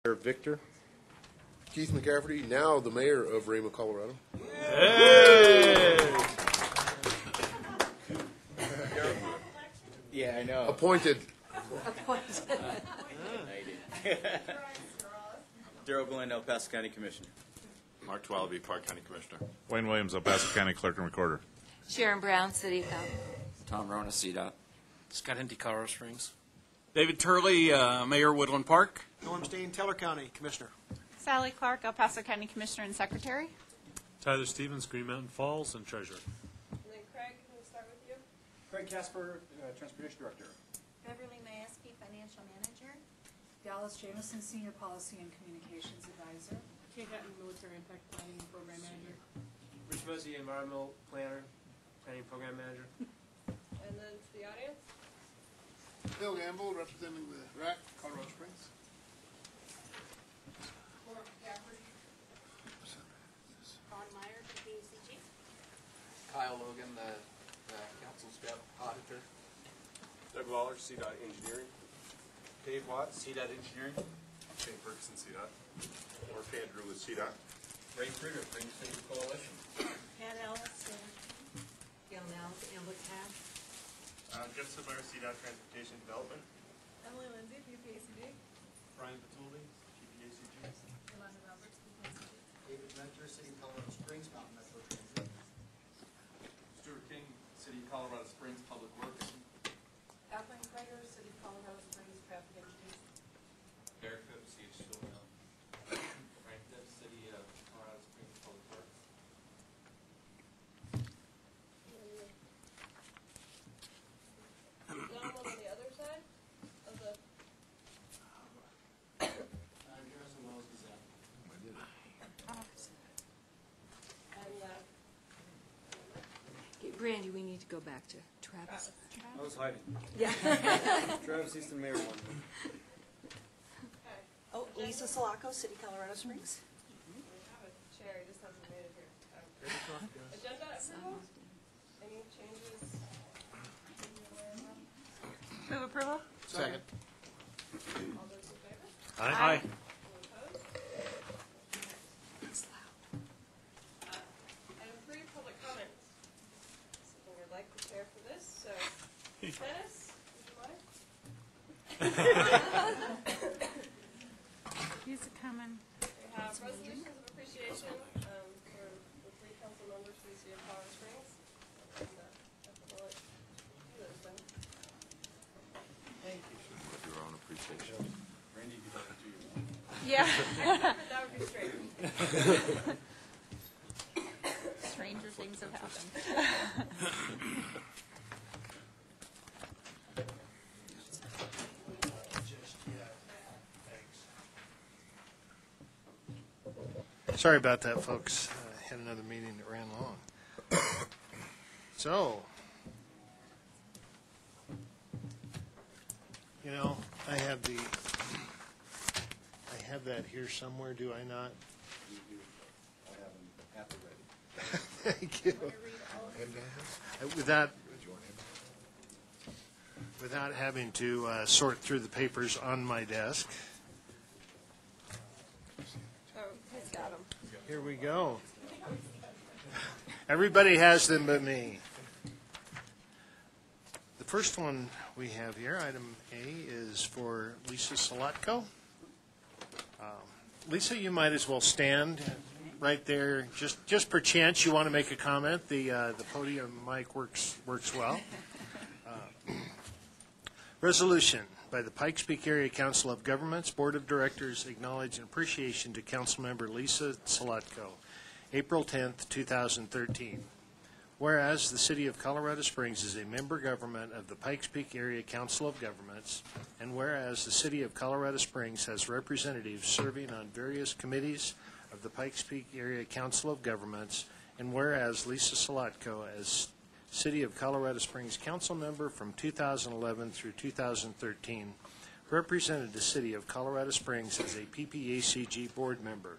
Mayor Victor. Keith McCafferty, now the mayor of Rama, Colorado. Hey! Yeah, I know. Appointed. Darrell Glenn, El Paso County Commissioner. Mark Twalaby, Park County Commissioner. Wayne Williams, El Paso County Clerk and Recorder. Sharon Brown, City Council. Tom Rona, CDOT. Scott Hinty, Colorado Springs. David Turley, Mayor, Woodland Park. Norm Steen, Teller County Commissioner. Sally Clark, El Paso County Commissioner and Secretary. Tyler Stevens, Green Mountain Falls, and Treasurer. And then Craig, can we start with you? Craig Casper, Transportation Director. Beverly Mayeski, Financial Manager. Dallas Jameson, Senior Policy and Communications Advisor. Kate Hatton, Military Impact Planning Program Manager. Rich Mosey, Environmental Planner, Planning Program Manager. And then to the audience. Bill Gamble, representing the RAC, Colorado Springs. Mark Gafford. Ron Meyer, PPACG. Kyle Logan, the Council Step Auditor. Doug Lawler, CDOT Engineering. Dave Watts, CDOT Engineering. Shane Ferguson, CDOT. Mark Andrew with CDOT. Ray Kruger, Green City Coalition. Pat Ellis, Gail Nels, Amber Cash. Jeff Silver, CDOT Transportation Development. Emily Lindsay, PPACD. Brian Patulli, PPACG. Yolanda Roberts, PPACD. David Venture, City of Colorado Springs, Mountain Metro Transit. Stuart King, City of Colorado Springs, Public Works. Kathleen Krager, City of Colorado Springs, Traffic Engineering. Derek Phipps, C.H. Stillwell. Frank Phipps, City of Colorado Springs, Public Works. Gentleman on the other side of the. Harrison Wells, Gazette. And Okay, Brandy, we need to go back to Travis. I was hiding. Yeah. Travis Easton, Mayor 1. okay. Oh, Lisa Sulaco, City, Colorado Springs. We have a chair, he just hasn't made it here. Agenda approval? Any changes? Move approval. Second. All those in favor? Aye. Any opposed? Item 3, public comments. Something we'd like to share for this, so Dennis, would you mind? He's coming. We have resolutions of appreciation for the 3 council members for the city of Colorado Springs. And I'll let you do those then. Thank you. With your own appreciation. Randy, you got to do your Yeah. That would be straight. Stranger things have happened. Sorry about that, folks. I had another meeting that ran long. So, you know, I have that here somewhere, do I not? I have them at the ready. Thank you. Without having to sort through the papers on my desk. Oh, he's got them. Here we go. Everybody has them but me. The first one we have here, item A, is for Lisa Salatko. Lisa, you might as well stand right there. Just per chance you want to make a comment. The podium mic works well. Resolution by the Pikes Peak Area Council of Governments Board of Directors acknowledge and appreciation to Councilmember Lisa Salatko, April 10th, 2013. Whereas the City of Colorado Springs is a member government of the Pikes Peak Area Council of Governments, and whereas the City of Colorado Springs has representatives serving on various committees of the Pikes Peak Area Council of Governments, and whereas Lisa Salatko, as City of Colorado Springs council member from 2011 through 2013, represented the City of Colorado Springs as a PPACG board member.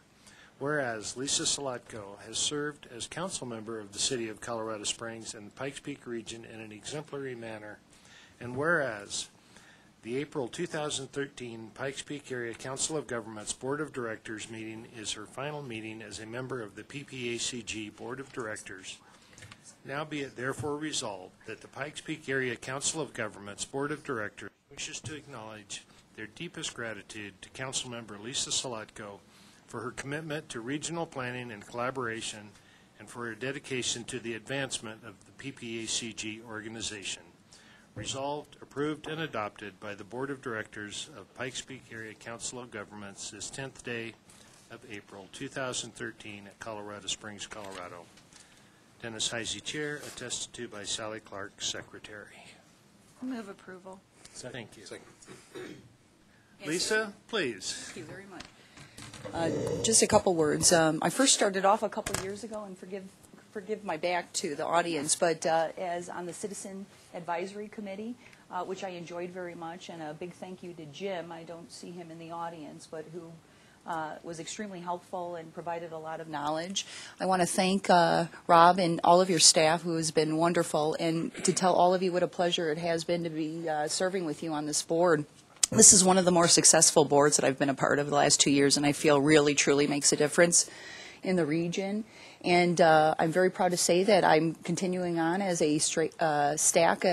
Whereas Lisa Salatko has served as council member of the City of Colorado Springs and the Pikes Peak region in an exemplary manner, and whereas The April 2013 Pikes Peak Area Council of Governments Board of Directors meeting is her final meeting as a member of the PPACG Board of Directors. Now be it therefore resolved that the Pikes Peak Area Council of Governments Board of Directors wishes to acknowledge their deepest gratitude to Councilmember Lisa Salatko for her commitment to regional planning and collaboration and for her dedication to the advancement of the PPACG organization. Resolved, approved, and adopted by the Board of Directors of Pikes Peak Area Council of Governments this 10th day of April 2013 at Colorado Springs, Colorado. Dennis Heisey, Chair, attested to by Sally Clark, Secretary. Move approval. Thank you. Lisa, please. Thank you very much. Just a couple words. I first started off a couple years ago, and forgive my back to the audience, but as on the Citizen Advisory Committee, which I enjoyed very much, and a big thank you to Jim. I don't see him in the audience, but who was extremely helpful and provided a lot of knowledge. I want to thank Rob and all of your staff who has been wonderful, and to tell all of you what a pleasure it has been to be serving with you on this board. This is one of the more successful boards that I've been a part of the last 2 years, and I feel really, truly makes a difference in the region. And I'm very proud to say that I'm continuing on as a stack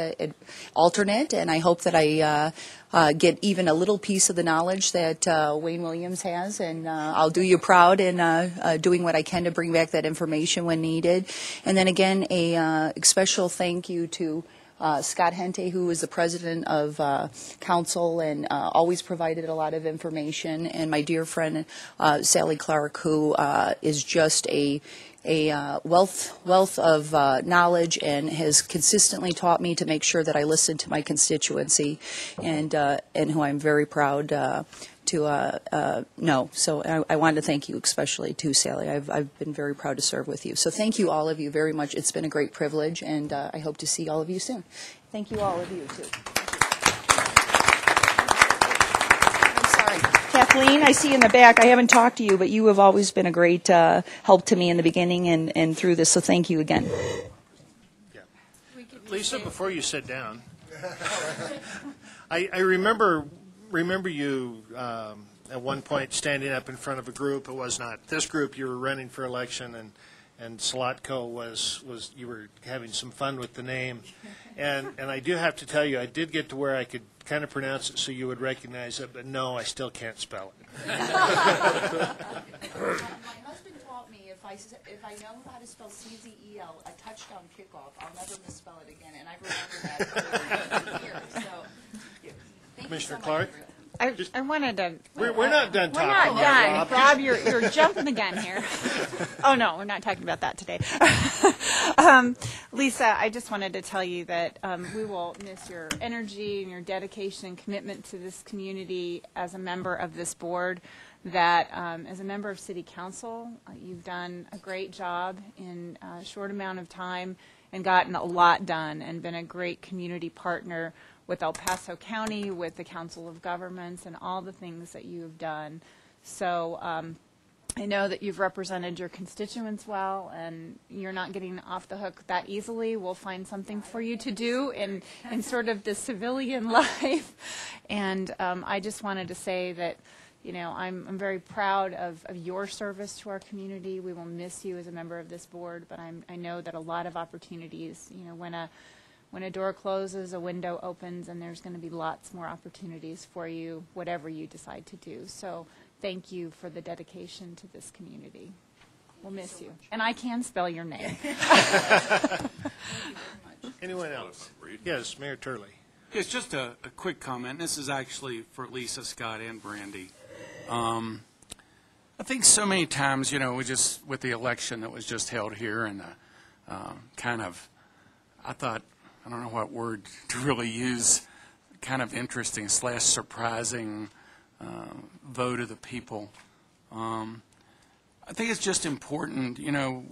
alternate, and I hope that I get even a little piece of the knowledge that Wayne Williams has, and I'll do you proud in doing what I can to bring back that information when needed. And then again, a special thank you to Scott Hente, who is the president of council and always provided a lot of information, and my dear friend Sally Clark, who is just a wealth of knowledge and has consistently taught me to make sure that I listen to my constituency, and who I'm very proud to know. So I wanted to thank you especially too, Sally. I've been very proud to serve with you. So thank you, all of you, very much. It's been a great privilege, and I hope to see all of you soon. Thank you, all of you, too. I'm sorry. Kathleen, I see in the back, I haven't talked to you, but you have always been a great help to me in the beginning and through this, so thank you again. Yeah. Lisa, before you sit down, I remember you at one point standing up in front of a group. It was not this group. You were running for election, and Salatko was you were having some fun with the name. And I do have to tell you, I did get to where I could kind of pronounce it so you would recognize it, but no, I still can't spell it. My husband taught me if I know how to spell CZEL, a touchdown kickoff, I'll never misspell it again, and I remember that for years. So, thank Commissioner you so Clark? much. I wanted to. We're not done talking. We're not done. Rob. Rob, you're jumping the gun here. Oh, no, we're not talking about that today. Lisa, I just wanted to tell you that we will miss your energy and your dedication and commitment to this community as a member of this board. That as a member of City Council, you've done a great job in a short amount of time and gotten a lot done and been a great community partner with El Paso County, with the Council of Governments, and all the things that you have done. So I know that you've represented your constituents well, and you're not getting off the hook that easily. We'll find something for you to do in sort of the civilian life. And I just wanted to say that, you know, I'm very proud of your service to our community. We will miss you as a member of this board, but I know that a lot of opportunities, you know, when a door closes, a window opens, and there's going to be lots more opportunities for you, whatever you decide to do. So thank you for the dedication to this community. We'll miss you. And I can spell your name. Anyone else? Yes, Mayor Turley. It's just a quick comment. This is actually for Lisa, Scott, and Brandy. I think so many times, you know, with the election that was just held here, and I thought, I don't know what word to really use, kind of interesting / surprising vote of the people. I think it's just important, you know,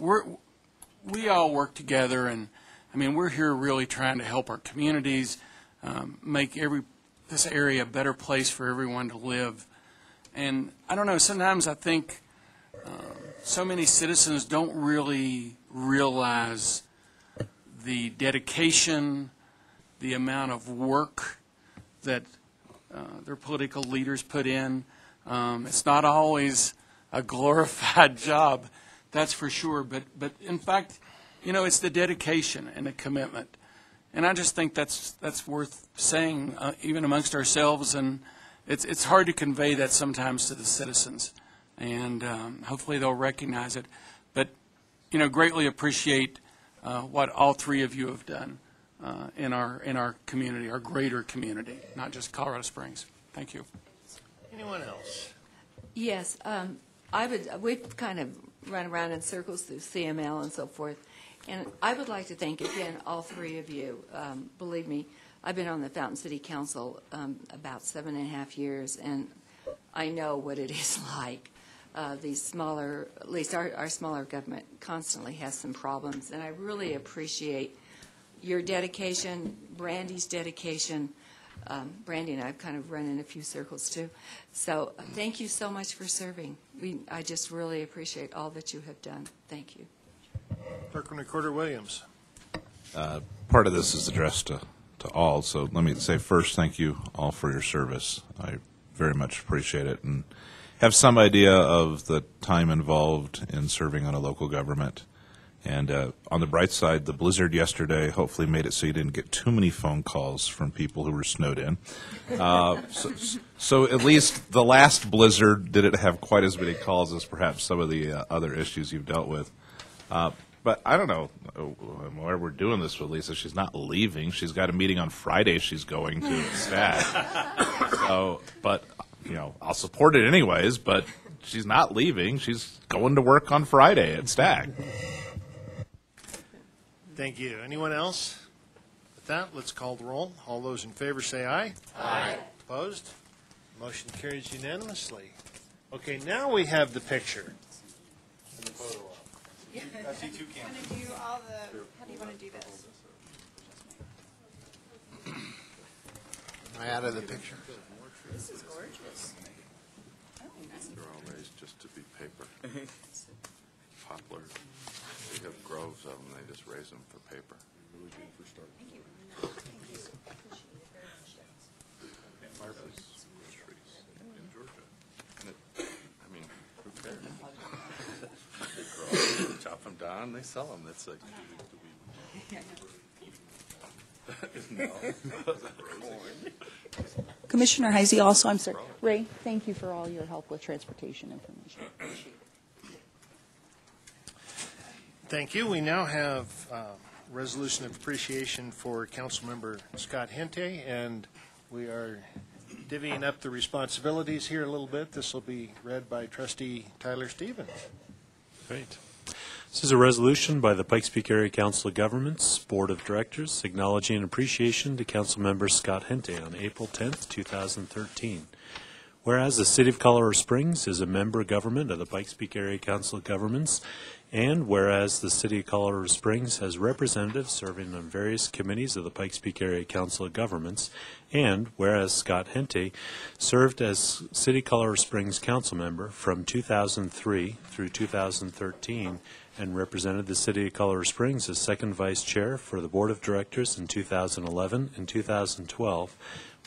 we all work together, and I mean, we're here really trying to help our communities, make this area a better place for everyone to live. And I don't know, sometimes I think so many citizens don't really realize the dedication, the amount of work that their political leaders put in. It's not always a glorified job, that's for sure. But in fact, it's the dedication and the commitment. And I just think that's worth saying, even amongst ourselves. And it's hard to convey that sometimes to the citizens. And hopefully they'll recognize it. But, greatly appreciate what all three of you have done in our community, our greater community, not just Colorado Springs. Thank you. Anyone else? Yes, we've kind of run around in circles through CML and so forth, and I would like to thank again all three of you. Believe me, I've been on the Fountain City Council about 7.5 years, and I know what it is like. These smaller, at least our smaller government constantly has some problems, and I really appreciate your dedication, Brandy's dedication. Brandy and I have kind of run in a few circles too. So thank you so much for serving. I just really appreciate all that you have done. Thank you. Clerk and Recorder Williams. Part of this is addressed to all, so let me say first, thank you all for your service. I very much appreciate it and have some idea of the time involved in serving on a local government. And on the bright side, the blizzard yesterday hopefully made it so you didn't get too many phone calls from people who were snowed in. So at least the last blizzard didn't have quite as many calls as perhaps some of the other issues you've dealt with. But I don't know why we're doing this with Lisa. She's not leaving. She's got a meeting on Friday she's going to at STAG. So, but, I'll support it anyways, but she's not leaving. She's going to work on Friday at STAG. Thank you. Anyone else? With that, let's call the roll. All those in favor say aye. Aye. Opposed? Motion carries unanimously. Okay, now we have the picture. And the photo op. I see two cameras. How do you want to do this? Am I out of the picture? This is gorgeous. They're all raised just to be paper. Poplar. They have groves of them. They just raise them for paper. Really good for starting. Thank you. Trees in Georgia. And I mean, who cares? They grow, chop them down, they sell them. That's like. No. Commissioner Heisey, also, I'm sorry. Ray, thank you for all your help with transportation information. Thank you. We now have resolution of appreciation for Councilmember Scott Hente, and we are divvying up the responsibilities here a little bit. This will be read by Trustee Tyler Stevens. Great. This is a resolution by the Pikes Peak Area Council of Governments Board of Directors acknowledging appreciation to Councilmember Scott Hente on April 10th, 2013. Whereas the City of Colorado Springs is a member government of the Pikes Peak Area Council of Governments, and whereas the City of Colorado Springs has representatives serving on various committees of the Pikes Peak Area Council of Governments, and whereas Scott Hente served as City of Colorado Springs council member from 2003 through 2013 and represented the City of Colorado Springs as second vice chair for the Board of Directors in 2011 and 2012,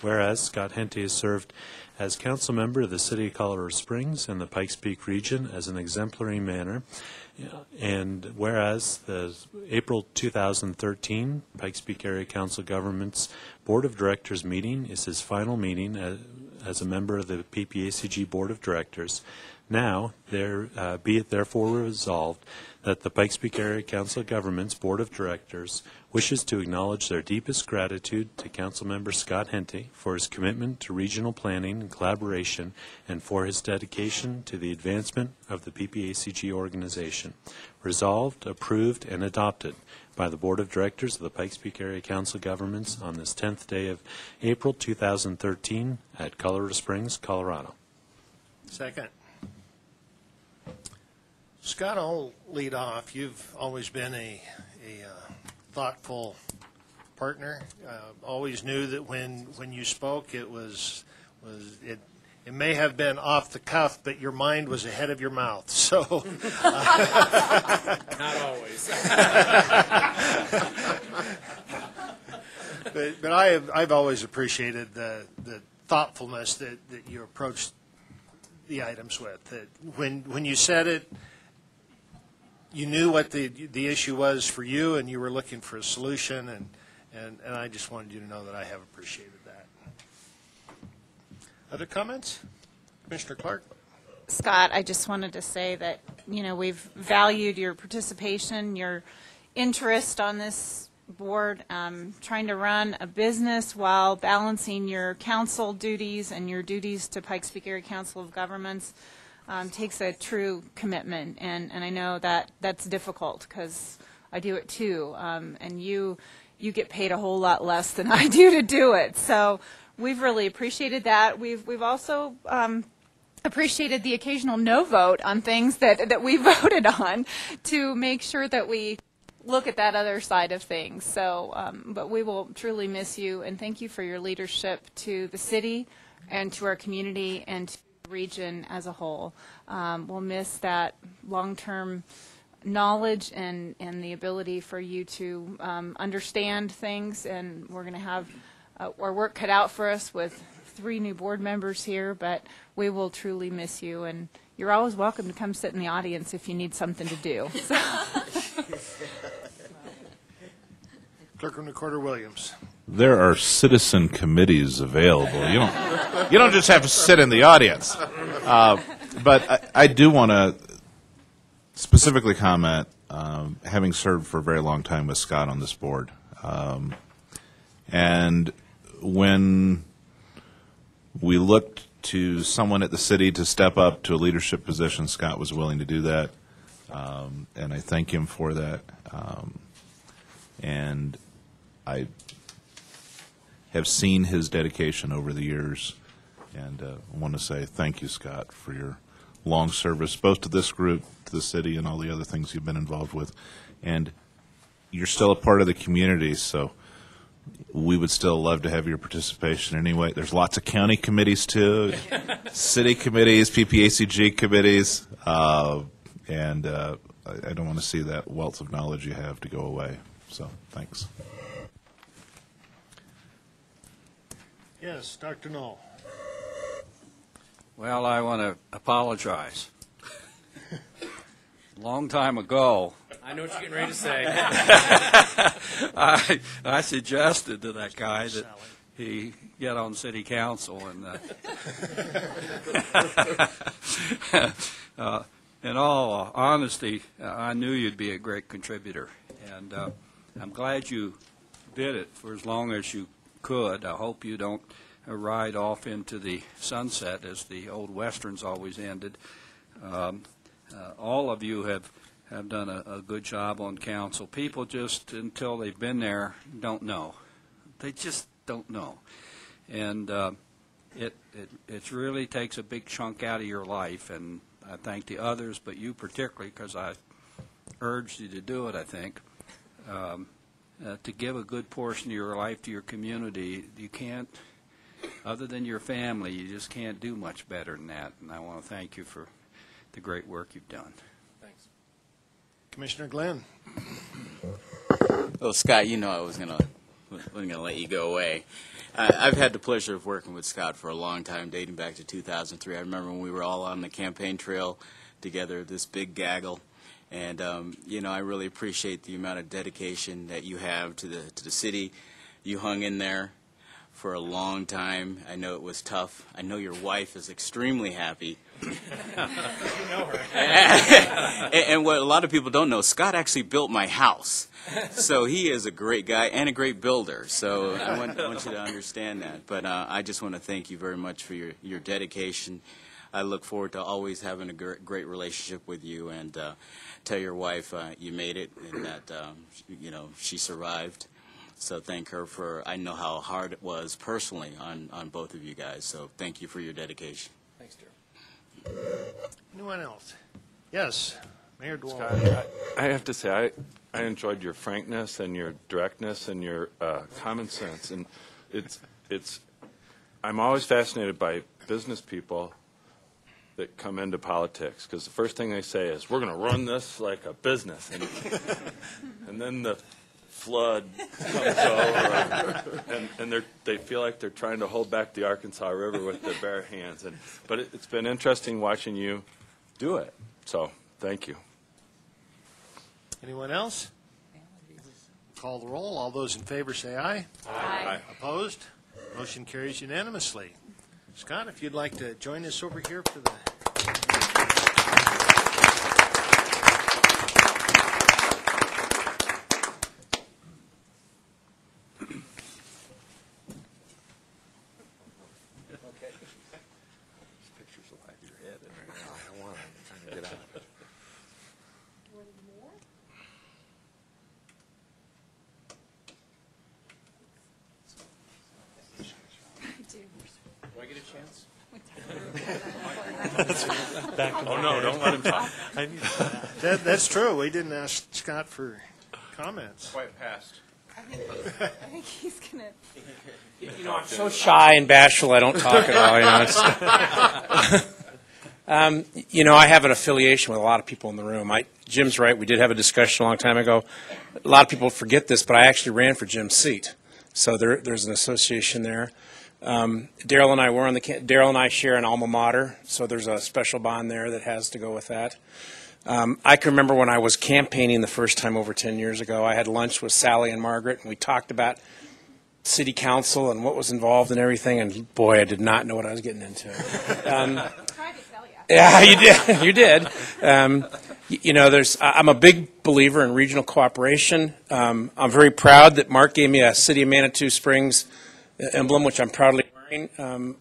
whereas Scott Hente has served as council member of the City of Colorado Springs and the Pikes Peak region as an exemplary manner, and whereas the April 2013 Pikes Peak Area Council Government's Board of Directors meeting is his final meeting as a member of the PPACG Board of Directors, now be it therefore resolved that the Pikes Peak Area Council of Governments Board of Directors wishes to acknowledge their deepest gratitude to Councilmember Scott Hente for his commitment to regional planning and collaboration and for his dedication to the advancement of the PPACG organization. Resolved, approved, and adopted by the Board of Directors of the Pikes Peak Area Council of Governments on this 10th day of April 2013 at Colorado Springs, Colorado. Second. Scott, I'll lead off. You've always been a thoughtful partner. Always knew that when you spoke, it may have been off the cuff, but your mind was ahead of your mouth. So, Not always. but I've always appreciated the thoughtfulness that you approached the items with. That when you said it, you knew what the issue was for you, and you were looking for a solution, and I just wanted you to know that I have appreciated that. Other comments? Commissioner Clark? Scott, I just wanted to say that, we've valued your participation, your interest on this board, trying to run a business while balancing your council duties and your duties to Pikes Peak Area Council of Governments takes a true commitment, and I know that that's difficult because I do it too, and you get paid a whole lot less than I do to do it. So we've really appreciated that. We've also appreciated the occasional no vote on things that we voted on to make sure that we look at that other side of things. So, but we will truly miss you, and thank you for your leadership to the city and to our community and to the region as a whole. We'll miss that long-term knowledge and the ability for you to understand things, and we're going to have our work cut out for us with 3 new board members here, but we will truly miss you, and you're always welcome to come sit in the audience if you need something to do. So. Clerk and Recorder Williams. There are citizen committees available. You don't just have to sit in the audience. But I do want to specifically comment, having served for a very long time with Scott on this board, and when we looked to someone at the city to step up to a leadership position, Scott was willing to do that, and I thank him for that. And I have seen his dedication over the years, and I want to say thank you, Scott, for your long service, both to this group, to the city, and all the other things you've been involved with. And you're still a part of the community, so we would still love to have your participation anyway. There's lots of county committees, too, city committees, PPACG committees, and I don't want to see that wealth of knowledge you have to go away. So, thanks. Yes, Dr. Knoll. Well, I want to apologize. Long time ago, I know what you're getting ready to say. I suggested to that guy that he get on city council, and in all honesty, I knew you'd be a great contributor, and I'm glad you did it for as long as you could. I hope you don't ride off into the sunset as the old westerns always ended. All of you have done a good job on council. People just, until they've been there, don't know. They just don't know. And it really takes a big chunk out of your life, and I thank the others, but you particularly, because I urged you to do it, I think. To give a good portion of your life to your community, you can't, other than your family, you just can't do much better than that. And I want to thank you for the great work you've done. Thanks. Commissioner Glenn. Well, Scott, I wasn't going to let you go away. I've had the pleasure of working with Scott for a long time, dating back to 2003. I remember when we were all on the campaign trail together, this big gaggle. And, I really appreciate the amount of dedication that you have to the city. You hung in there for a long time. I know it was tough. I know your wife is extremely happy. You know her. And what a lot of people don't know, Scott actually built my house. So he is a great guy and a great builder. So I want you to understand that. But I just want to thank you very much for your dedication. I look forward to always having a great relationship with you, and tell your wife you made it and that she survived. So thank her for, I know how hard it was personally on both of you guys. So thank you for your dedication. Thanks, dear. Anyone else? Yes, Mayor Dwell. Scott, I have to say, I enjoyed your frankness and your directness and your common sense. And I'm always fascinated by business people that come into politics, because the first thing they say is, we're going to run this like a business. And then the flood comes over, and they feel like they're trying to hold back the Arkansas River with their bare hands. But it's been interesting watching you do it. So thank you. Anyone else? Call the roll. All those in favor say aye. Aye. Opposed? Motion carries unanimously. Scott, if you'd like to join us over here for the... Do I get a chance? Oh, no, don't let him talk. That's true. We didn't ask Scott for comments. Quite past. I think he's going to. You know, I'm so shy and bashful, I don't talk at all. You know, I have an affiliation with a lot of people in the room. Jim's right. We did have a discussion a long time ago. A lot of people forget this, but I actually ran for Jim's seat. So there's an association there. Daryl and I were on the. Daryl and I share an alma mater, so there's a special bond there that has to go with that. I can remember when I was campaigning the first time over 10 years ago. I had lunch with Sally and Margaret, and we talked about city council and what was involved and everything. And boy, I did not know what I was getting into. Yeah, you did. You did. You know, I'm a big believer in regional cooperation. I'm very proud that Mark gave me a City of Manitou Springs emblem, which I'm proudly wearing.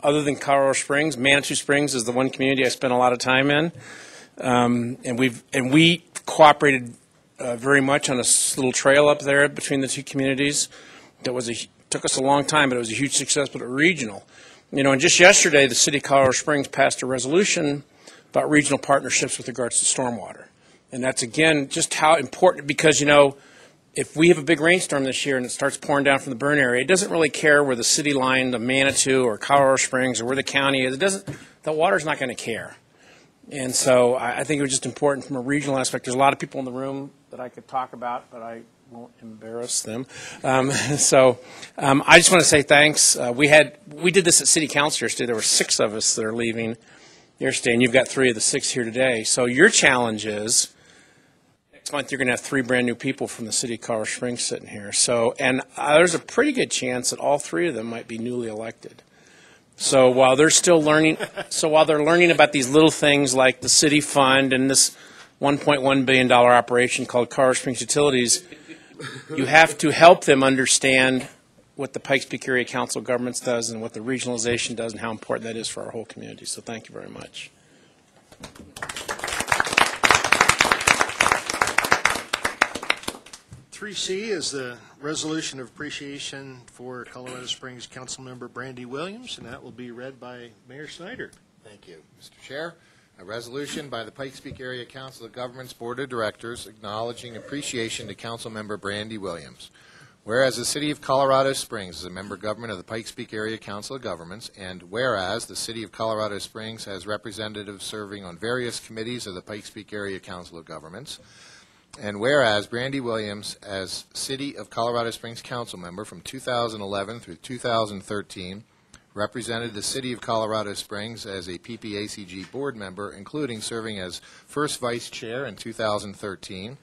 Other than Colorado Springs, Manitou Springs is the one community I spent a lot of time in, and we cooperated very much on a little trail up there between the two communities. Took us a long time, but it was a huge success. But regional, you know, and just yesterday, the City of Colorado Springs passed a resolution about regional partnerships with regards to stormwater, and that's again just how important, because you know, if we have a big rainstorm this year and it starts pouring down from the burn area, it doesn't really care where the city line, the Manitou or Colorado Springs, or where the county is. The water's not going to care. And so I think it was just important from a regional aspect. There's a lot of people in the room that I could talk about, but I won't embarrass them. I just want to say thanks. We did this at City Council yesterday. There were 6 of us that are leaving yesterday, and you've got 3 of the 6 here today. So your challenge is, next month you're going to have 3 brand new people from the City of Colorado Springs sitting here. So, and there's a pretty good chance that all 3 of them might be newly elected. So while they're still learning, about these little things like the city fund and this $1.1 billion operation called Colorado Springs Utilities, you have to help them understand what the Pikes Peak Area Council of Governments does and what the regionalization does and how important that is for our whole community. So thank you very much. 3C is the resolution of appreciation for Colorado Springs Councilmember Brandy Williams, and that will be read by Mayor Snyder. Thank you, Mr. Chair. A resolution by the Pikes Peak Area Council of Governments Board of Directors acknowledging appreciation to Councilmember Brandy Williams. Whereas the City of Colorado Springs is a member government of the Pikes Peak Area Council of Governments, and whereas the City of Colorado Springs has representatives serving on various committees of the Pikes Peak Area Council of Governments, and whereas Brandy Williams, as City of Colorado Springs Council member from 2011 through 2013, represented the City of Colorado Springs as a PPACG board member, including serving as first vice chair in 2013,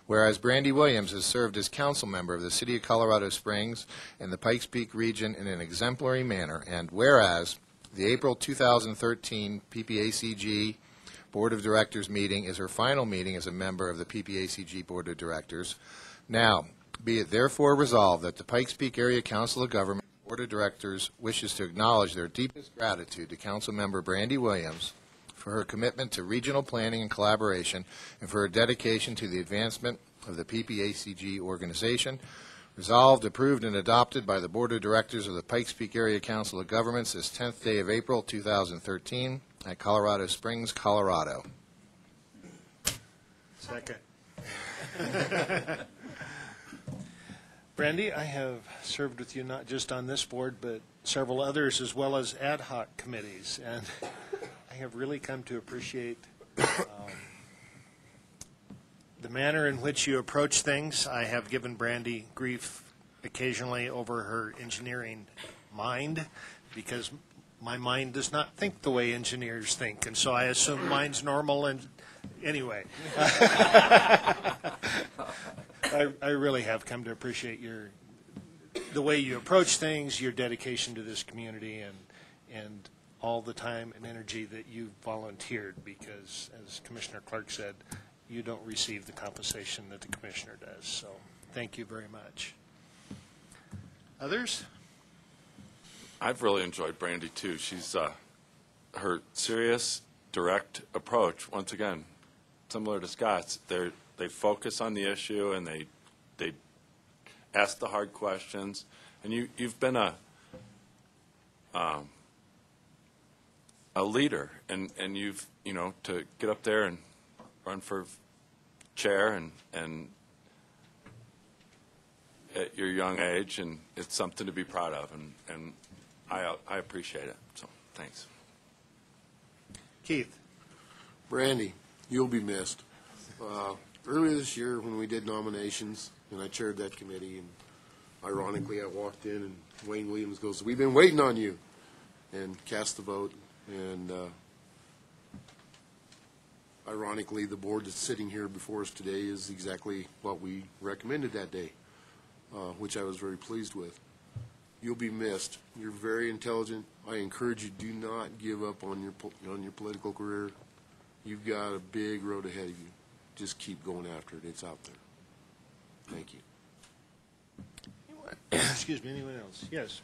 whereas Brandy Williams has served as council member of the City of Colorado Springs and the Pikes Peak region in an exemplary manner, and whereas the April 2013 PPACG Board of Directors meeting is her final meeting as a member of the PPACG Board of Directors. Now, be it therefore resolved that the Pikes Peak Area Council of Government Board of Directors wishes to acknowledge their deepest gratitude to Councilmember Brandy Williams for her commitment to regional planning and collaboration and for her dedication to the advancement of the PPACG organization. Resolved, approved, and adopted by the Board of Directors of the Pikes Peak Area Council of Governments this 10th day of April 2013 at Colorado Springs, Colorado. Second. Brandy, I have served with you not just on this board, but several others, as well as ad hoc committees, and I have really come to appreciate the manner in which you approach things. I have given Brandy grief occasionally over her engineering mind, because my mind does not think the way engineers think, and so I assume mine's normal. And anyway, I really have come to appreciate the way you approach things, your dedication to this community, and all the time and energy that you've volunteered, because, as Commissioner Clark said, you don't receive the compensation that the commissioner does. So thank you very much. Others? I've really enjoyed Brandy, too. She's her serious, direct approach, once again, similar to Scott's. They focus on the issue, and they ask the hard questions. And you've been a leader, and you've, to get up there and run for chair and at your young age, and it's something to be proud of, and I appreciate it. So thanks. Keith. Brandy, you'll be missed. Earlier this year when we did nominations, and I chaired that committee, and ironically I walked in and Wayne Williams goes, "We've been waiting on you," and cast the vote. And ironically, the board that's sitting here before us today is exactly what we recommended that day, which I was very pleased with. You'll be missed. You're very intelligent. I encourage you, do not give up on your political career. You've got a big road ahead of you. Just keep going after it. It's out there. Thank you. Excuse me, anyone else? Yes.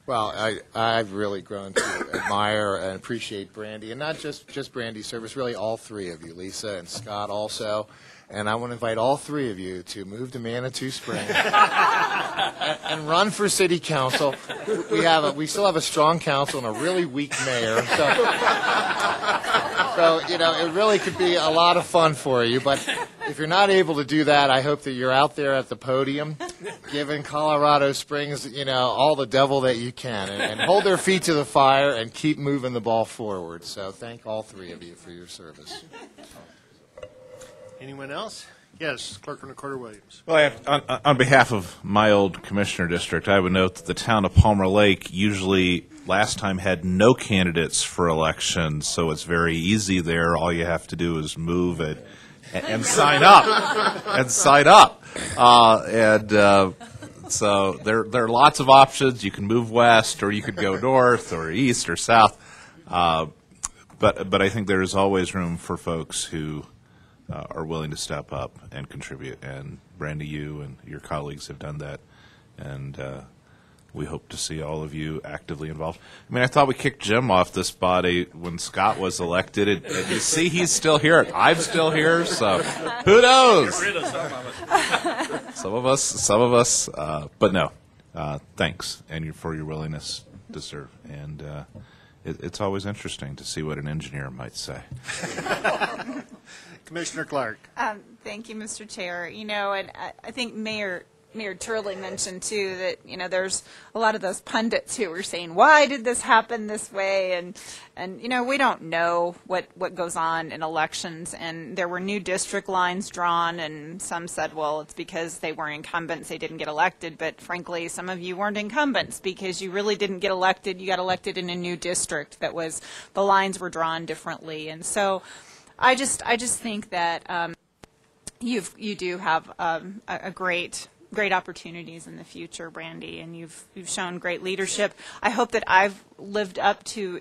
Well, I've really grown to admire and appreciate Brandy, and not just Brandy's service, really all three of you, Lisa and Scott also. And I want to invite all three of you to move to Manitou Springs and run for city council. We still have a strong council and a really weak mayor. So it really could be a lot of fun for you. But if you're not able to do that, I hope that you're out there at the podium giving Colorado Springs, all the devil that you can, and hold their feet to the fire and keep moving the ball forward. So thank all three of you for your service. Anyone else? Yes, Clerk and Recorder Williams. Well, on behalf of my old commissioner district, I would note that the town of Palmer Lake usually last time had no candidates for election, so it's very easy there. All you have to do is move it and sign up. So there are lots of options. You can move west, or you could go north, or east, or south. But I think there is always room for folks who are willing to step up and contribute. And Brandy, you and your colleagues have done that, and we hope to see all of you actively involved. I mean, I thought we kicked Jim off this body when Scott was elected, and you see he's still here. I'm still here, so who knows? Some of us, but no. Thanks, and for your willingness to serve. And it's always interesting to see what an engineer might say. Commissioner Clark. Thank you, Mr. Chair. And I think Mayor Turley mentioned, too, that, there's a lot of those pundits who were saying, why did this happen this way? And we don't know what goes on in elections. And there were new district lines drawn, and some said, well, it's because they weren't incumbents, they didn't get elected. But frankly, some of you weren't incumbents because you really didn't get elected. You got elected in a new district the lines were drawn differently. And so I just think that you do have a great opportunities in the future, Brandy, and you've shown great leadership. I hope that I've lived up to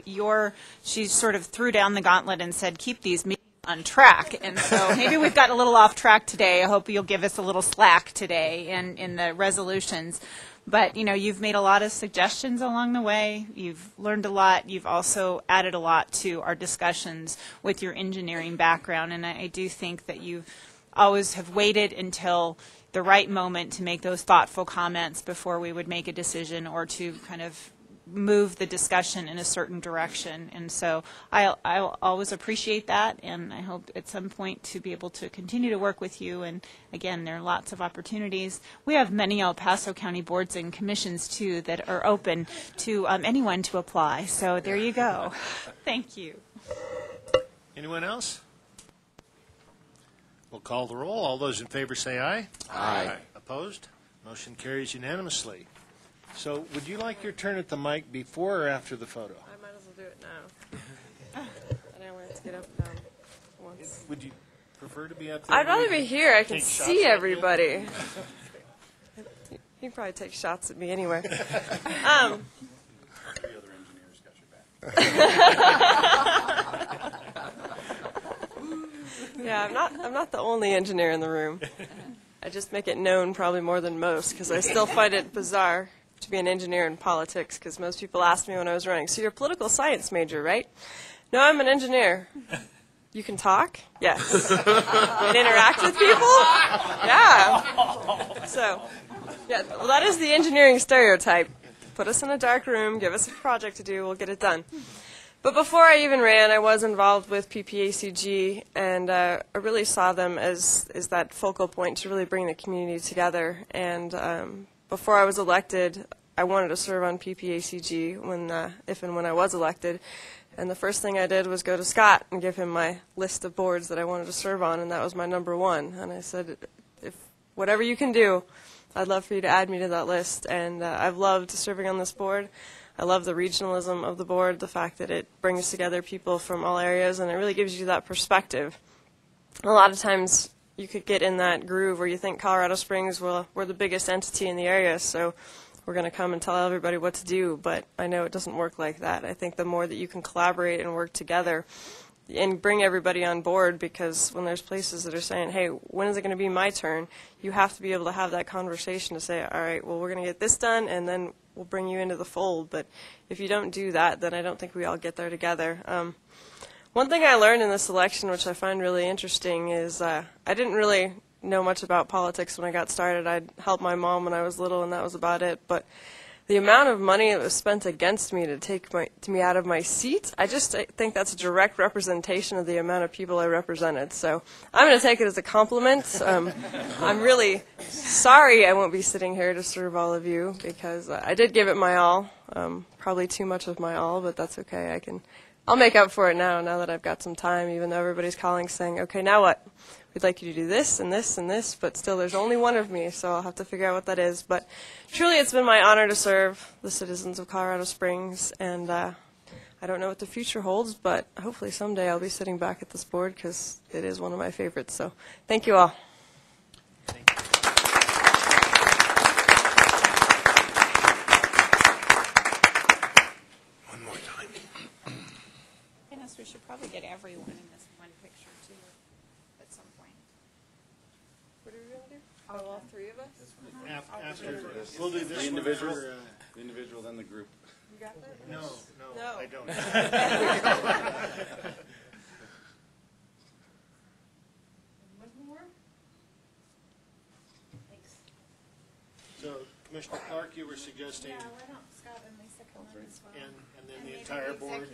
she sort of threw down the gauntlet and said, keep these meetings on track. And so maybe we've gotten a little off track today. I hope you'll give us a little slack today in the resolutions. But, you've made a lot of suggestions along the way. You've learned a lot. You've also added a lot to our discussions with your engineering background. And I do think that you always have waited until the right moment to make those thoughtful comments before we would make a decision or to kind of move the discussion in a certain direction. And so I'll always appreciate that, and I hope at some point to be able to continue to work with you. And again, there are lots of opportunities. We have many El Paso County boards and commissions, too, that are open to anyone to apply. So there you go. Thank you. Anyone else? We'll call the roll. All those in favor say aye. Aye. Opposed? Motion carries unanimously. So would you like your turn at the mic before or after the photo? I might as well do it now. I don't want to get up and down once. Would you prefer to be up there? I'd rather be here. I can Take shots see at you? everybody. You can probably take shots at me anyway. Yeah, I'm not the only engineer in the room. I just make it known probably more than most because I still find it bizarre to be an engineer in politics because most people asked me when I was running, so you're a political science major, right? No, I'm an engineer. You can talk? Yes. And interact with people? Yeah. So, yeah, well, that is the engineering stereotype. Put us in a dark room, give us a project to do, we'll get it done. But before I even ran, I was involved with PPACG, and I really saw them as that focal point to really bring the community together. And before I was elected, I wanted to serve on PPACG if and when I was elected. And the first thing I did was go to Scott and give him my list of boards that I wanted to serve on, and that was my number one. And I said, if whatever you can do, I'd love for you to add me to that list. And I've loved serving on this board. I love the regionalism of the board, the fact that it brings together people from all areas, and it really gives you that perspective. A lot of times you could get in that groove where you think Colorado Springs, well, we're the biggest entity in the area, so we're going to come and tell everybody what to do, but I know it doesn't work like that. I think the more that you can collaborate and work together and bring everybody on board, because when there's places that are saying, hey, when is it going to be my turn, you have to be able to have that conversation to say, all right, well, we're going to get this done, and then we'll bring you into the fold. But if you don't do that, then I don't think we all get there together. One thing I learned in this election, which I find really interesting, is I didn't really know much about politics when I got started. I'd helped my mom when I was little, and that was about it. But the amount of money that was spent against me to take me out of my seat, I think that's a direct representation of the amount of people I represented. So I'm going to take it as a compliment. I'm really sorry I won't be sitting here to serve all of you because I did give it my all, probably too much of my all, but that's okay. I'll make up for it now that I've got some time, even though everybody's calling saying, okay, now what? We'd like you to do this and this and this, but still there's only one of me, so I'll have to figure out what that is. But truly it's been my honor to serve the citizens of Colorado Springs, and I don't know what the future holds, but hopefully someday I'll be sitting back at this board because it is one of my favorites. So thank you all. One more time. Dennis, we should probably get everyone in this one picture, too, at some point. What are we going to do? Oh, all three of us? After, we'll do this The one individual, for, the individual, then the group. You got that? no, No. I don't. One more? Thanks. So, Commissioner Clark, you were suggesting, Yeah, why don't Scott and Lisa come on as well? and then And the maybe entire board?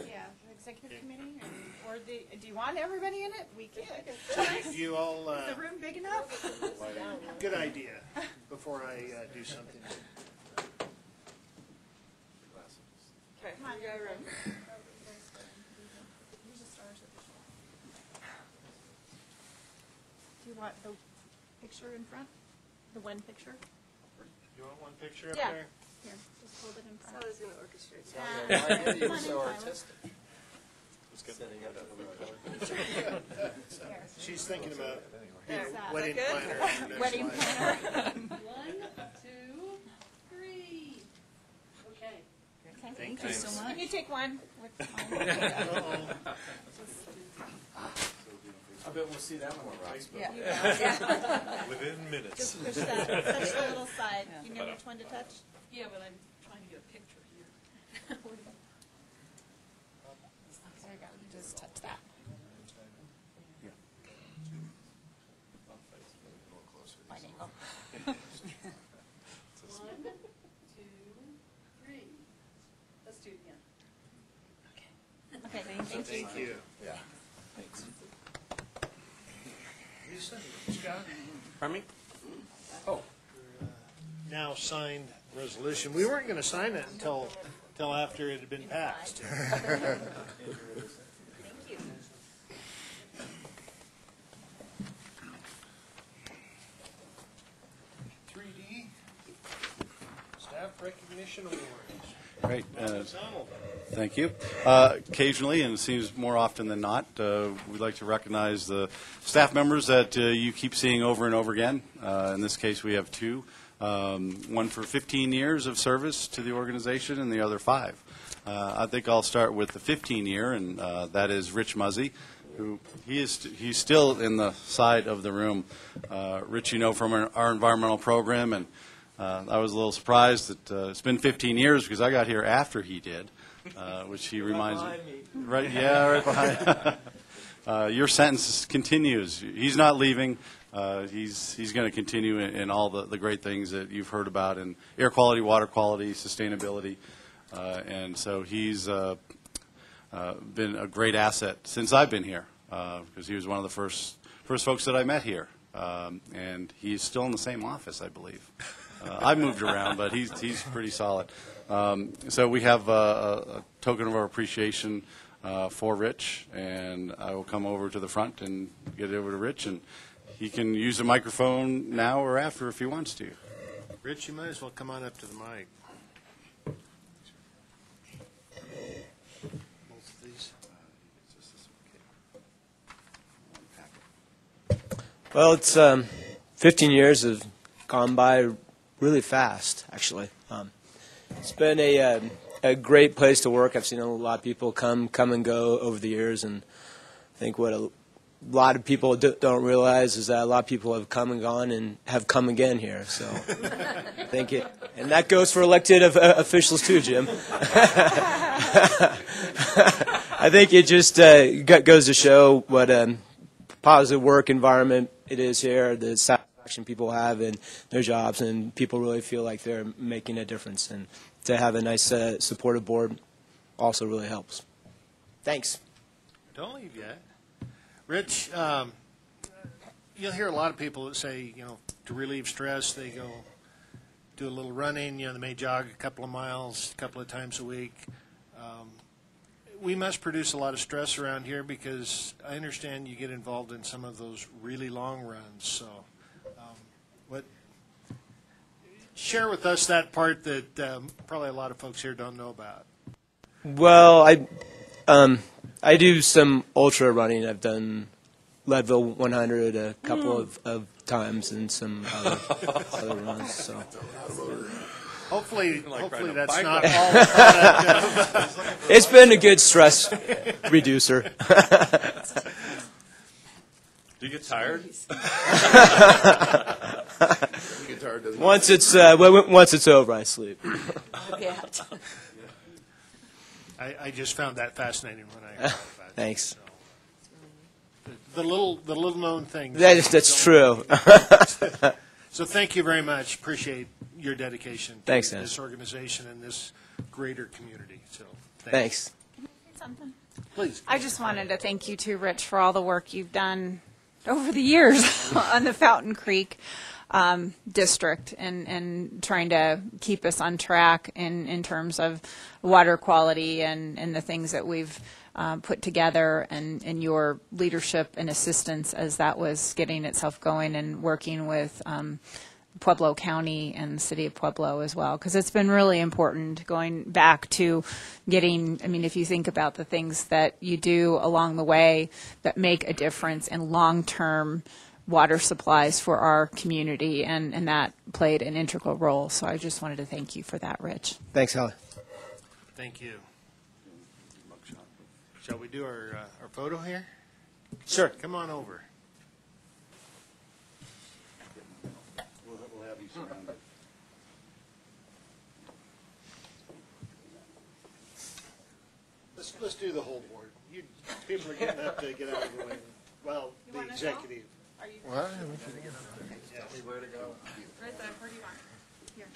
Yeah, the executive committee, or do you want everybody in it? We could. Do you all, Is the room big enough? good idea, before I do something. Okay, you got a room. Do you want the picture in front? The one picture? You want one picture up Yeah. there? Here, just hold it in front. Sally's going to orchestrate. Come on in, Tyler. She's thinking about There. wedding Is that good? planner. in her next Wedding life. planner. 1, 2, 3. Okay. Okay. Thank you so much. Can you take one? I bet we'll see that one on Facebook. Yeah. Within minutes. Just push that, touch the little side. You know which one to touch? Yeah, but I'm trying to get a picture here. There you go. You just touch that. Wide angle. 1, 2, 3. Let's do it again. Okay, thank you. Thank you. Yeah. Thanks. Lisa, Scott? Pardon me? Now signed resolution. We weren't going to sign it until after it had been passed. Thank you. recognition awards. Great. Donald. Thank you. Occasionally, and it seems more often than not, we'd like to recognize the staff members that you keep seeing over and over again. In this case, we have two, one for 15 years of service to the organization and the other 5. I think I'll start with the 15-year, and that is Rich Muzzy, who he's still in the side of the room. Rich, you know, from our environmental program, and I was a little surprised that it's been 15 years because I got here after he did, which he reminds me. Right, yeah, right behind. Your sentence continues. He's not leaving. He's going to continue in all the great things that you've heard about in air quality, water quality, sustainability, and so he's been a great asset since I've been here because he was one of the first folks that I met here, and he's still in the same office, I believe. I've moved around, but he's pretty solid. So we have a token of our appreciation for Rich, and I will come over to the front and get it over to Rich, and he can use the microphone now or after if he wants to. Rich, you might as well come on up to the mic. Both of these. Well, it's 15 years have gone by really fast, actually. It's been a great place to work. I've seen a lot of people come and go over the years, and I think what a lot of people don't realize is that a lot of people have come and gone and have come again here. So I think and that goes for elected officials too, Jim. I think it just goes to show what a positive work environment it is here, the satisfaction people have in their jobs, and people really feel like they're making a difference. And to have a nice, supportive board also really helps. Thanks. Don't leave yet. Rich, you'll hear a lot of people that say, to relieve stress, they go do a little running. They may jog a couple of miles a couple of times a week. We must produce a lot of stress around here because I understand you get involved in some of those really long runs. So share with us that part that probably a lot of folks here don't know about. Well, I do some ultra running. I've done Leadville 100 a couple of times and some other runs. So. Hopefully that's not all a product of. It's been a good stress reducer. Do you get tired? Once it's over, I sleep. I just found that fascinating when I heard about it. Thanks. So, the little known things. That's true. So thank you very much. Appreciate your dedication to Thanks, this organization and this greater community. So thanks. Can I say something? Please. I just wanted to thank you too, Rich, for all the work you've done over the years on the Fountain Creek district and trying to keep us on track in terms of water quality and the things that we've put together and your leadership and assistance as that was getting itself going and working with Pueblo County and the city of Pueblo as well, because it's been really important going back to getting, if you think about the things that you do along the way that make a difference in long-term water supplies for our community, and that played an integral role. So I just wanted to thank you for that, Rich. Thanks, Holly. Thank you. Shall we do our photo here? Sure. Come on over. We'll have you surrounded. Let's do the whole board. People are getting up to get out of the way. Well, the executive. What? Where to go? Right there. Where do you want? Here.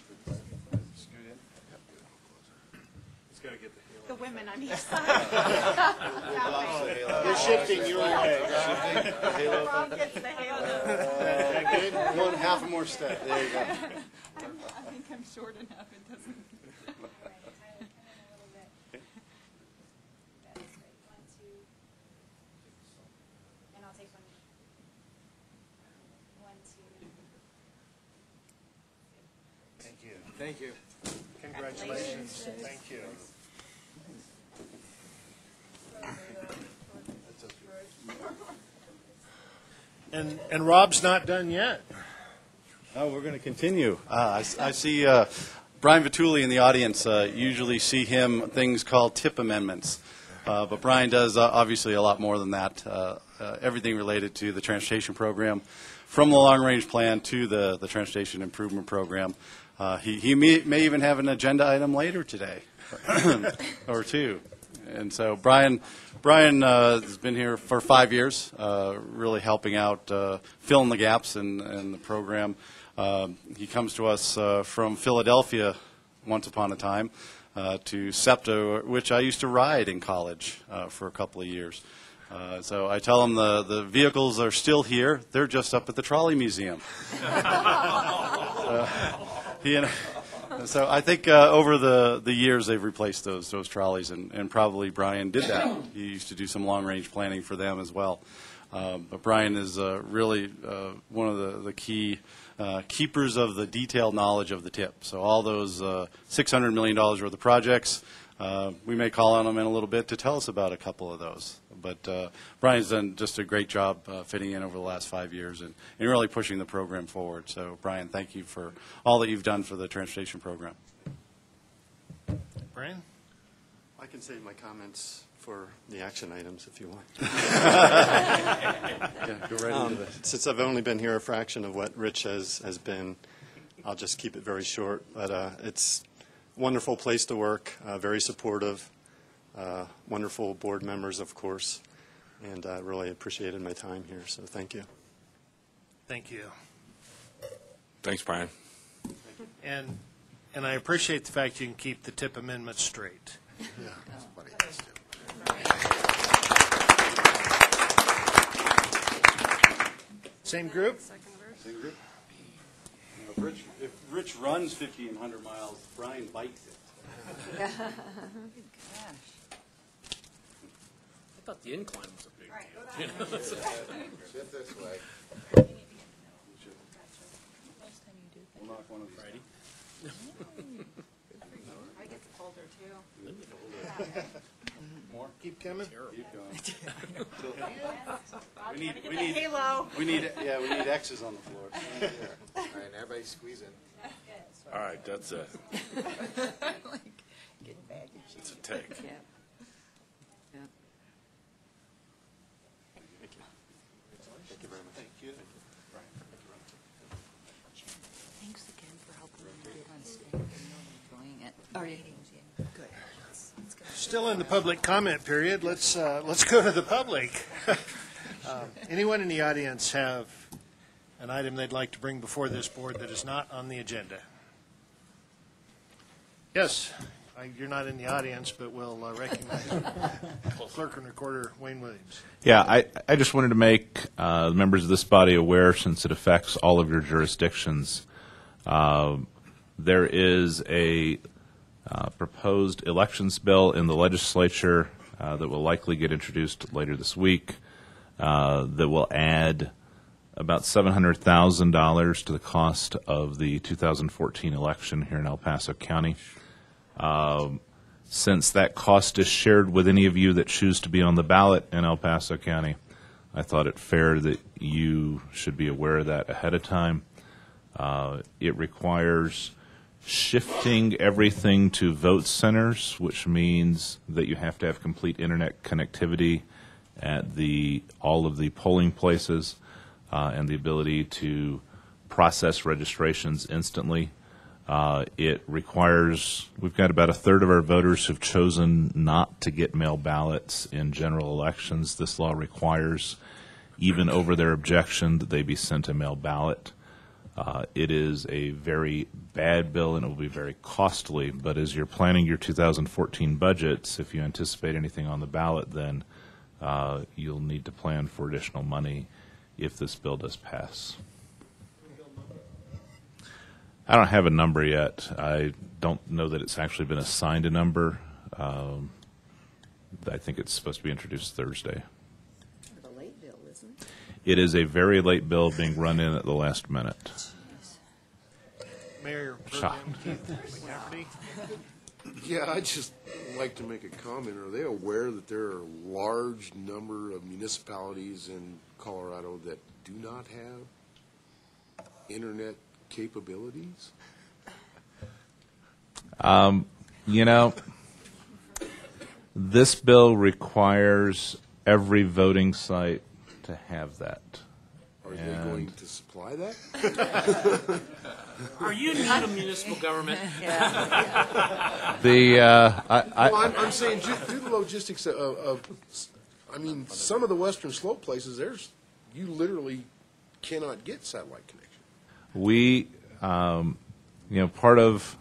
It's got to get The women on each side. You're shifting your way. Rob gets the halo. One half a more step. There you go. I think I'm short enough. It doesn't. Thank you. Thank you. Congratulations. Thank you. And Rob's not done yet. Oh, we're going to continue. I see Brian Vituli in the audience. Usually see him things called tip amendments. But Brian does obviously a lot more than that. Everything related to the transportation program, from the long-range plan to the transportation improvement program. He may even have an agenda item later today, or two. And so Brian has been here for 5 years, really helping out, filling the gaps in the program. He comes to us from Philadelphia once upon a time to SEPTA, which I used to ride in college for a couple of years. So I tell him the vehicles are still here. They're just up at the Trolley Museum. So I think over the years they've replaced those trolleys, and probably Brian did that. He used to do some long-range planning for them as well. But Brian is really one of the key keepers of the detailed knowledge of the tip. So all those $600 million worth of projects, we may call on him in a little bit to tell us about a couple of those. But Brian's done just a great job fitting in over the last 5 years and really pushing the program forward. So, Brian, thank you for all that you've done for the transportation program. Brian? I can save my comments for the action items if you want. Yeah, go right into this. Since I've only been here a fraction of what Rich has been, I'll just keep it very short. But it's a wonderful place to work, very supportive. Wonderful board members, of course, and I really appreciated my time here, so thank you. Thank you. Thanks, Brian. And I appreciate the fact you can keep the tip amendment straight. Yeah, that's what he has to. Same group? Same group. If Rich runs 1,500 miles, Brian bikes it. Gosh. I thought the incline was a big deal. Sit this way. We'll knock one on Friday. I get the folder too. More? Keep coming? Keep going. We need halo. We need X's on the floor. All right, everybody squeeze in. All right, that's it. Getting baggage. It's a take. Yeah. Yeah. Thank you very much. Thank you. Thanks again for helping me get on stage. I'm enjoying it. Are you? Good. Still in the public comment period. Let's go to the public. Anyone in the audience have an item they'd like to bring before this board that is not on the agenda? Yes. You're not in the audience, but we'll recognize Clerk and Recorder Wayne Williams. Yeah, I just wanted to make members of this body aware, since it affects all of your jurisdictions. There is a proposed elections bill in the legislature that will likely get introduced later this week that will add about $700,000 to the cost of the 2014 election here in El Paso County. Since that cost is shared with any of you that choose to be on the ballot in El Paso County, I thought it fair that you should be aware of that ahead of time. It requires shifting everything to vote centers, which means that you have to have complete internet connectivity at all of the polling places and the ability to process registrations instantly. It requires, we've got about a third of our voters who've chosen not to get mail ballots in general elections. This law requires, even over their objection, that they be sent a mail ballot. It is a very bad bill, and it will be very costly. But as you're planning your 2014 budgets, if you anticipate anything on the ballot, then you'll need to plan for additional money if this bill does pass. I don't have a number yet. I don't know that it's actually been assigned a number. I think it's supposed to be introduced Thursday. Kind of a late bill, isn't it? It is a very late bill being run in at the last minute. Mayor, shocked. Yeah, I'd just like to make a comment. Are they aware that there are a large number of municipalities in Colorado that do not have internet capabilities? You know, this bill requires every voting site to have that. Are they going to supply that? Are you new to municipal government? I'm saying do the logistics of I mean, some of the Western Slope places, you literally cannot get satellite connection. We, part of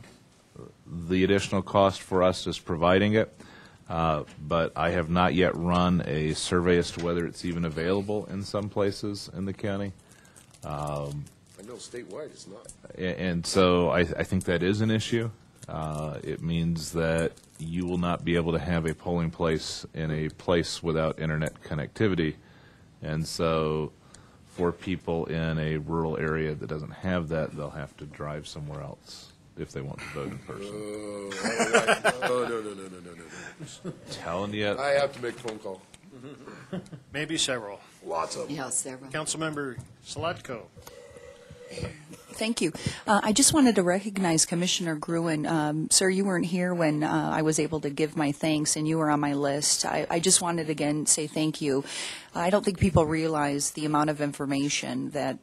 the additional cost for us is providing it, but I have not yet run a survey as to whether it's even available in some places in the county. I know statewide it's not. And so I think that is an issue. It means that you will not be able to have a polling place in a place without internet connectivity. And so for people in a rural area that doesn't have that, they'll have to drive somewhere else if they want to vote in person. No. Telling you. I have to make a phone call. Maybe several. Lots of them. Yeah, several. Councilmember Salatko. Thank you. I just wanted to recognize Commissioner Gruen. Sir, you weren't here when I was able to give my thanks, and you were on my list. I just wanted to again say thank you. I don't think people realize the amount of information that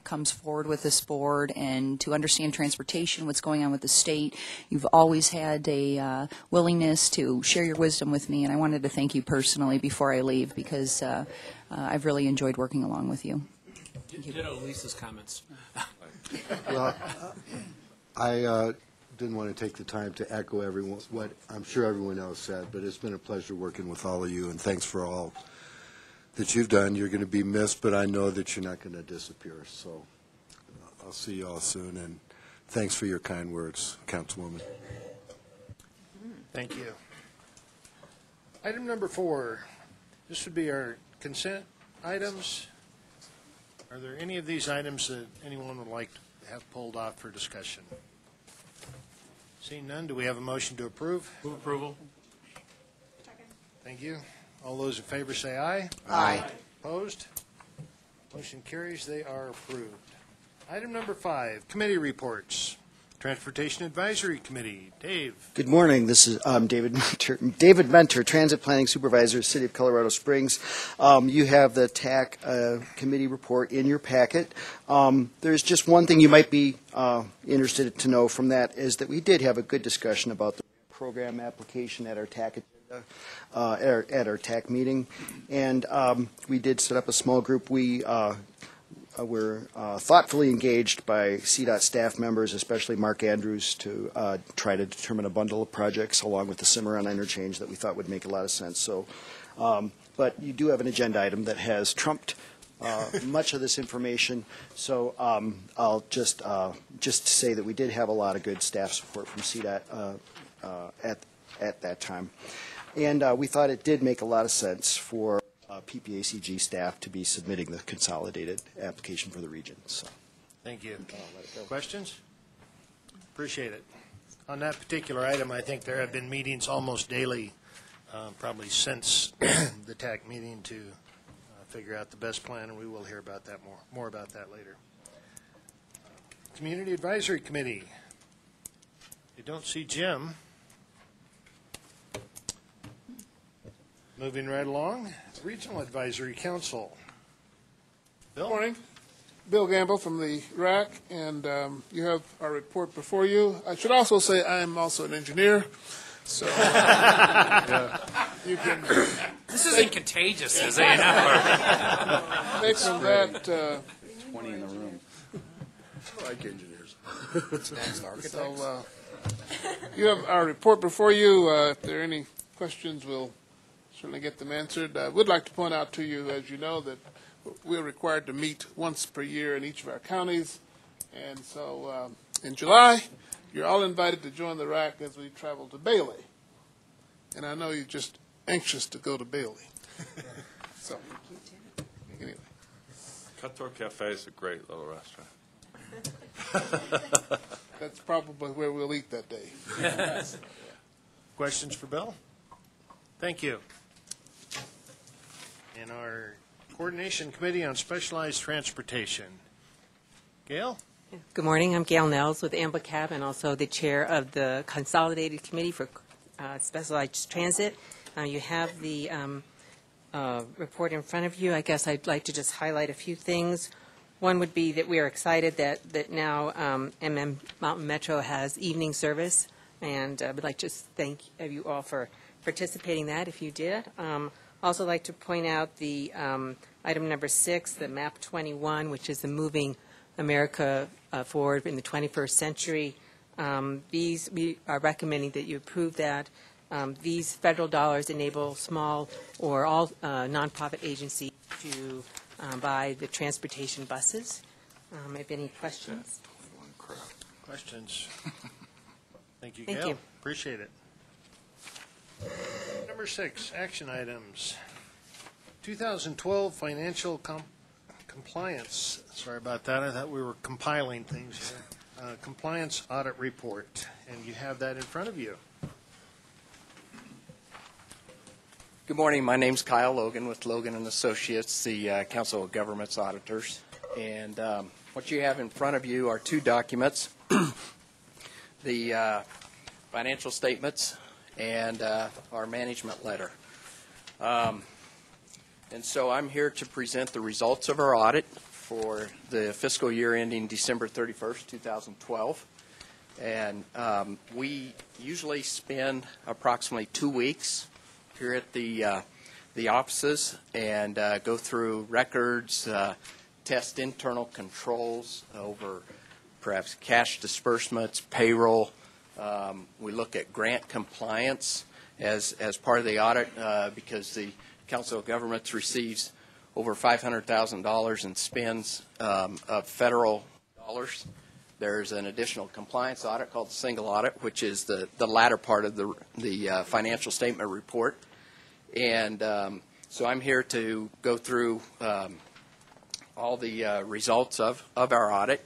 comes forward with this board, and to understand transportation, what's going on with the state. You've always had a willingness to share your wisdom with me, and I wanted to thank you personally before I leave, because I've really enjoyed working along with you. Ditto Lisa's comments. Well, I didn't want to take the time to echo what I'm sure everyone else said, but it's been a pleasure working with all of you, and thanks for all that you've done. You're going to be missed, but I know that you're not going to disappear. So I'll see you all soon, and thanks for your kind words, Councilwoman. Thank you. Item number 4. This would be our consent items. Are there any of these items that anyone would like to have pulled off for discussion? Seeing none, do we have a motion to approve? Move approval. Thank you. All those in favor say aye. Aye. Opposed? Motion carries. They are approved. Item number 5, committee reports. Transportation Advisory Committee. Dave. Good morning. This is David Mentor, Transit Planning Supervisor, City of Colorado Springs. You have the TAC committee report in your packet. There's just one thing you might be interested to know from that, is that we did have a good discussion about the program application at our TAC at our TAC meeting, and we did set up a small group. We were thoughtfully engaged by CDOT staff members, especially Mark Andrews, to try to determine a bundle of projects along with the Cimarron interchange that we thought would make a lot of sense. So, but you do have an agenda item that has trumped much of this information. So I'll just say that we did have a lot of good staff support from CDOT at that time, and we thought it did make a lot of sense for PPACG staff to be submitting the consolidated application for the region. So, thank you. Questions? Appreciate it. On that particular item, I think there have been meetings almost daily, probably since the TAC meeting, to figure out the best plan, and we will hear about that more about that later. Community Advisory Committee. You don't see Jim. Moving right along, Regional Advisory Council. Bill? Good morning. Bill Gamble from the RAC, and you have our report before you. I should also say I am also an engineer, so you can... This isn't contagious, is it? Make from that... 20 in the room. I like engineers. So you have our report before you. If there are any questions, we'll certainly get them answered. I would like to point out to you, as you know, that we're required to meet once per year in each of our counties. And so in July, you're all invited to join the RAC as we travel to Bailey. And I know you're just anxious to go to Bailey. So, anyway. Cutthroat Cafe is a great little restaurant. That's probably where we'll eat that day. Questions for Bill? Thank you. And our Coordination Committee on Specialized Transportation. Gail? Good morning. I'm Gail Nels with AMBLCAB and also the chair of the Consolidated Committee for Specialized Transit. You have the report in front of you. I guess I'd like to just highlight a few things. One would be that we are excited that now Mountain Metro has evening service, and I would like to just thank you all for participating in that if you did. Also like to point out the item number 6, the MAP 21, which is the Moving America Forward in the 21st Century. We are recommending that you approve that. These federal dollars enable small or all nonprofit agencies to buy the transportation buses. If any questions? Questions? Thank you, Thank Gail. you. Appreciate it. Number 6, action items. 2012 financial compliance. Sorry about that. I thought we were compiling things here. Compliance audit report, and you have that in front of you. Good morning. My name's Kyle Logan with Logan & Associates, the Council of Governments Auditors. And what you have in front of you are 2 documents, the financial statements and our management letter. And so I'm here to present the results of our audit for the fiscal year ending December 31st, 2012. And we usually spend approximately 2 weeks here at the offices and go through records, test internal controls over perhaps cash disbursements, payroll. We look at grant compliance as part of the audit because the Council of Governments receives over $500,000 in spends of federal dollars. There's an additional compliance audit called the single audit, which is the latter part of the financial statement report. And so I'm here to go through all the results of our audit.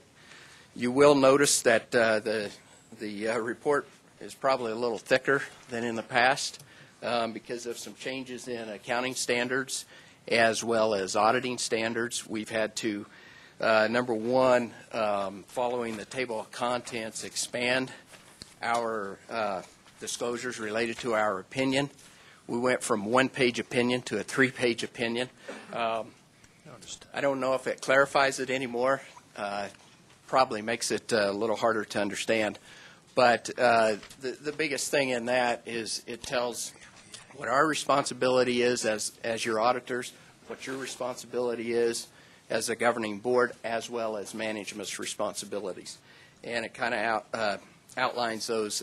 You will notice that the report is probably a little thicker than in the past because of some changes in accounting standards as well as auditing standards. We've had to, number one, following the table of contents, expand our disclosures related to our opinion. We went from 1-page opinion to a 3-page opinion. I don't know if it clarifies it anymore. Probably makes it a little harder to understand. But the biggest thing in that is it tells what our responsibility is as your auditors, what your responsibility is as a governing board, as well as management's responsibilities. And it kind of outlines those,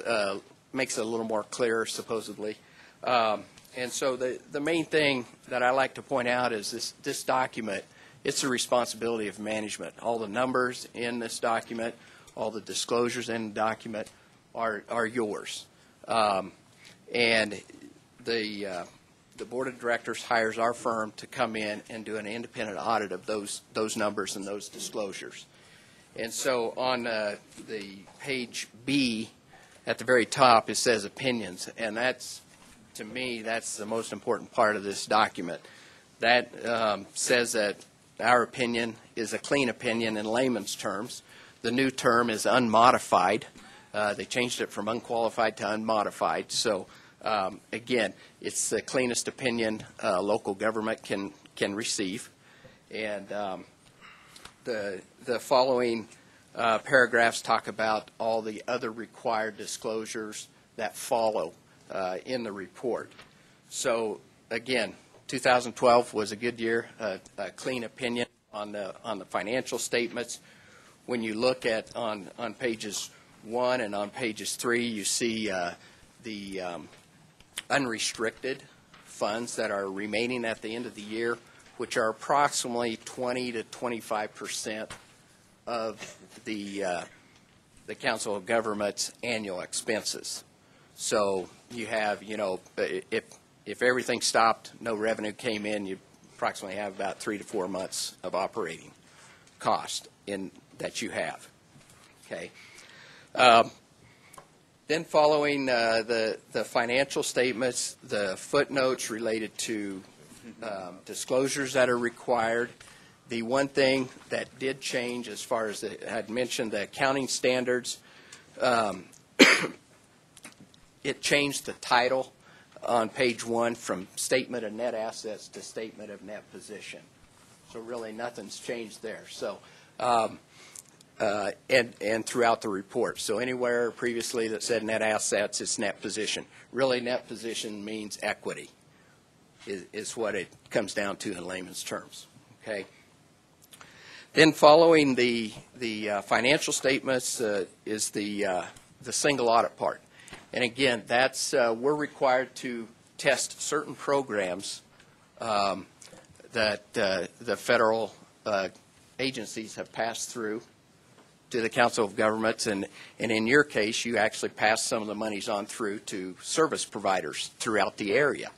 makes it a little more clear, supposedly. And so the main thing that I like to point out is this document, it's the responsibility of management. All the numbers in this document, all the disclosures in the document are yours. And the board of directors hires our firm to come in and do an independent audit of those numbers and those disclosures. And so on the page B at the very top, it says opinions, and that's, to me, that's the most important part of this document. That says that our opinion is a clean opinion in layman's terms. The new term is unmodified. They changed it from unqualified to unmodified. So, again, it's the cleanest opinion local government can receive. And the following paragraphs talk about all the other required disclosures that follow in the report. So, again, 2012 was a good year, a clean opinion on the financial statements. When you look at on pages 1 and on pages 3, you see the unrestricted funds that are remaining at the end of the year, which are approximately 20 to 25% of the Council of Governments' annual expenses. So you have, if everything stopped, no revenue came in, you approximately have about 3 to 4 months of operating cost that you have. Okay. Then following the financial statements, the footnotes related to disclosures that are required. The one thing that did change as far as I had mentioned, the accounting standards, it changed the title on page 1 from statement of net assets to statement of net position. So really nothing's changed there. So and throughout the report. So anywhere previously that said net assets, it's net position. Really net position means equity is what it comes down to in layman's terms. Okay. Then following the financial statements is the single audit part. And again, that's we're required to test certain programs that the federal agencies have passed through to the Council of Governments, and in your case, you actually passed some of the monies on through to service providers throughout the area.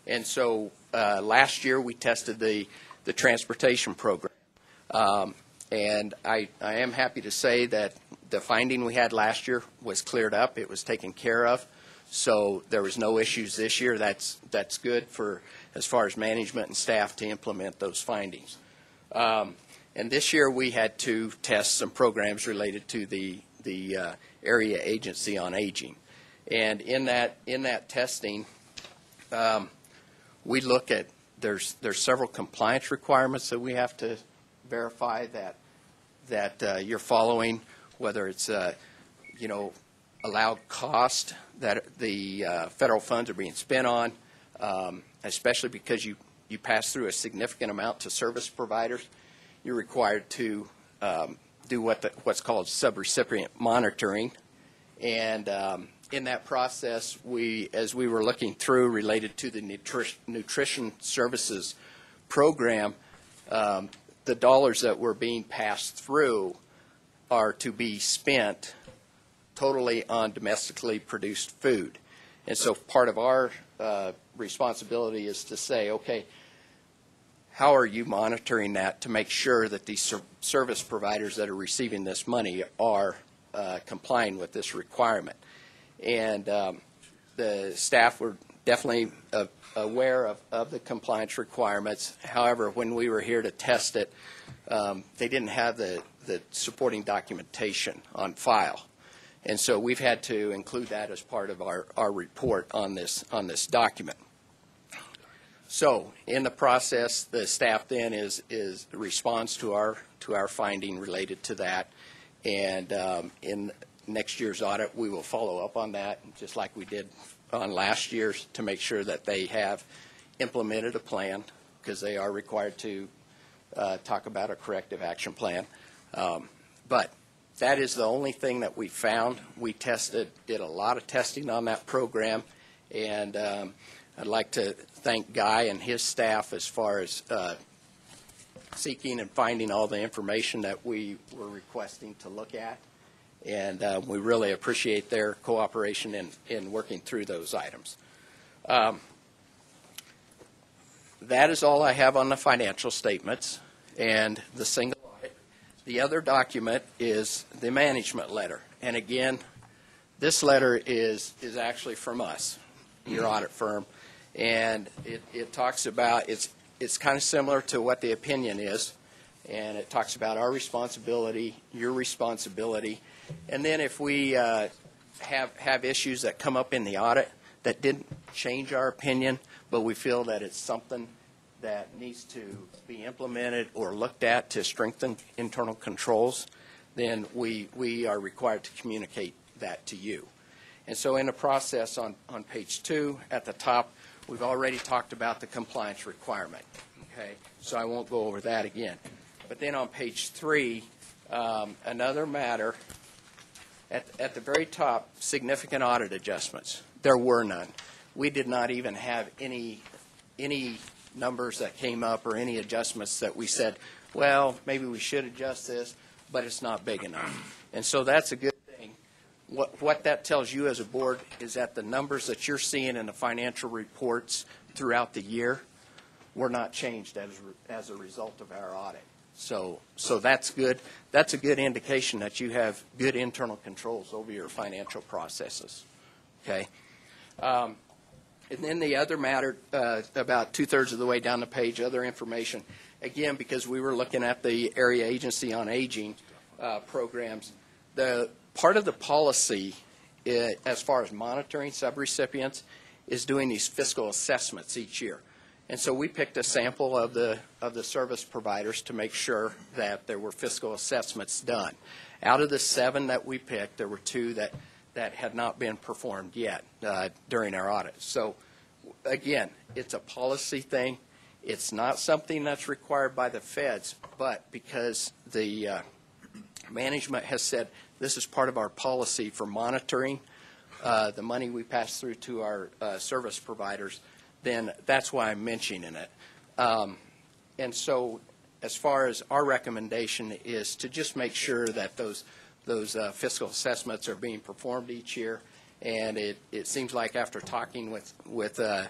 And so last year we tested the transportation program. And I am happy to say that the finding we had last year was cleared up. It was taken care of. So there was no issues this year. That's good for as far as management and staff to implement those findings. And this year we had to test some programs related to the Area Agency on Aging. And in that testing, we look at there's several compliance requirements that we have to verify that you're following, whether it's allowed cost that the federal funds are being spent on, especially because you pass through a significant amount to service providers. You're required to do what's called subrecipient monitoring, and in that process, as we were looking through related to the nutrition services program, the dollars that were being passed through are to be spent totally on domestically produced food. And so part of our responsibility is to say, okay, how are you monitoring that to make sure that these service providers that are receiving this money are complying with this requirement? And the staff were definitely aware of the compliance requirements. However, when we were here to test it, they didn't have the supporting documentation on file. And so we've had to include that as part of our report on this document. So in the process, the staff then responds to our finding related to that, and in next year's audit, we will follow up on that, just like we did on last year's, to make sure that they have implemented a plan, because they are required to talk about a corrective action plan. But that is the only thing that we found. We did a lot of testing on that program, and I'd like to thank Guy and his staff as far as seeking and finding all the information that we were requesting to look at. And we really appreciate their cooperation in working through those items. That is all I have on the financial statements and the single audit. The other document is the management letter. And again, this letter is actually from us, your audit firm. And it talks about, it's kind of similar to what the opinion is. And it talks about our responsibility, your responsibility. And then if we have issues that come up in the audit that didn't change our opinion, but we feel that it's something that needs to be implemented or looked at to strengthen internal controls, then we are required to communicate that to you. And so in the process on page 2 at the top, we've already talked about the compliance requirement. Okay, so I won't go over that again. But then on page 3, another matter, at the very top, significant audit adjustments. There were none. We did not even have any numbers that came up or any adjustments that we said, well, maybe we should adjust this, but it's not big enough. And so that's a good thing. What that tells you as a board is that the numbers that you're seeing in the financial reports throughout the year were not changed as a result of our audit. So that's good. That's a good indication that you have good internal controls over your financial processes. Okay. And then the other matter, about 2/3 of the way down the page, other information. Again, because we were looking at the Area Agency on Aging programs, the part of the policy, as far as monitoring subrecipients, is doing these fiscal assessments each year. And so we picked a sample of the service providers to make sure that there were fiscal assessments done. Out of the 7 that we picked, there were 2 that had not been performed yet during our audit. So again, it's a policy thing. It's not something that's required by the feds, but because the management has said this is part of our policy for monitoring the money we pass through to our service providers, then that's why I'm mentioning it. And so as far as our recommendation is to just make sure that those fiscal assessments are being performed each year. And it seems like after talking with the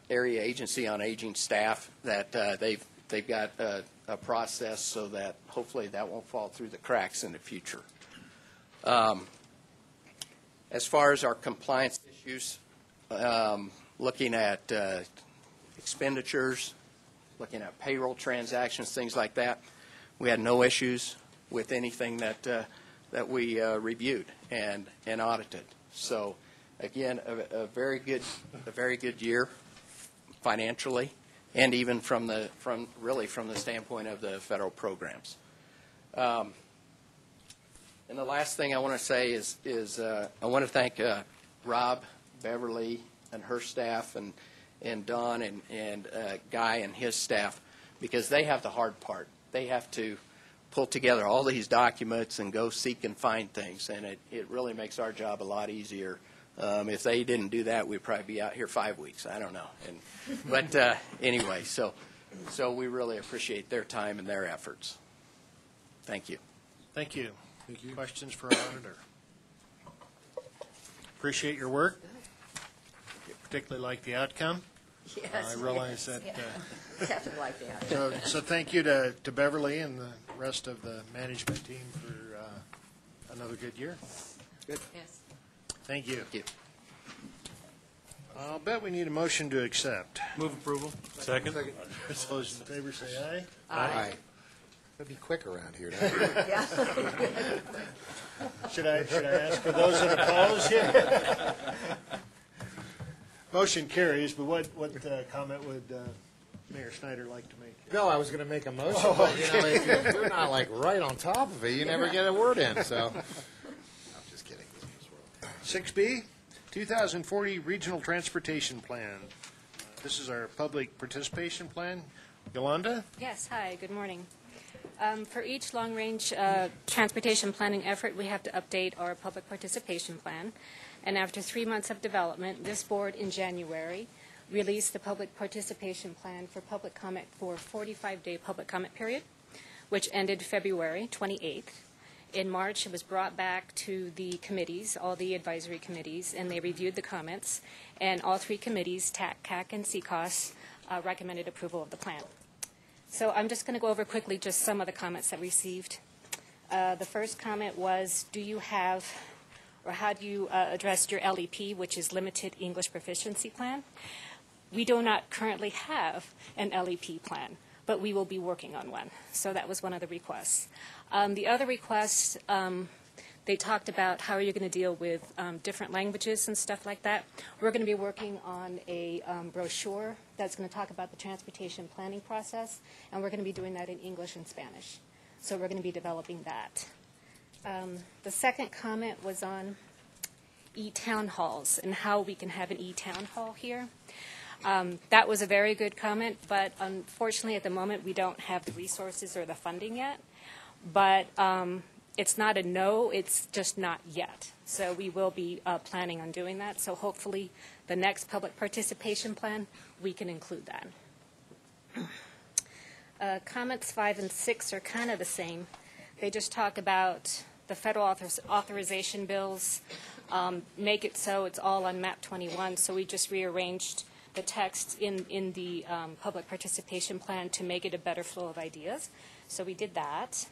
Area Agency on Aging staff that they've got a process so that hopefully that won't fall through the cracks in the future. As far as our compliance issues, looking at expenditures, looking at payroll transactions, things like that, we had no issues with anything that we reviewed and audited. So again, a very good year financially, and even from the standpoint of the federal programs. And the last thing I want to say is I want to thank Rob, Beverly, and her staff, and Don and Guy and his staff, because they have the hard part. They have to pull together all these documents and go seek and find things, and it really makes our job a lot easier. If they didn't do that, we'd probably be out here 5 weeks. I don't know. But anyway, so we really appreciate their time and their efforts. Thank you. Thank you. Questions for our auditor? Appreciate your work. Particularly like the outcome. Yes. I realize that. Definitely like the outcome. So thank you to Beverly and the rest of the management team for another good year. Good. Yes. Thank you. Thank you. I'll bet we need a motion to accept. Move approval. Second. All those in favor say aye. Aye. It'll be quick around here. Yeah. Should I ask for those that oppose here? Motion carries, but what comment would Mayor Snyder like to make? No, I was going to make a motion, but if you're not like right on top of it, you never get a word in. So, I'm just kidding. 6B, 2040 Regional Transportation Plan. This is our public participation plan. Yolanda? Yes, hi, good morning. For each long-range transportation planning effort, we have to update our public participation plan. And after 3 months of development, this board in January released the public participation plan for public comment for 45-day public comment period, which ended February 28th. In March, it was brought back to the committees, all the advisory committees, and they reviewed the comments. And all 3 committees, TAC, CAC, and CCOS, recommended approval of the plan. So I'm just going to go over quickly just some of the comments that we received. The first comment was, do you have, or how do you address your LEP, which is Limited English Proficiency Plan? We do not currently have an LEP plan, but we will be working on one. So that was one of the requests. The other request, they talked about how are you going to deal with different languages and stuff like that. We're going to be working on a brochure that's going to talk about the transportation planning process, and we're going to be doing that in English and Spanish. So we're going to be developing that. The second comment was on e-town halls and how we can have an e-town hall here. That was a very good comment, but unfortunately at the moment we don't have the resources or the funding yet. But it's not a no, it's just not yet. So we will be planning on doing that. So hopefully the next public participation plan, we can include that. Comments 5 and 6 are kind of the same. They just talk about the federal authorization bills, make it so it's all on map 21. So we just rearranged the text in the public participation plan to make it a better flow of ideas. So we did that.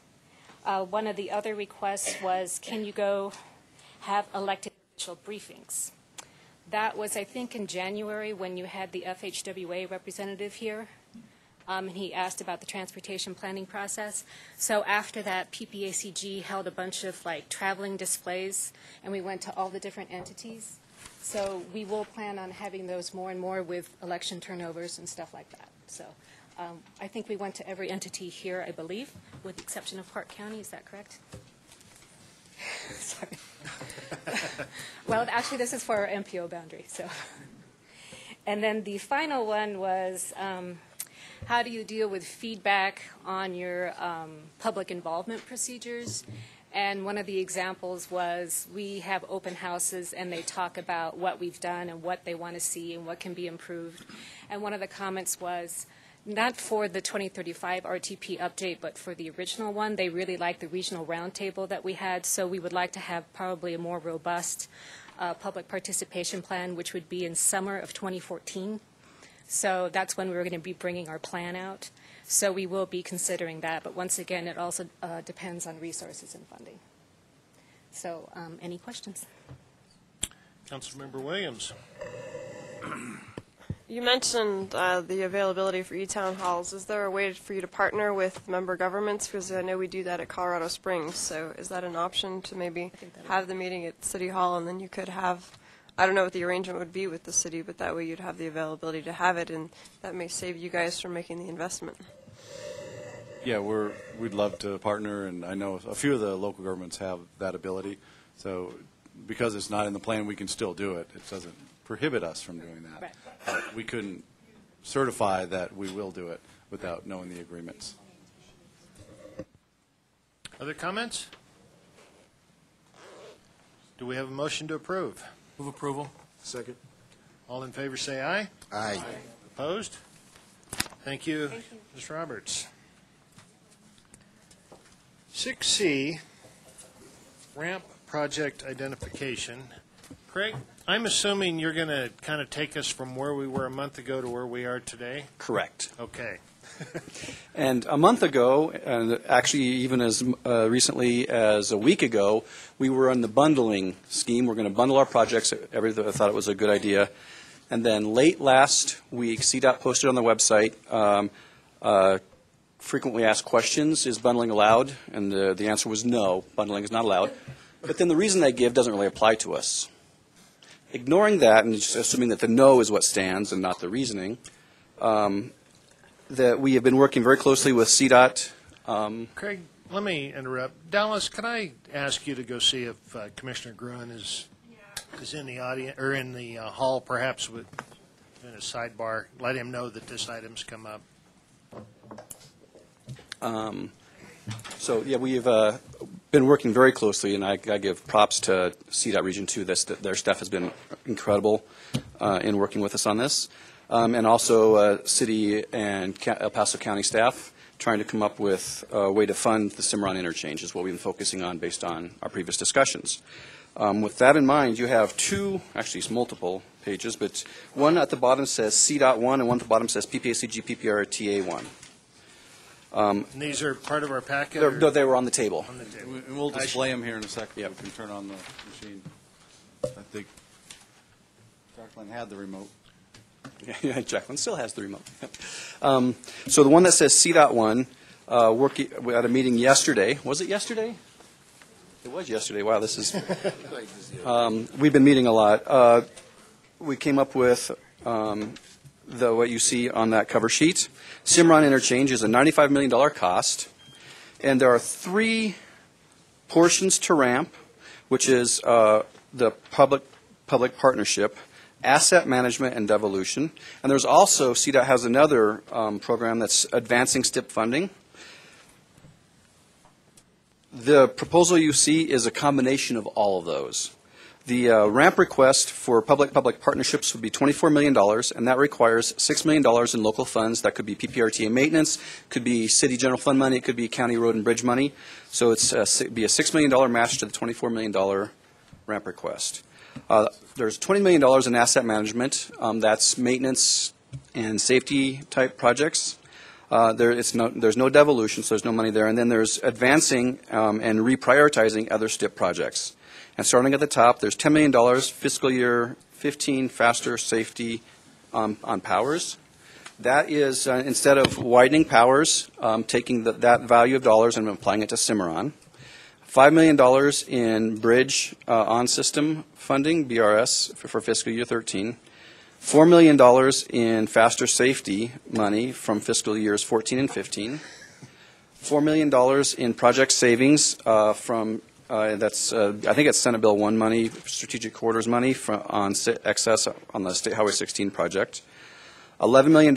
One of the other requests was, can you go have elected official briefings? That was, I think, in January when you had the FHWA representative here. And he asked about the transportation planning process. So after that, PPACG held a bunch of traveling displays, and we went to all the different entities. So we will plan on having those more and more with election turnovers and stuff like that. So I think we went to every entity here, I believe, with the exception of Park County. Is that correct? Sorry. Well, actually, this is for our MPO boundary. So, and then the final one was, how do you deal with feedback on your public involvement procedures? And one of the examples was we have open houses and they talk about what we've done and what they want to see and what can be improved. And one of the comments was, not for the 2035 RTP update, but for the original one, they really liked the regional roundtable that we had. So we would like to have probably a more robust public participation plan, which would be in summer of 2014. So that's when we're going to be bringing our plan out. So we will be considering that. But once again, it also depends on resources and funding. So any questions? Councilmember Williams. You mentioned the availability for e-town halls. Is there a way for you to partner with member governments? Because I know we do that at Colorado Springs. So is that an option to maybe have the meeting at City Hall and then you could have, I don't know what the arrangement would be with the city, but that way you'd have the availability to have it, and that may save you guys from making the investment. Yeah, we'd love to partner, and I know a few of the local governments have that ability. So because it's not in the plan, we can still do it. It doesn't prohibit us from doing that. Right. But we couldn't certify that we will do it without knowing the agreements. Other comments? Do we have a motion to approve? Move approval. Second. All in favor say aye. Aye. Opposed? Thank you, Ms. Roberts. 6C, ramp project identification. Craig, I'm assuming you're going to kind of take us from where we were a month ago to where we are today? Correct. Okay. And a month ago, and actually even as recently as a week ago, we were on the bundling scheme. We're going to bundle our projects. I thought it was a good idea. And then late last week, CDOT posted on the website, frequently asked questions, is bundling allowed? And the answer was no, bundling is not allowed. But then the reason they give doesn't really apply to us. Ignoring that and just assuming that the no is what stands and not the reasoning, that we have been working very closely with CDOT. Craig, let me interrupt. Dallas, can I ask you to go see if Commissioner Gruen is in the audience or in the hall, perhaps in a sidebar? Let him know that this item's come up. So, yeah, we've been working very closely, and I give props to CDOT Region 2. Their staff has been incredible in working with us on this. And also city and El Paso County staff trying to come up with a way to fund the Cimarron interchange is what we've been focusing on based on our previous discussions. With that in mind, you have two, actually it's multiple pages, but one at the bottom says CDOT1 and one at the bottom says PPACG PPRTA1. And these are part of our packet? No, they were on the table. On the table. We'll display them here in a second. Yep. We can turn on the machine. I think Jacqueline had the remote. Yeah, Jacqueline still has the remote. So the one that says CDOT1, we had a meeting yesterday. Was it yesterday? It was yesterday. Wow, this is... we've been meeting a lot. We came up with what you see on that cover sheet. Cimarron Interchange is a $95 million cost, and there are three portions to ramp, which is the public partnership, asset management, and devolution. And there's also, CDOT has another program that's advancing STIP funding. The proposal you see is a combination of all of those. The ramp request for public-public partnerships would be $24 million, and that requires $6 million in local funds. That could be PPRTA maintenance, could be city general fund money, it could be county road and bridge money. So it'd be a $6 million match to the $24 million ramp request. There's $20 million in asset management. That's maintenance and safety type projects. There's no devolution, so there's no money there. And then there's advancing and reprioritizing other STIP projects. And starting at the top, there's $10 million fiscal year 15 faster safety on powers. That is, instead of widening powers, taking that value of dollars and applying it to Cimarron. $5 million in bridge on-system funding, BRS, for fiscal year 13. $4 million in faster safety money from fiscal years 14 and 15. $4 million in project savings from, I think it's Senate Bill 1 money, strategic corridors money on excess on the State Highway 16 project. $11 million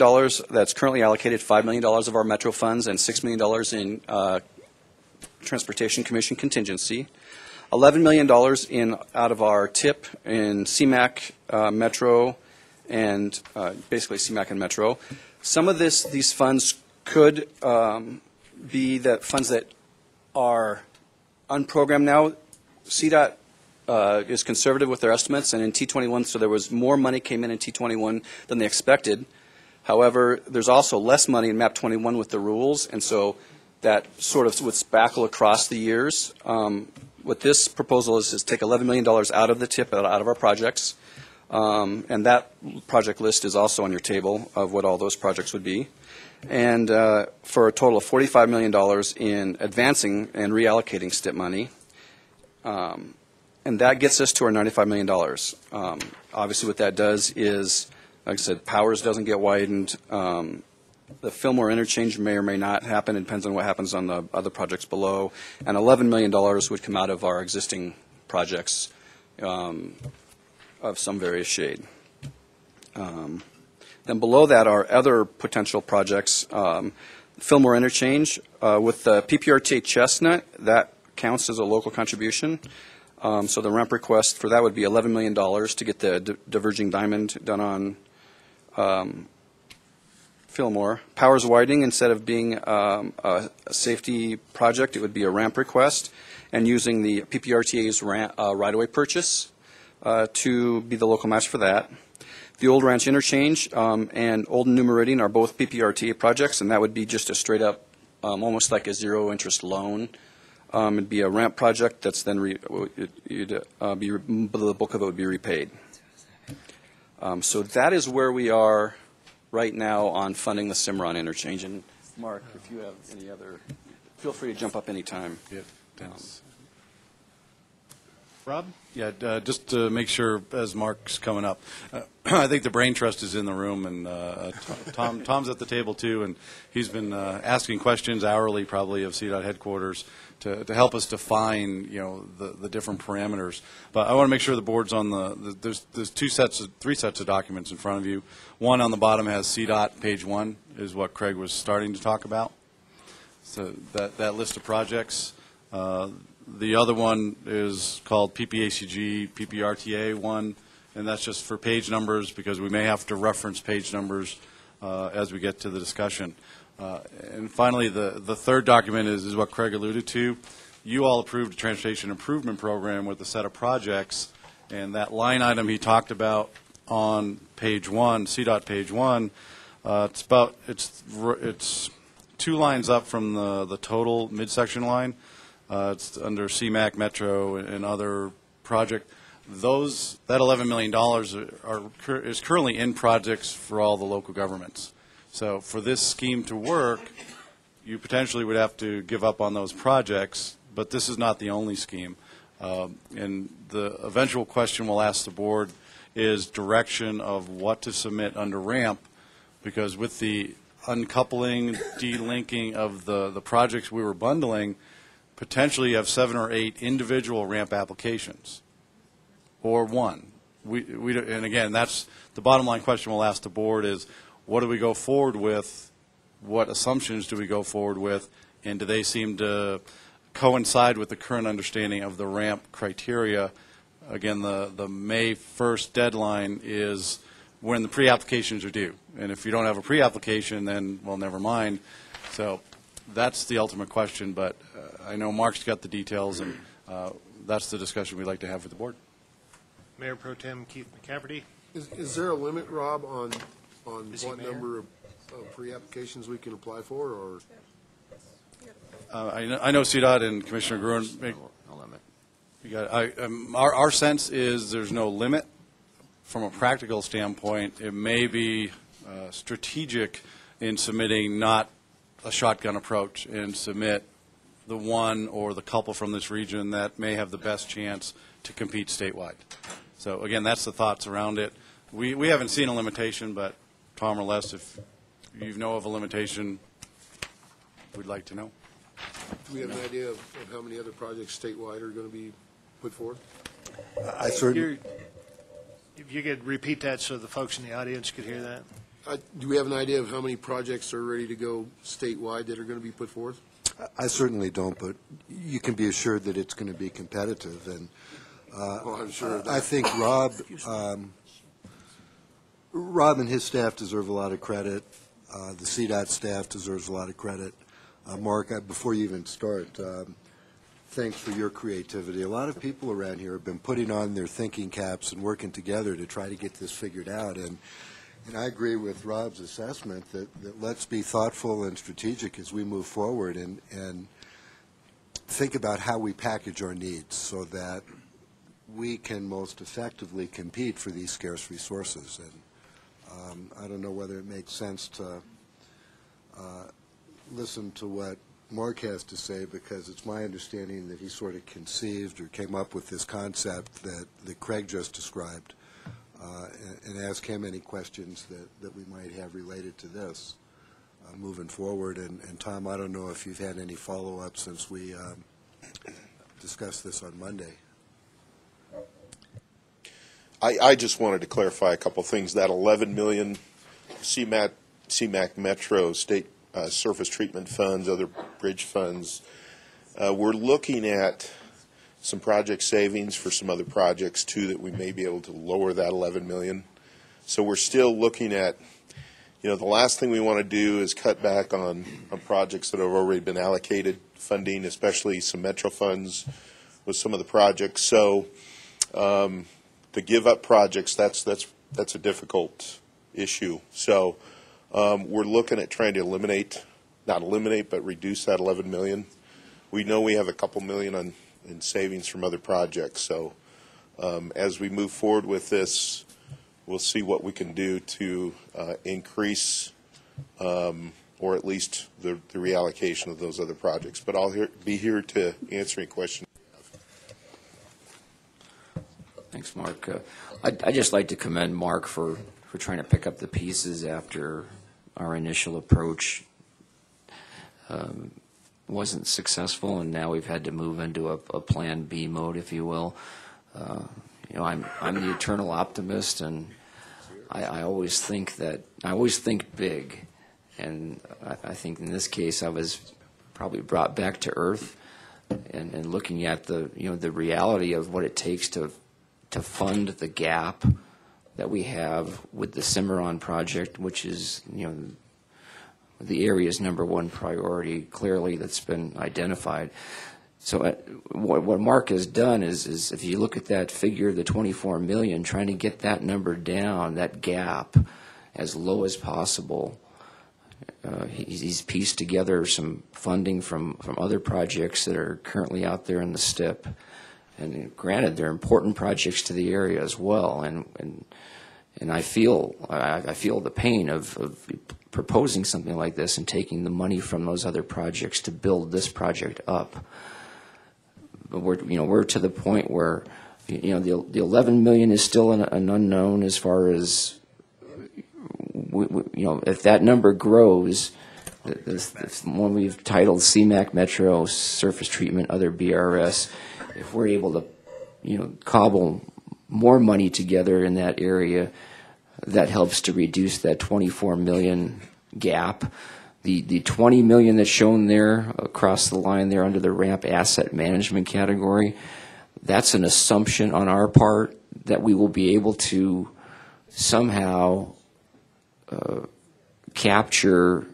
that's currently allocated, $5 million of our Metro funds, and $6 million in Transportation Commission contingency. $11 million out of our TIP in CMAQ, Metro, and basically CMAQ and Metro. Some of these funds could be the funds that are unprogrammed now. CDOT is conservative with their estimates, and in T21, so there was more money came in T21 than they expected. However, there's also less money in MAP 21 with the rules, and so that sort of would spackle across the years. What this proposal is take $11 million out of the TIP, out of our projects, and that project list is also on your table of what all those projects would be, and for a total of $45 million in advancing and reallocating STIP money. And that gets us to our $95 million. Obviously, what that does is, like I said, powers doesn't get widened. The Fillmore interchange may or may not happen. It depends on what happens on the other projects below. And $11 million would come out of our existing projects of some various shade. Then below that are other potential projects. Fillmore interchange with the PPRTA Chestnut, that counts as a local contribution. So the ramp request for that would be $11 million to get the diverging diamond done on Fillmore. Powers widening, instead of being a safety project, it would be a ramp request, and using the PPRTA's right-of-way purchase to be the local match for that. The Old Ranch Interchange and Old New Meridian are both PPRTA projects, and that would be just a straight-up, almost like a zero-interest loan. It'd be a ramp project that's then the bulk of it would be repaid. So that is where we are right now on funding the Cimarron interchange. And Mark, if you have any other, feel free to jump up any time. Yeah, thanks. Rob? Yeah, just to make sure, as Mark's coming up, I think the Brain Trust is in the room, and Tom's at the table too, and he's been asking questions hourly, probably, of CDOT headquarters to help us define, the different parameters. But I want to make sure the board's on there's three sets of documents in front of you. One on the bottom has CDOT, page 1, is what Craig was starting to talk about. So that list of projects. The other one is called PPACG, PPRTA 1, and that's just for page numbers, because we may have to reference page numbers as we get to the discussion. And finally, the third document is what Craig alluded to. You all approved a transportation improvement program with a set of projects, and that line item he talked about on page 1, CDOT page 1, it's 2 lines up from the total midsection line. It's under CMAQ, Metro, and other project. That $11 million is currently in projects for all the local governments. So for this scheme to work, you potentially would have to give up on those projects, but this is not the only scheme. And the eventual question we'll ask the board is direction of what to submit under RAMP, because with the uncoupling, delinking of the projects we were bundling, potentially you have 7 or 8 individual RAMP applications, or one. And again, that's the bottom line question we'll ask the board is, what do we go forward with? What assumptions do we go forward with? And do they seem to coincide with the current understanding of the RAMP criteria? Again, the May 1st deadline is when the pre-applications are due. And if you don't have a pre-application, then, well, never mind. So that's the ultimate question, but I know Mark's got the details, and that's the discussion we'd like to have with the board. Mayor Pro Tem Keith McCafferty. Is there a limit, Rob, on Is he what mayor? number of pre-applications we can apply for, or? I know CDOT and Commissioner Gruen. No limit. Our sense is there's no limit. From a practical standpoint, it may be strategic in submitting not a shotgun approach and submit the one or the couple from this region that may have the best chance to compete statewide. So again, that's the thoughts around it. We haven't seen a limitation, but Tom or Les, if you know of a limitation, we'd like to know. Do we have an idea of how many other projects statewide are going to be put forth? I certainly. If you could repeat that so the folks in the audience could hear that. Do we have an idea of how many projects are ready to go statewide that are going to be put forth? I certainly don't, but you can be assured that it's going to be competitive. And I'm sure of that. I think Rob and his staff deserve a lot of credit. The CDOT staff deserves a lot of credit. Mark, before you even start, thanks for your creativity. A lot of people around here have been putting on their thinking caps and working together to try to get this figured out. And I agree with Rob's assessment that let's be thoughtful and strategic as we move forward and think about how we package our needs so that we can most effectively compete for these scarce resources. And I don't know whether it makes sense to listen to what Mark has to say, because it's my understanding that he sort of conceived or came up with this concept that Craig just described, and ask him any questions that we might have related to this moving forward. And Tom, I don't know if you've had any follow-up since we discussed this on Monday. I just wanted to clarify a couple things. That 11 million CMAQ Metro state surface treatment funds, other bridge funds, we're looking at some project savings for some other projects too that we may be able to lower that 11 million. So we're still looking at, the last thing we want to do is cut back on projects that have already been allocated funding, especially some Metro funds with some of the projects. So to give up projects, that's a difficult issue. So we're looking at trying to not eliminate, but reduce that 11 million. We know we have a couple million in savings from other projects. So as we move forward with this, we'll see what we can do to increase or at least the reallocation of those other projects. But I'll be here to answer any questions. Thanks, Mark. I'd just like to commend Mark for trying to pick up the pieces after our initial approach wasn't successful, and now we've had to move into a plan B mode, if you will. I'm the eternal optimist, and I always think big, and I think in this case I was probably brought back to earth, and looking at the reality of what it takes to fund the gap that we have with the Cimarron project, which is the area's #1 priority, clearly, that's been identified. So what Mark has done is if you look at that figure, the 24 million, trying to get that number down, that gap, as low as possible. He's pieced together some funding from other projects that are currently out there in the STIP. And granted, they're important projects to the area as well. And I feel the pain of proposing something like this and taking the money from those other projects to build this project up. But we're to the point where the 11 million is still an unknown as far as if that number grows. The one we've titled CMAQ Metro Surface Treatment Other BRS, if we're able to cobble more money together in that area, that helps to reduce that 24 million gap. The 20 million that's shown there across the line there under the ramp asset management category, that's an assumption on our part that we will be able to somehow capture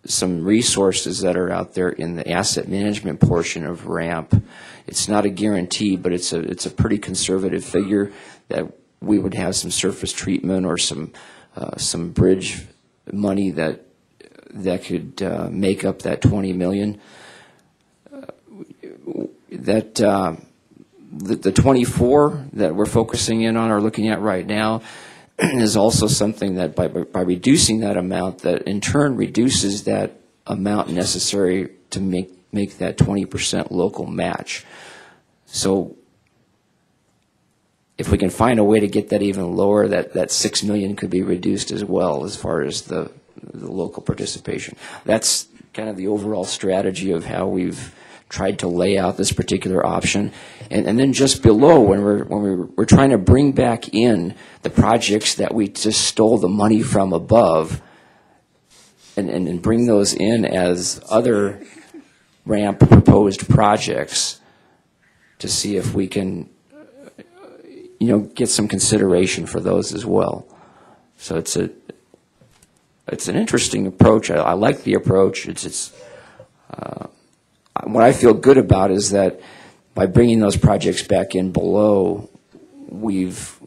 some resources that are out there in the asset management portion of RAMP. It's not a guarantee, but it's a pretty conservative figure that we would have some surface treatment or some bridge money that could make up that 20 million. The 24 that we're focusing in on or looking at right now is also something that by reducing that amount, that in turn reduces that amount necessary to make that 20% local match. So if we can find a way to get that even lower, that $6 million could be reduced as well as far as the local participation. That's kind of the overall strategy of how we've tried to lay out this particular option. And then just below, when we're trying to bring back in the projects that we just stole the money from above and bring those in as other RAMP proposed projects to see if we can get some consideration for those as well. So it's an interesting approach. I like the approach. What I feel good about is that by bringing those projects back in below, we've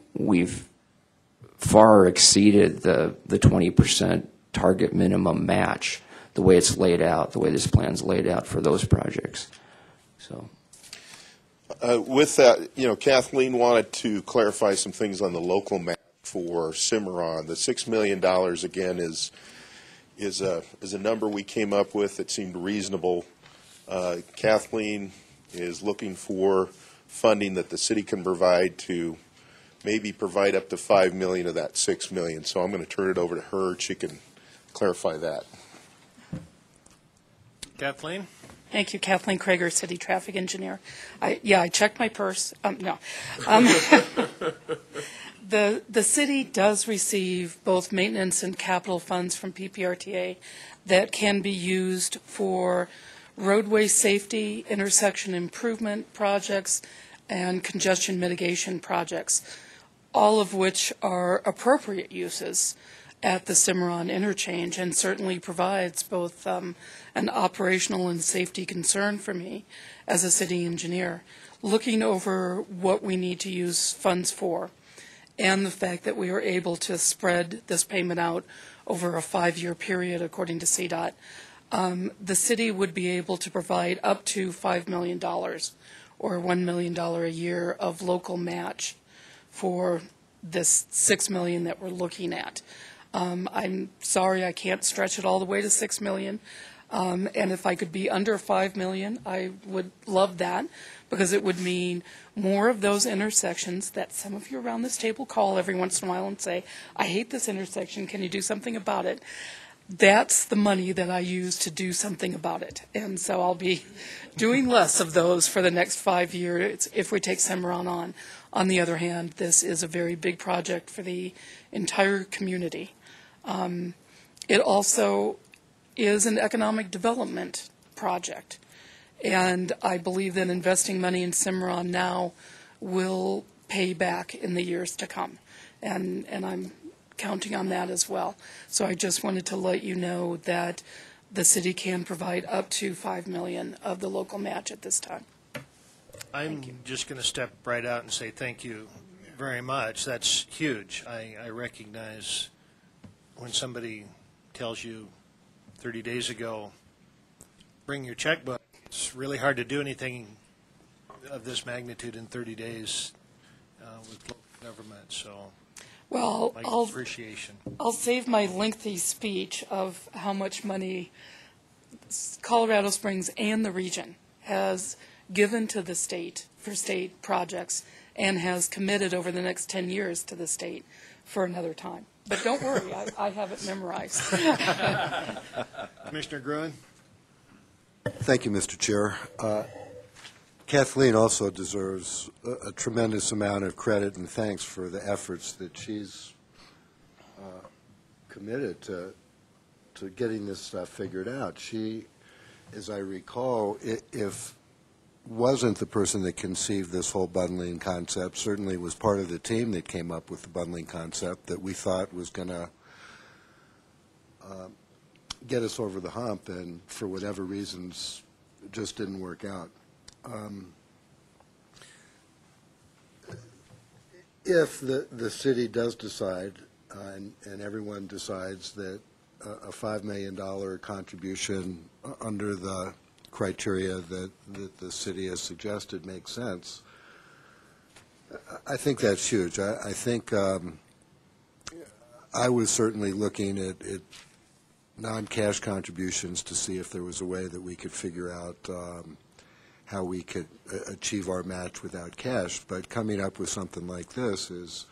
far exceeded the 20% target minimum match, the way it's laid out, the way this plan's laid out for those projects. So. With that, Kathleen wanted to clarify some things on the local map for Cimarron. The $6 million again is a number we came up with that seemed reasonable. Kathleen is looking for funding that the city can provide to maybe provide up to $5 million of that $6 million. So I'm going to turn it over to her. She can clarify that. Kathleen? Thank you, Kathleen Krager, City Traffic Engineer. I checked my purse. No. The city does receive both maintenance and capital funds from PPRTA that can be used for roadway safety, intersection improvement projects, and congestion mitigation projects, all of which are appropriate uses at the Cimarron interchange and certainly provides both an operational and safety concern for me as a city engineer. Looking over what we need to use funds for and the fact that we were able to spread this payment out over a 5-year period according to CDOT, the city would be able to provide up to $5 million or $1 million a year of local match for this $6 million that we're looking at. I'm sorry I can't stretch it all the way to $6 million. And if I could be under $5 million, I would love that, because it would mean more of those intersections that some of you around this table call every once in a while and say, I hate this intersection, can you do something about it? That's the money that I use to do something about it. And so I'll be doing less of those for the next 5 years if we take Cimarron on. On the other hand, this is a very big project for the entire community. It also is an economic development project. And I believe that investing money in Cimarron now will pay back in the years to come. And I'm counting on that as well. So I just wanted to let you know that the city can provide up to $5 million of the local match at this time. I'm just going to step right out and say thank you very much. That's huge. I recognize when somebody tells you 30 days ago, bring your checkbook, it's really hard to do anything of this magnitude in 30 days with local government. So, well, my appreciation. I'll save my lengthy speech of how much money Colorado Springs and the region has given to the state for state projects and has committed over the next 10 years to the state for another time. But don't worry, I have it memorized. Commissioner Gruen? Thank you, Mr. Chair. Kathleen also deserves a tremendous amount of credit and thanks for the efforts that she's committed to getting this stuff figured out. She, as I recall, if wasn't the person that conceived this whole bundling concept, certainly was part of the team that came up with the bundling concept that we thought was going to get us over the hump, and for whatever reasons, it just didn't work out. If the city does decide, and everyone decides that a $5 million contribution under the criteria that the city has suggested makes sense, I think that's huge. I think I was certainly looking at non-cash contributions to see if there was a way that we could figure out how we could achieve our match without cash. But coming up with something like this is,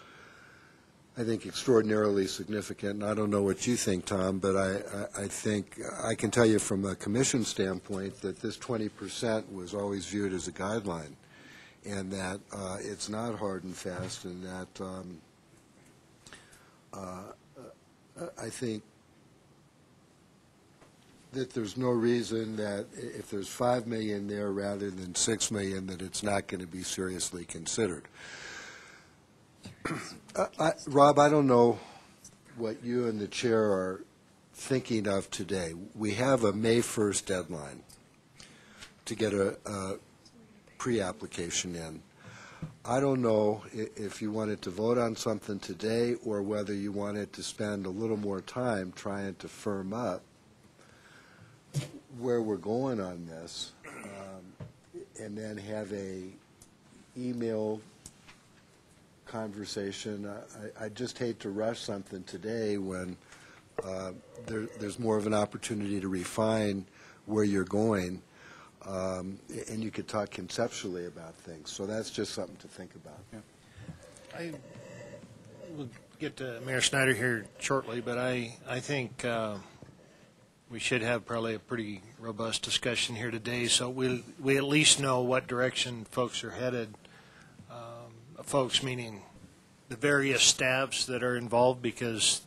I think, extraordinarily significant. And I don't know what you think, Tom, but I think I can tell you from a commission standpoint that this 20% was always viewed as a guideline, and that it's not hard and fast, and that I think that there's no reason that if there's $5 million there rather than $6 million, that it's not going to be seriously considered. Rob, I don't know what you and the chair are thinking of today. We have a May 1st deadline to get a pre-application in. I don't know if you wanted to vote on something today or whether you wanted to spend a little more time trying to firm up where we're going on this, and then have a email conversation. I just hate to rush something today when there's more of an opportunity to refine where you're going, and you could talk conceptually about things. So that's just something to think about. Yeah. I will get to Mayor Snyder here shortly, but I think we should have probably a pretty robust discussion here today, so we at least know what direction folks are headed. Folks meaning the various staffs that are involved, because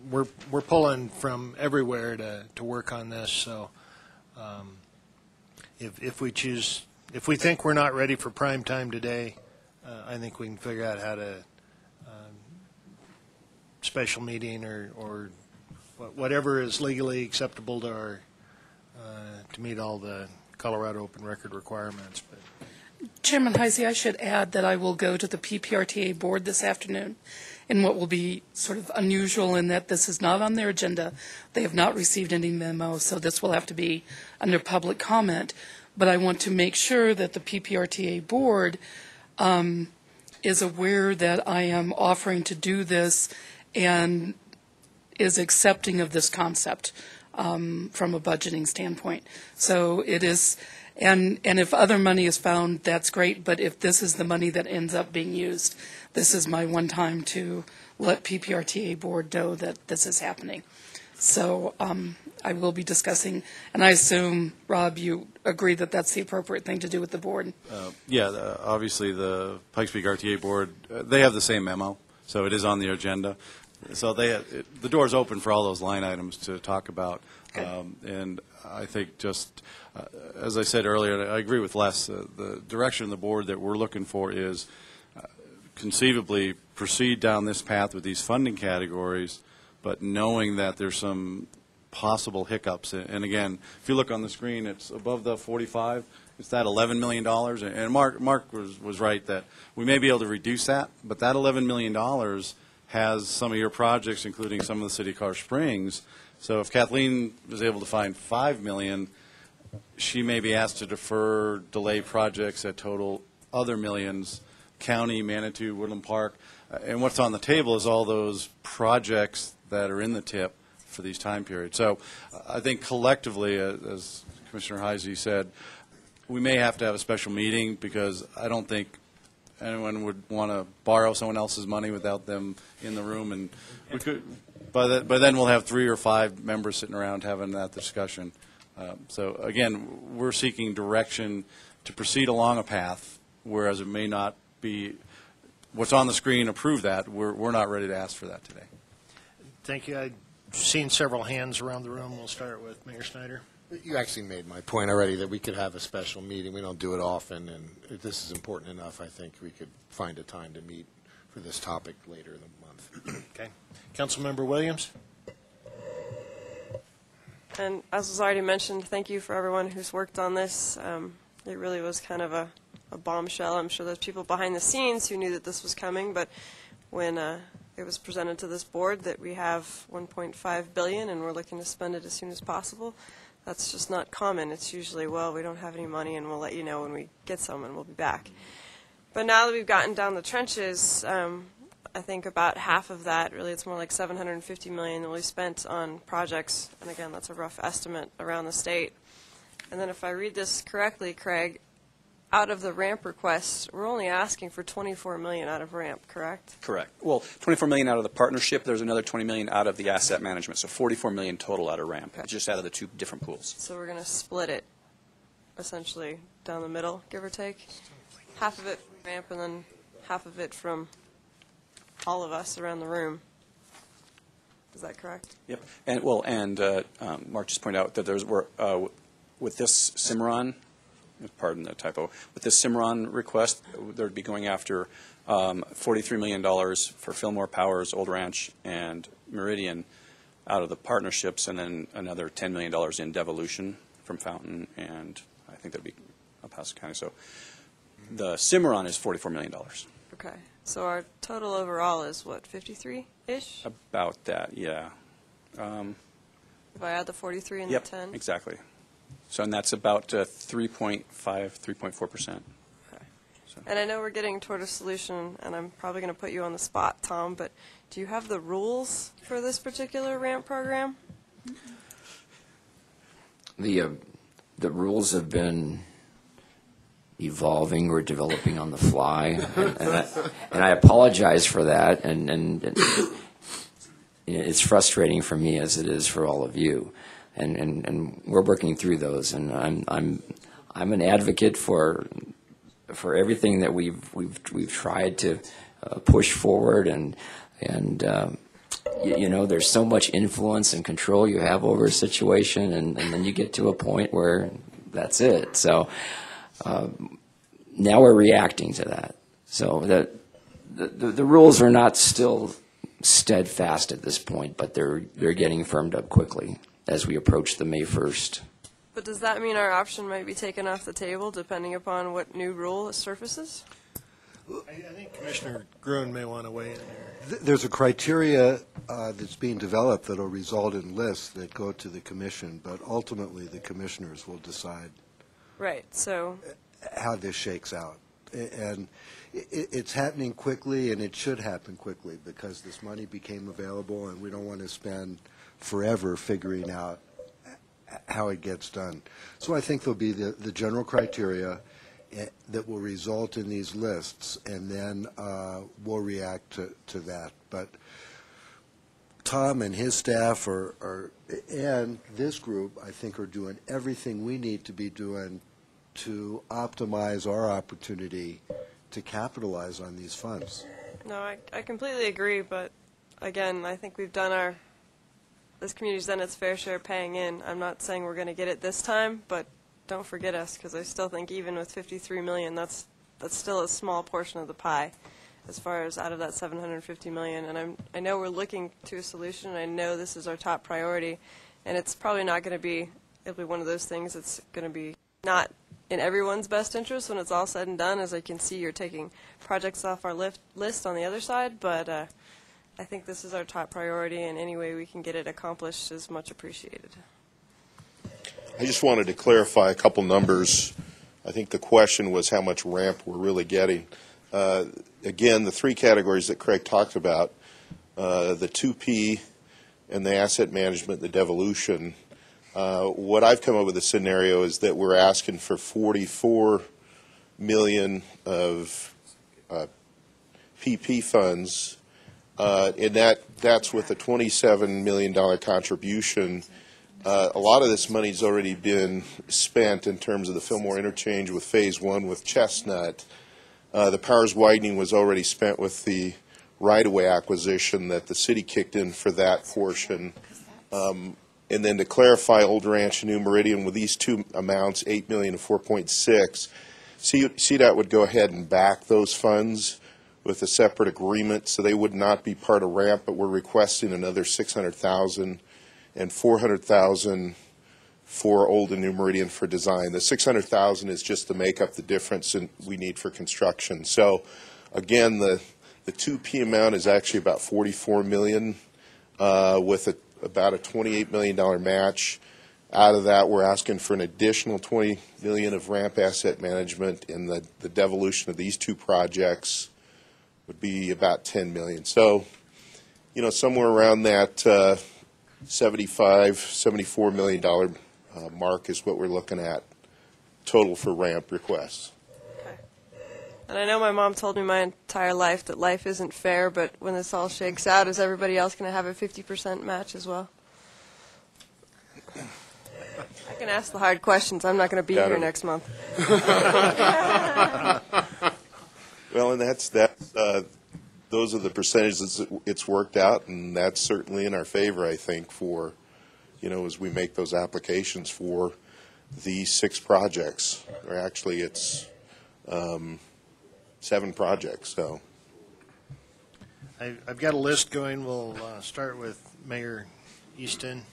we're pulling from everywhere to work on this. So if we think we're not ready for prime time today, I think we can figure out how to special meeting or whatever is legally acceptable to our to meet all the Colorado open record requirements. But Chairman Heisey, I should add that I will go to the PPRTA board this afternoon in what will be sort of unusual in that this is not on their agenda. They have not received any memo, so this will have to be under public comment. But I want to make sure that the PPRTA board is aware that I am offering to do this and is accepting of this concept from a budgeting standpoint. So it is. And if other money is found, that's great, but if this is the money that ends up being used, this is my one time to let PPRTA board know that this is happening. So I will be discussing, and I assume, Rob, you agree that that's the appropriate thing to do with the board? Yeah, obviously the Pikes Peak RTA board, they have the same memo, so it is on the agenda. So the door is open for all those line items to talk about. And I think just, as I said earlier, and I agree with Les, the direction of the board that we're looking for is conceivably proceed down this path with these funding categories, but knowing that there's some possible hiccups. And again, if you look on the screen, it's above the 45. It's that $11 million. And Mark was right that we may be able to reduce that, but that $11 million has some of your projects, including some of the city of Colorado Springs. So if Kathleen was able to find $5 million, she may be asked to defer, delay projects that total other millions, county, Manitou, Woodland Park. And what's on the table is all those projects that are in the TIP for these time periods. So I think collectively, as Commissioner Heisey said, we may have to have a special meeting, because I don't think anyone would want to borrow someone else's money without them in the room. And we could, but then we'll have 3 or 5 members sitting around having that discussion. So again, we're seeking direction to proceed along a path, whereas it may not be what's on the screen. Approve that. We're not ready to ask for that today. thank you. I've seen several hands around the room. We'll start with Mayor Snyder. You actually made my point already that we could have a special meeting. We don't do it often, and if this is important enough, I think we could find a time to meet for this topic later in the month. Okay. Councilmember Williams? And as was already mentioned, thank you for everyone who's worked on this. It really was kind of a bombshell. I'm sure there's people behind the scenes who knew that this was coming, but when it was presented to this board that we have $1.5 billion and we're looking to spend it as soon as possible, that's just not common. It's usually, well, we don't have any money and we'll let you know when we get some and we'll be back. But now that we've gotten down the trenches, I think about half of that, really it's more like $750 million that we spent on projects, and again, that's a rough estimate around the state. And then if I read this correctly, Craig, out of the ramp request, we're only asking for $24 million out of ramp, correct? Correct. Well, $24 million out of the partnership. There's another $20 million out of the asset management. So $44 million total out of ramp, just out of the two different pools. So we're going to split it essentially down the middle, give or take. Half of it from ramp and then half of it from all of us around the room. Is that correct? Yep. And Mark just pointed out that with this Cimarron, pardon the typo, with this Cimarron request, they'd be going after $43 million for Fillmore Powers, Old Ranch, and Meridian out of the partnerships, and then another $10 million in devolution from Fountain, and I think that'd be El Paso County. So the Cimarron is $44 million. Okay. So our total overall is what, 53-ish? About that, yeah. If I add the 43 and Yep, the 10? exactly. So, and that's about 3.5, 3.4%. Okay. And I know we're getting toward a solution, and I'm probably going to put you on the spot, Tom, but do you have the rules for this particular ramp program? The rules have been evolving or developing on the fly, and I apologize for that, and it's frustrating for me as it is for all of you. And we're working through those, and I'm an advocate for everything that we've tried to push forward, and you know, there's so much influence and control you have over a situation, and then you get to a point where that's it. So now we're reacting to that. So that the rules are not still steadfast at this point, but they're getting firmed up quickly as we approach the May 1st. But does that mean our option might be taken off the table depending upon what new rule surfaces? I think Commissioner Gruen may want to weigh in there. There's a criteria that's being developed that will result in lists that go to the commission, but ultimately the commissioners will decide Right, so how this shakes out. And it's happening quickly, and it should happen quickly because this money became available, and we don't want to spend forever figuring out how it gets done. So I think there'll be the general criteria that will result in these lists, and then we'll react to that. But Tom and his staff and this group, I think, are doing everything we need to be doing to optimize our opportunity to capitalize on these funds. no, I completely agree, but again, I think we've done this community's done its fair share paying in. I'm not saying we're going to get it this time, but don't forget us, because I still think even with $53 million, that's still a small portion of the pie as far as out of that $750 million. And I know we're looking to a solution, and I know this is our top priority, and it's probably not going to be, it'll be one of those things that's going to be not in everyone's best interest when it's all said and done. As I can see, you're taking projects off our list on the other side, but I think this is our top priority, and any way we can get it accomplished is much appreciated. I just wanted to clarify a couple numbers. I think the question was how much ramp we're really getting. Again, the three categories that Craig talked about, the 2P and the asset management, the devolution, what I've come up with a scenario is that we're asking for $44 million of PP funds, and that's with a $27 million contribution. A lot of this money's already been spent in terms of the Fillmore interchange with Phase 1 with Chestnut. The Powers widening was already spent with the right-of-way acquisition that the city kicked in for that portion. And then to clarify Old Ranch and New Meridian, with these two amounts, $8 million and $4.6, CDOT would go ahead and back those funds with a separate agreement, so they would not be part of ramp, but we're requesting another $600,000 and $400,000 for Old and New Meridian for design. The $600,000 is just to make up the difference we need for construction. So, again, the 2P amount is actually about $44 million, with about a $28 million match. Out of that, we're asking for an additional $20 million of ramp asset management, and the devolution of these two projects would be about $10 million. So, somewhere around that $74 million mark is what we're looking at total for ramp requests. And I know my mom told me my entire life that life isn't fair, but when this all shakes out, is everybody else going to have a 50% match as well? I can ask the hard questions. I'm not going to be here next month. Well, and that's those are the percentages it's worked out, and that's certainly in our favor, I think, for, as we make those applications for these 6 projects. Or actually, it's 7 projects. So I've got a list going. We'll start with Mayor Easton.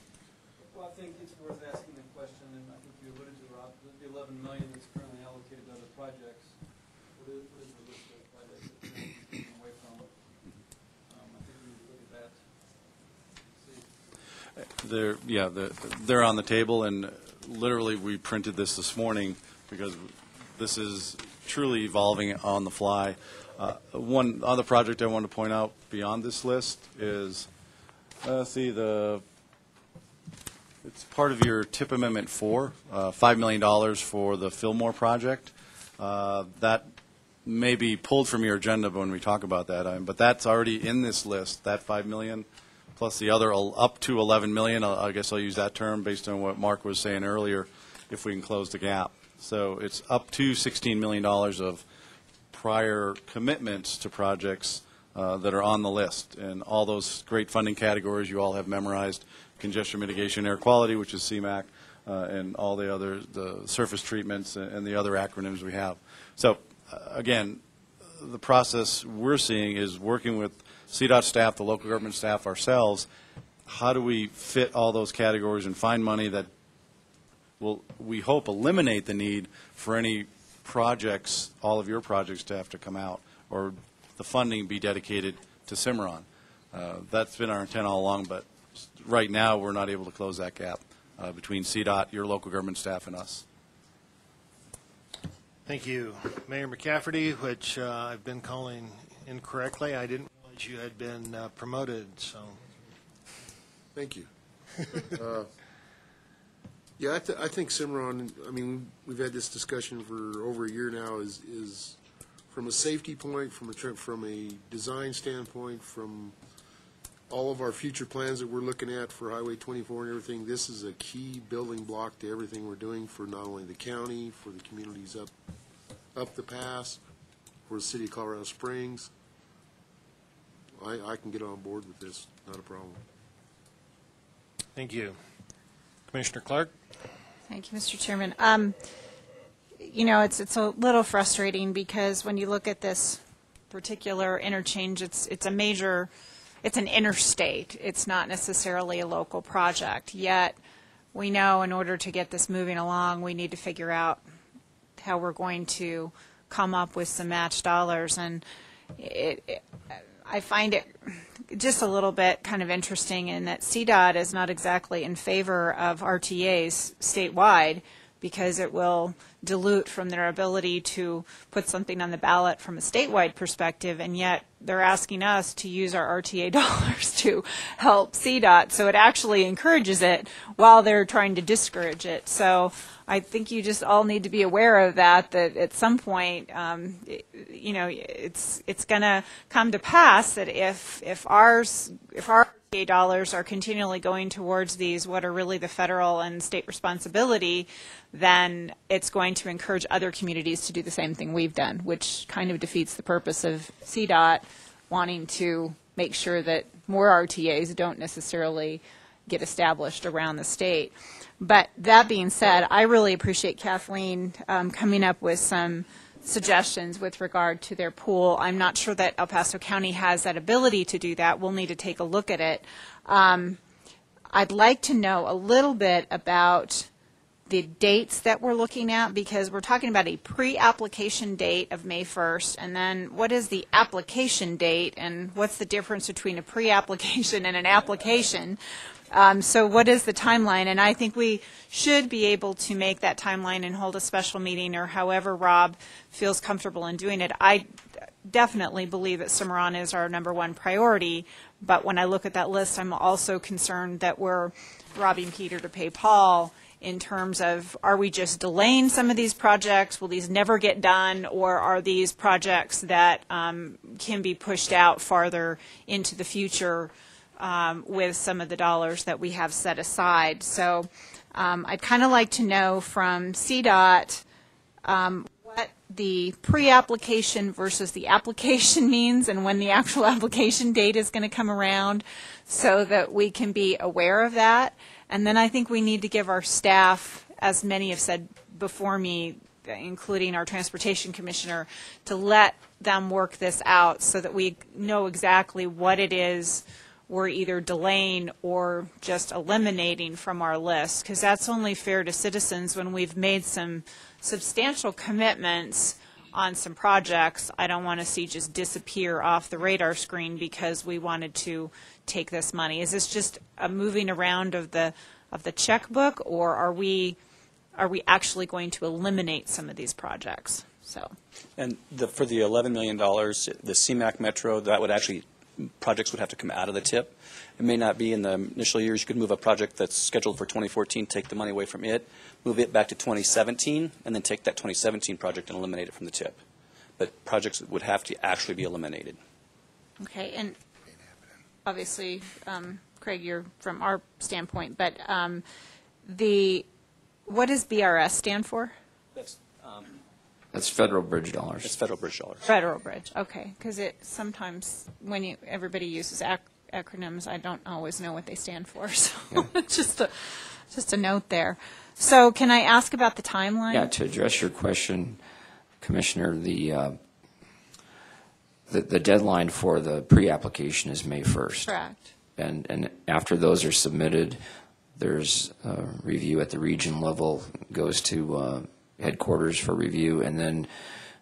Well, I think it's worth asking the question, and I think you alluded to, Rob, the $11 million that's currently allocated to other projects. What is the list of projects that you're taking away from? I think we need to look at that. They're on the table, and literally we printed this morning because this is truly evolving on the fly. One other project I want to point out beyond this list is, it's part of your TIP Amendment 4, $5 million for the Fillmore project. That may be pulled from your agenda when we talk about that, but that's already in this list, that $5 million, plus the other up to $11 million. I guess I'll use that term based on what Mark was saying earlier, if we can close the gap. So it's up to $16 million of prior commitments to projects that are on the list. And all those great funding categories you all have memorized: congestion mitigation, air quality, which is CMAQ, and all the other, the surface treatments and the other acronyms we have. So, again, the process we're seeing is working with CDOT staff, the local government staff, ourselves. How do we fit all those categories and find money that will, we hope, eliminate the need for any projects, all of your projects, to have to come out, or the funding be dedicated to Cimarron. That's been our intent all along, but right now we're not able to close that gap between CDOT, your local government staff, and us. Thank you. Mayor McCafferty, which I've been calling incorrectly. I didn't realize you had been promoted, so. Thank you. Yeah, I think Cimarron, I mean, we've had this discussion for over a year now, is from a safety point, from a design standpoint, from all of our future plans that we're looking at for Highway 24 and everything, this is a key building block to everything we're doing for not only the county, for the communities up the pass, for the city of Colorado Springs. I can get on board with this, not a problem. Thank you. Commissioner Clark? Thank you, Mr. Chairman. You know, it's a little frustrating because when you look at this particular interchange, it's an interstate. It's not necessarily a local project. Yet we know in order to get this moving along, we need to figure out how we're going to come up with some match dollars. And I find it just a little bit kind of interesting in that CDOT is not exactly in favor of RTAs statewide, because it will dilute from their ability to put something on the ballot from a statewide perspective, and yet they're asking us to use our RTA dollars to help CDOT. So it actually encourages it while they're trying to discourage it. So I think you just all need to be aware of that at some point, you know, it's going to come to pass that if our RTA dollars are continually going towards these, what are really the federal and state responsibility, then it's going to encourage other communities to do the same thing we've done, which kind of defeats the purpose of CDOT wanting to make sure that more RTAs don't necessarily get established around the state. But that being said, I really appreciate Kathleen coming up with some suggestions with regard to their pool. I'm not sure that El Paso County has that ability to do that. We'll need to take a look at it. I'd like to know a little bit about the dates that we're looking at, because we're talking about a pre-application date of May 1st, and then what is the application date, and what's the difference between a pre-application and an application? So what is the timeline? And I think we should be able to make that timeline and hold a special meeting, or however Rob feels comfortable in doing it. I definitely believe that Cimarron is our #1 priority, but when I look at that list, I'm also concerned that we're robbing Peter to pay Paul in terms of, are we just delaying some of these projects? Will these never get done? Or are these projects that can be pushed out farther into the future with some of the dollars that we have set aside? So I'd kind of like to know from CDOT what the pre-application versus the application means, and when the actual application date is going to come around, so that we can be aware of that. And then I think we need to give our staff, as many have said before me, including our transportation commissioner, to let them work this out so that we know exactly what it is we're either delaying or just eliminating from our list, because that's only fair to citizens when we've made some substantial commitments on some projects. I don't want to see just disappear off the radar screen because we wanted to take this money. Is this just a moving around of the checkbook, or are we actually going to eliminate some of these projects? So, And for the $11 million, the CMAQ Metro, that would actually, projects would have to come out of the TIP. It may not be in the initial years. You could move a project that's scheduled for 2014, take the money away from it, move it back to 2017, and then take that 2017 project and eliminate it from the TIP. But projects would have to actually be eliminated. okay, and obviously, Craig, you're from our standpoint, but what does BRS stand for? That's federal bridge dollars. It's federal bridge dollars. Federal bridge, okay, because it sometimes, when everybody uses acronyms, I don't always know what they stand for, so just a note there. So can I ask about the timeline? Yeah, to address your question, Commissioner, the deadline for the pre-application is May 1st. Correct. And after those are submitted, there's a review at the region level, goes to headquarters for review, and then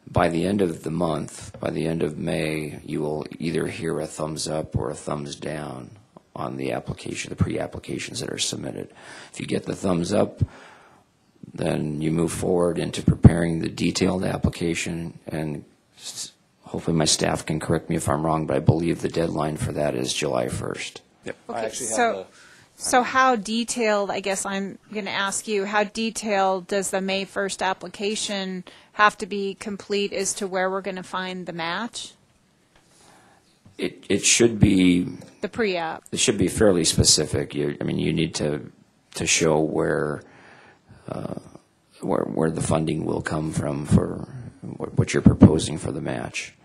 by the end of the month, by the end of May, you will either hear a thumbs up or a thumbs down on the application, the pre-applications that are submitted. If you get the thumbs up, then you move forward into preparing the detailed application, and hopefully my staff can correct me if I'm wrong, but I believe the deadline for that is July 1st. Yep. Okay, I actually have so how detailed, I guess I'm going to ask you, how detailed does the May 1st application have to be complete as to where we're going to find the match? It should be The pre-app. It should be fairly specific. You need to show where the funding will come from for what you're proposing for the match.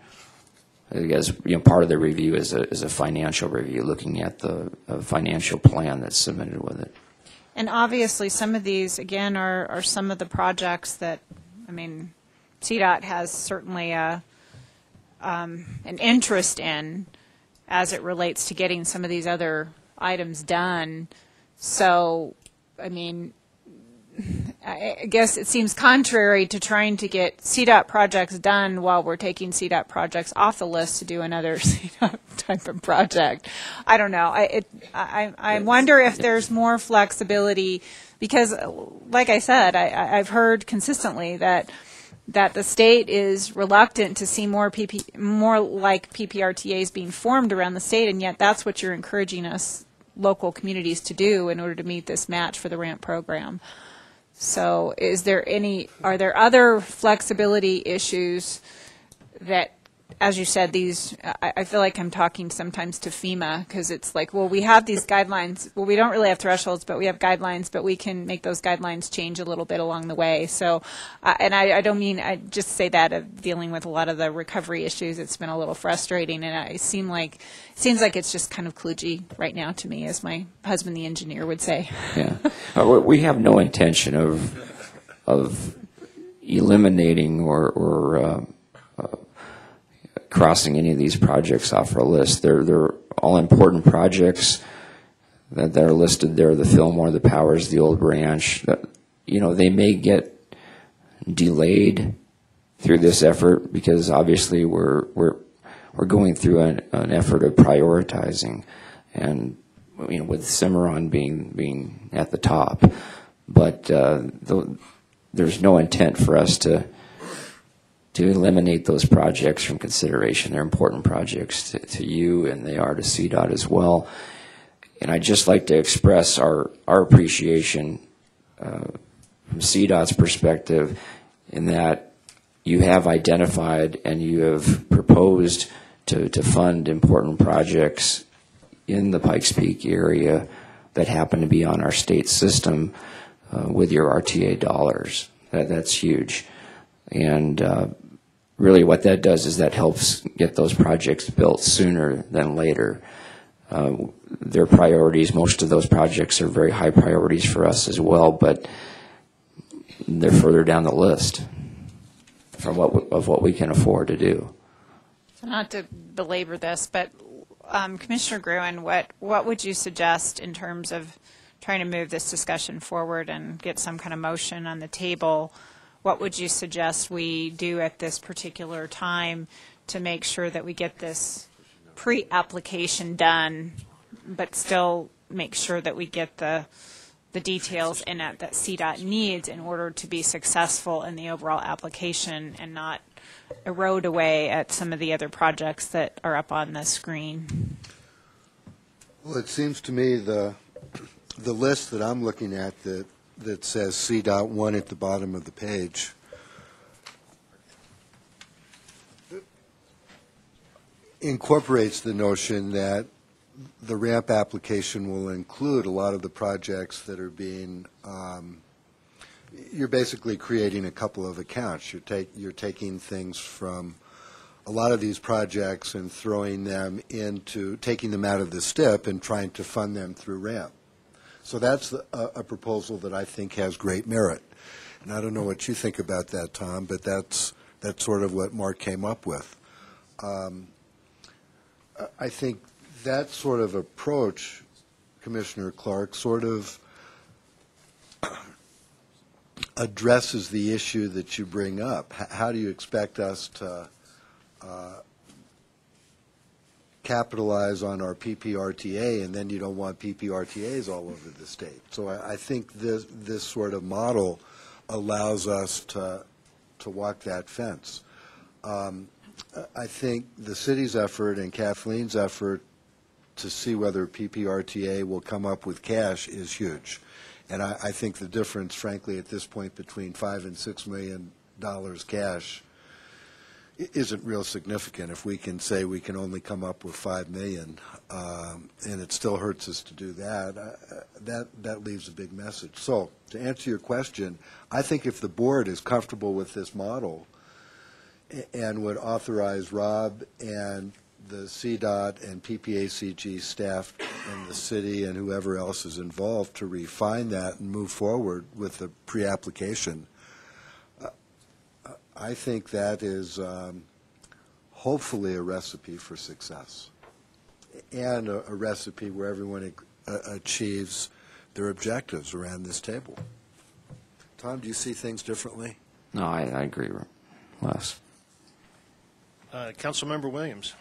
Because part of the review is a financial review, looking at the financial plan that's submitted with it. And obviously, some of these, again, are some of the projects that, CDOT has certainly an interest in as it relates to getting some of these other items done. So, I guess it seems contrary to trying to get CDOT projects done while we're taking CDOT projects off the list to do another CDOT type of project. I don't know. I wonder if there's more flexibility, because, like I said, I've heard consistently that the state is reluctant to see more like PPRTAs being formed around the state, and yet that's what you're encouraging us local communities to do in order to meet this match for the RAMP program. So are there other flexibility issues that, as you said, I feel like I'm talking sometimes to FEMA, because it's like, well, we have these guidelines. Well, we don't really have thresholds, but we have guidelines, but we can make those guidelines change a little bit along the way. So, and I don't mean, I just say that of dealing with a lot of the recovery issues. It's been a little frustrating, and it seems like it's just kind of kludgy right now to me, as my husband, the engineer, would say. Yeah, we have no intention of eliminating or crossing any of these projects off our list. They're all important projects that are listed there: the Fillmore, the Powers, the Old Ranch. they may get delayed through this effort because obviously we're going through an effort of prioritizing, and with Cimarron being at the top, but there's no intent for us to eliminate those projects from consideration. They're important projects to you, and they are to CDOT as well. And I'd just like to express our appreciation from CDOT's perspective in that you have identified and you have proposed to fund important projects in the Pikes Peak area that happen to be on our state system with your RTA dollars. That's huge. And really what that does is that helps get those projects built sooner than later. Their priorities, most of those projects are very high priorities for us as well, but they're further down the list from what we can afford to do. So not to belabor this, but Commissioner Gruen, what would you suggest in terms of trying to move this discussion forward and get some kind of motion on the table? What would you suggest we do at this particular time to make sure that we get this pre-application done, but still make sure that we get the details in it that CDOT needs in order to be successful in the overall application and not erode away at some of the other projects that are up on the screen? Well, it seems to me the list that I'm looking at that says CDOT 1 at the bottom of the page incorporates the notion that the ramp application will include a lot of the projects that are being, you're basically creating a couple of accounts. You're taking things from a lot of these projects and throwing them into, taking them out of the STIP and trying to fund them through ramp. So that's a proposal that I think has great merit. And I don't know what you think about that, Tom, but that's sort of what Mark came up with. I think that sort of approach, Commissioner Clark, sort of addresses the issue that you bring up. How do you expect us to capitalize on our PPRTA, and then you don't want PPRTAs all over the state? So I think this sort of model allows us to walk that fence. I think the city's effort and Kathleen's effort to see whether PPRTA will come up with cash is huge. And I think the difference, frankly, at this point between $5 and $6 million cash isn't real significant. If we can say we can only come up with $5 million, and it still hurts us to do that, that leaves a big message. So to answer your question, I think if the board is comfortable with this model and would authorize Rob and the CDOT and PPACG staff and the city and whoever else is involved to refine that and move forward with the pre-application, I think that is hopefully a recipe for success and a recipe where everyone achieves their objectives around this table. Tom, do you see things differently? No, I agree, Les. Councilmember Williams.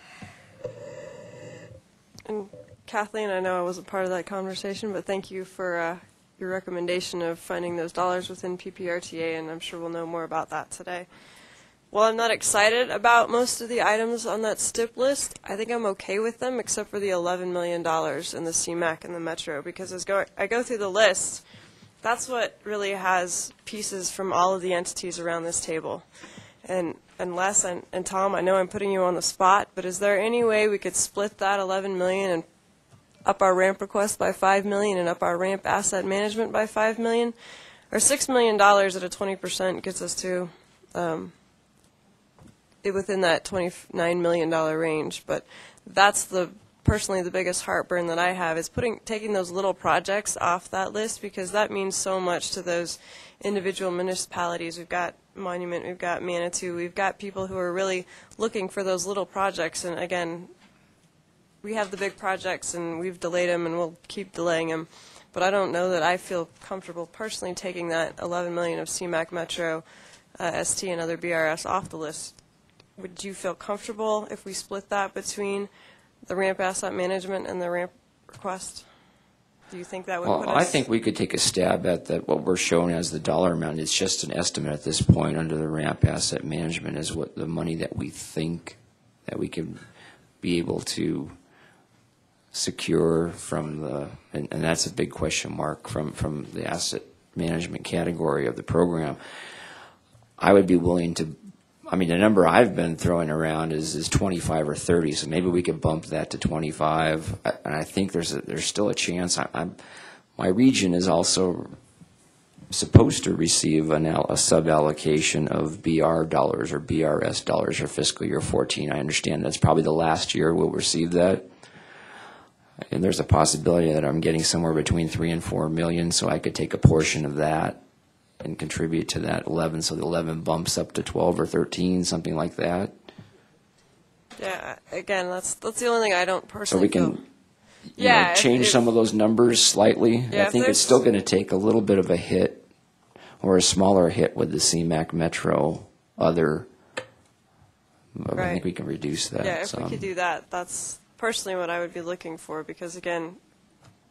And Kathleen, I know I wasn't part of that conversation, but thank you for your recommendation of finding those dollars within PPRTA, and I'm sure we'll know more about that today. While I'm not excited about most of the items on that STIP list, I think I'm okay with them except for the $11 million in the CMAQ and the Metro, because as I go through the list, that's what really has pieces from all of the entities around this table. And Les and Tom, I know I'm putting you on the spot, but is there any way we could split that $11 million and up our ramp request by $5 million and up our ramp asset management by $5 million? Or $6 million at a 20% gets us to within that $29 million range. But that's personally the biggest heartburn that I have is taking those little projects off that list, because that means so much to those individual municipalities. We've got Monument, we've got Manitou, we've got people who are really looking for those little projects. And again, we have the big projects and we've delayed them and we'll keep delaying them. but I don't know that I feel comfortable personally taking that 11 million of CMAQ Metro, ST, and other BRS off the list. Would you feel comfortable if we split that between the ramp asset management and the ramp request? Do you think that would put us? I think we could take a stab at that. What we're showing as the dollar amount is just an estimate at this point under the ramp asset management is what the money that we think that we can be able to secure from the, and that's a big question mark from the asset management category of the program. I would be willing to, I mean, the number I've been throwing around is 25 or 30, so maybe we could bump that to 25. And I think there's still a chance. My region is also supposed to receive a sub-allocation of BR dollars or BRS dollars for fiscal year 14. I understand that's probably the last year we'll receive that. And there's a possibility that I'm getting somewhere between 3 and 4 million, so I could take a portion of that and contribute to that 11, so the 11 bumps up to 12 or 13, something like that. Yeah, again, that's the only thing I don't So personally we can feel. change some of those numbers slightly. Yeah, I think it's still going to take a little bit of a hit or a smaller hit with the CMAQ Metro other. But I think we can reduce that. Yeah, if we could do that, that's personally what I would be looking for, because again,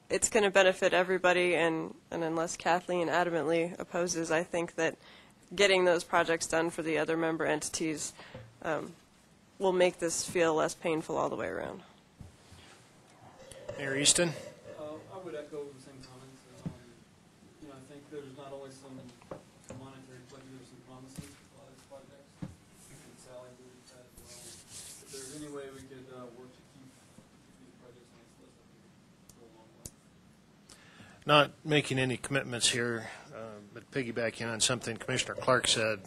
it's going to benefit everybody, and unless Kathleen adamantly opposes, I think that getting those projects done for the other member entities will make this feel less painful all the way around. Mayor Easton? I would echo the same comments. I think there's not only some monetary pledges, there's some promises for a lot of these projects. And Sally alluded to that as well. If there's any way we could work to keep these projects on this list, I think it would go a long way. Not making any commitments here, but piggybacking on something Commissioner Clark said,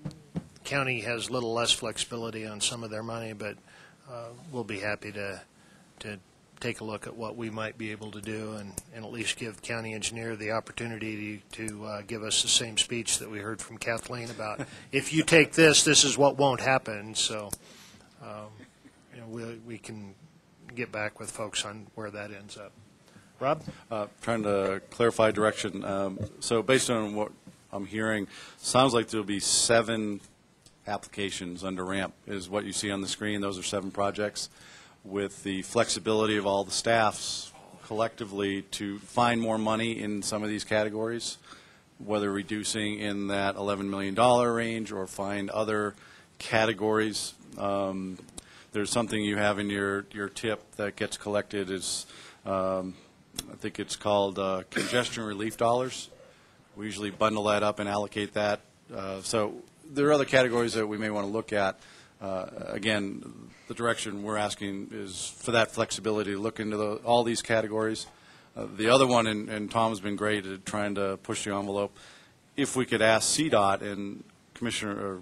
the county has a little less flexibility on some of their money, but we'll be happy to take a look at what we might be able to do and at least give county engineer the opportunity to give us the same speech that we heard from Kathleen about if you take this, this is what won't happen. So we can get back with folks on where that ends up. Rob? Trying to clarify direction. So based on what I'm hearing, sounds like there'll be 7 applications under RAMP is what you see on the screen. Those are 7 projects with the flexibility of all the staffs collectively to find more money in some of these categories, whether reducing in that $11 million range or find other categories. There's something you have in your tip that gets collected is I think it's called congestion relief dollars. We usually bundle that up and allocate that. So there are other categories that we may want to look at. Again, the direction we're asking is for that flexibility to look into all these categories. The other one, and Tom's been great at trying to push the envelope, if we could ask CDOT, and Commissioner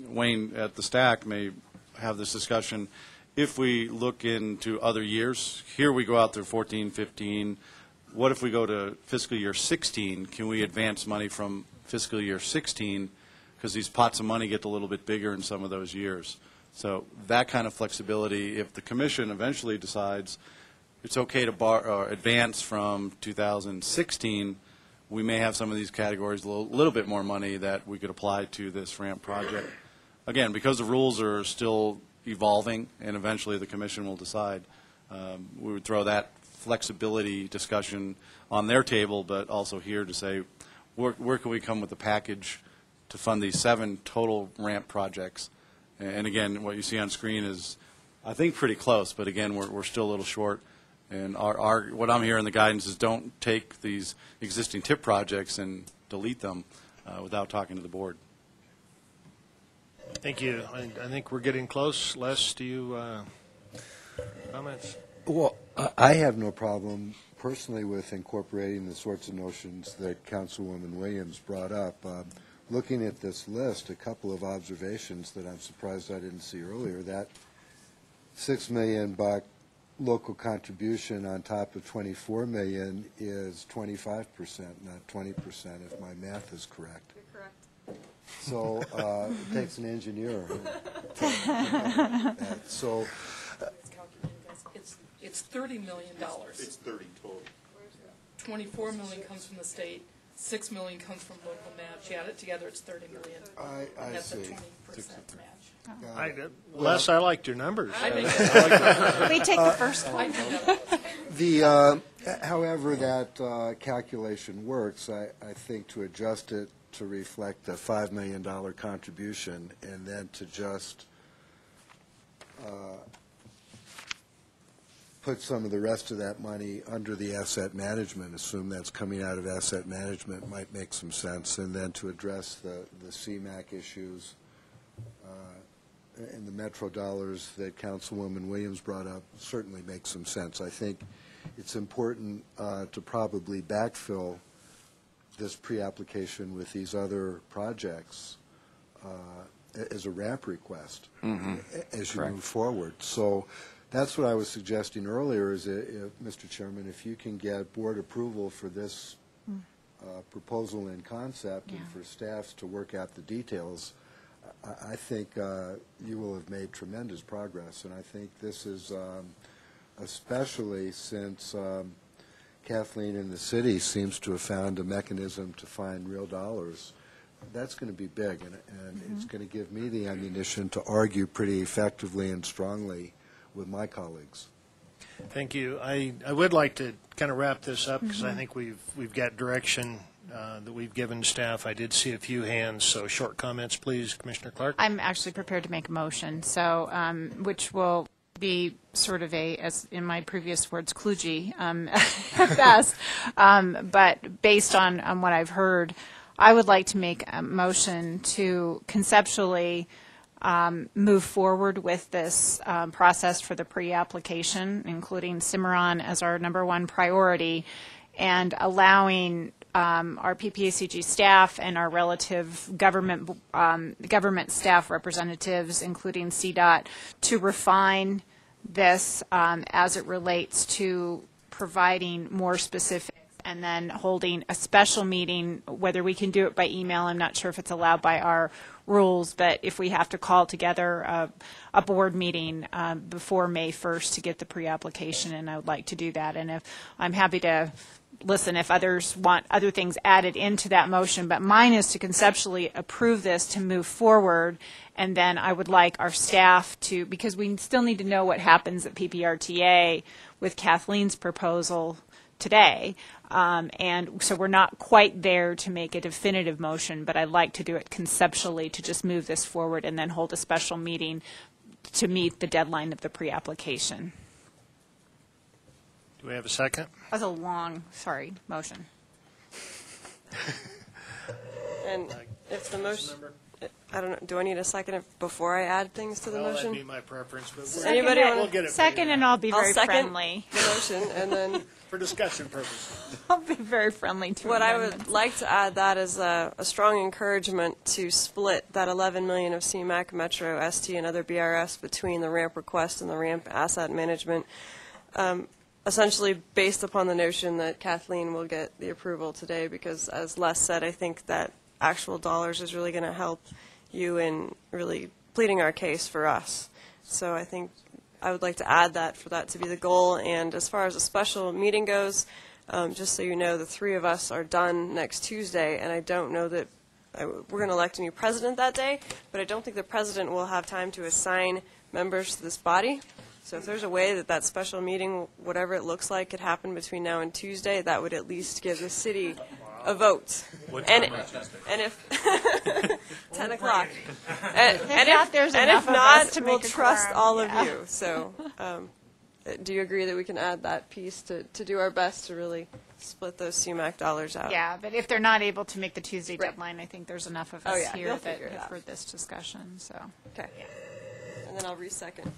Wayne at the STAC may have this discussion, if we look into other years, here we go out through 14, 15, what if we go to fiscal year 16? Can we advance money from fiscal year 16? Because these pots of money get a little bit bigger in some of those years. So that kind of flexibility, if the commission eventually decides it's okay to advance from 2016, we may have some of these categories a little bit more money that we could apply to this ramp project. Again, because the rules are still evolving and eventually the commission will decide, we would throw that flexibility discussion on their table, but also here to say where can we come with a package to fund these 7 total ramp projects. And again, what you see on screen is, I think, pretty close, but again, we're still a little short. And what I'm hearing, the guidance is don't take these existing TIP projects and delete them without talking to the board. Thank you. I think we're getting close. Les, do you comments? Well, I have no problem personally with incorporating the sorts of notions that Councilwoman Williams brought up. Looking at this list, a couple of observations that I'm surprised I didn't see earlier. That $6 million local contribution on top of $24 million is 25%, not 20%, if my math is correct. You're correct. So it takes an engineer. So It's $30 million. It's 30 total. 24 million comes from the state, 6 million comes from local match. You add it together, it's 30 million. I That's a see. 20% match. Les, I liked your numbers. We take the first one. However that calculation works, I think to adjust it to reflect the $5 million contribution and then to just put some of the rest of that money under the asset management, assume that's coming out of asset management, might make some sense, and then to address the CMAQ issues and the Metro dollars that Councilwoman Williams brought up certainly makes some sense. I think it's important to probably backfill this pre-application with these other projects as a ramp request as you move forward. So that's what I was suggesting earlier is, Mr. Chairman, if you can get board approval for this proposal in concept and for staffs to work out the details, I think you will have made tremendous progress. And I think this is, especially since Kathleen in the city seems to have found a mechanism to find real dollars, that's going to be big. And it's going to give me the ammunition to argue pretty effectively and strongly with my colleagues. Thank you. I would like to kind of wrap this up because I think we've got direction that we've given staff. I did see a few hands, so short comments, please, Commissioner Clark. I'm actually prepared to make a motion, so which will be sort of a, as in my previous words, kludgy at best. But based on what I've heard, I would like to make a motion to conceptually move forward with this process for the pre-application, including Cimarron as our #1 priority, and allowing our PPACG staff and our relative government staff representatives, including CDOT, to refine this as it relates to providing more specifics, and then holding a special meeting, whether we can do it by email. I'm not sure if it's allowed by our rules, but if we have to call together a board meeting before May 1st to get the pre-application, and I would like to do that. And if I'm happy to listen if others want other things added into that motion, but mine is to conceptually approve this to move forward, and then I would like our staff to, because we still need to know what happens at PPRTA with Kathleen's proposal today, and so we're not quite there to make a definitive motion, but I'd like to do it conceptually to just move this forward and then hold a special meeting to meet the deadline of the pre-application. Do we have a second? That was a long, motion. And if the motion, I don't know, do I need a second before I add things to the motion? That'd be my preference, but Anybody we'll get it. Second, and I'll be very second friendly. the motion, and then For discussion purposes. I'll be very friendly to what I amendments. would like to add that is a strong encouragement to split that 11 million of CMAQ, Metro, ST, and other BRS between the ramp request and the ramp asset management, essentially based upon the notion that Kathleen will get the approval today, because as Les said, I think that actual dollars is really going to help you in really pleading our case for us. So I think I would like to add that for that to be the goal. And as far as a special meeting goes, just so you know, the three of us are done next Tuesday, and I don't know that we're going to elect a new president that day, but I don't think the president will have time to assign members to this body. So if there's a way that that special meeting, whatever it looks like, could happen between now and Tuesday, that would at least give the city a vote. And if 10 o'clock. And if not, we'll trust all of you. So do you agree that we can add that piece to do our best to really split those CMAQ dollars out? Yeah, but if they're not able to make the Tuesday deadline, I think there's enough of us here they'll that figure it have out. heard this discussion. So. Okay. And then I'll re-second.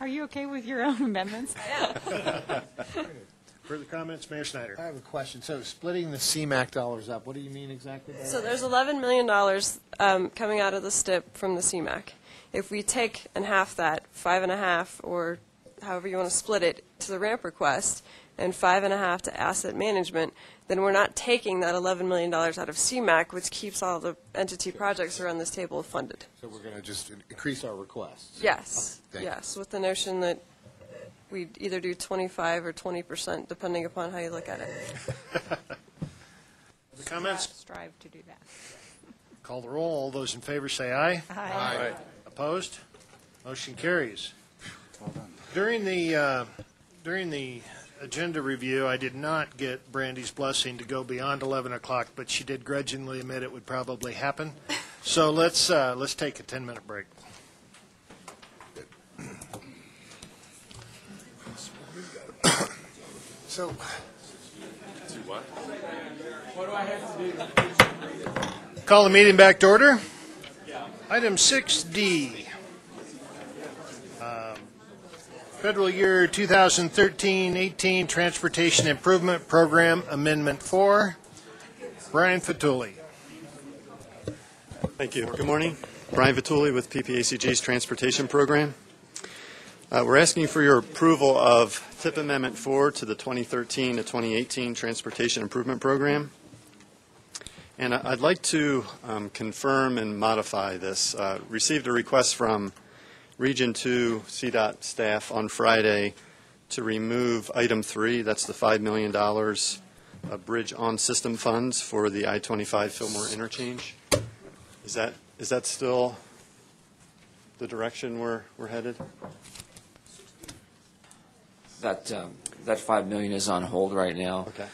Are you okay with your own amendments? Yeah. Further comments, Mayor Snyder? I have a question. So splitting the CMAQ dollars up, what do you mean exactly by So that? there's $11 million coming out of the STIP from the CMAQ. If we take and half that, 5.5, or however you want to split it, to the ramp request, and 5.5 to asset management, then we're not taking that $11 million out of CMAQ, which keeps all the entity projects around this table funded. So we're going to just increase our requests? Yes, Okay, thank you. yes, with the notion that we'd either do 25 or 20%, depending upon how you look at it. Comments? Strive to do that. Call the roll. All those in favor say aye. Aye. Opposed? Motion carries. During the agenda review, I did not get Brandy's blessing to go beyond 11 o'clock, but she did grudgingly admit it would probably happen. So let's take a 10-minute break. So, what? What do I have to do? call the meeting back to order. Item 6D. Federal Year 2013-18 Transportation Improvement Program Amendment 4. Brian Fatuli. Thank you. Good morning. Brian Vituli with PPACG's Transportation Program. We're asking for your approval of TIP Amendment 4 to the 2013 to 2018 Transportation Improvement Program. And I'd like to confirm and modify this. Received a request from Region 2 CDOT staff on Friday to remove item 3, that's the $5 million bridge on system funds for the I-25 Fillmore interchange. Is that still the direction we're headed? That $5 million is on hold right now. Okay.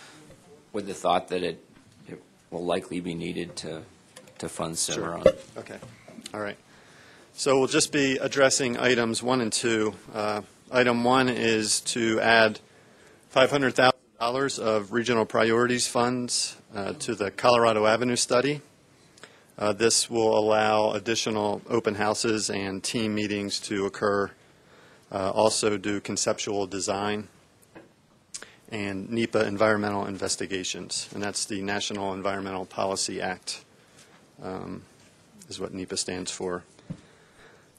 With the thought that it will likely be needed to fund Cimarron. Sure. Okay. All right. So we'll just be addressing items 1 and 2. Item 1 is to add $500,000 of regional priorities funds to the Colorado Avenue study. This will allow additional open houses and team meetings to occur. Also do conceptual design and NEPA environmental investigations. And that's the National Environmental Policy Act is what NEPA stands for.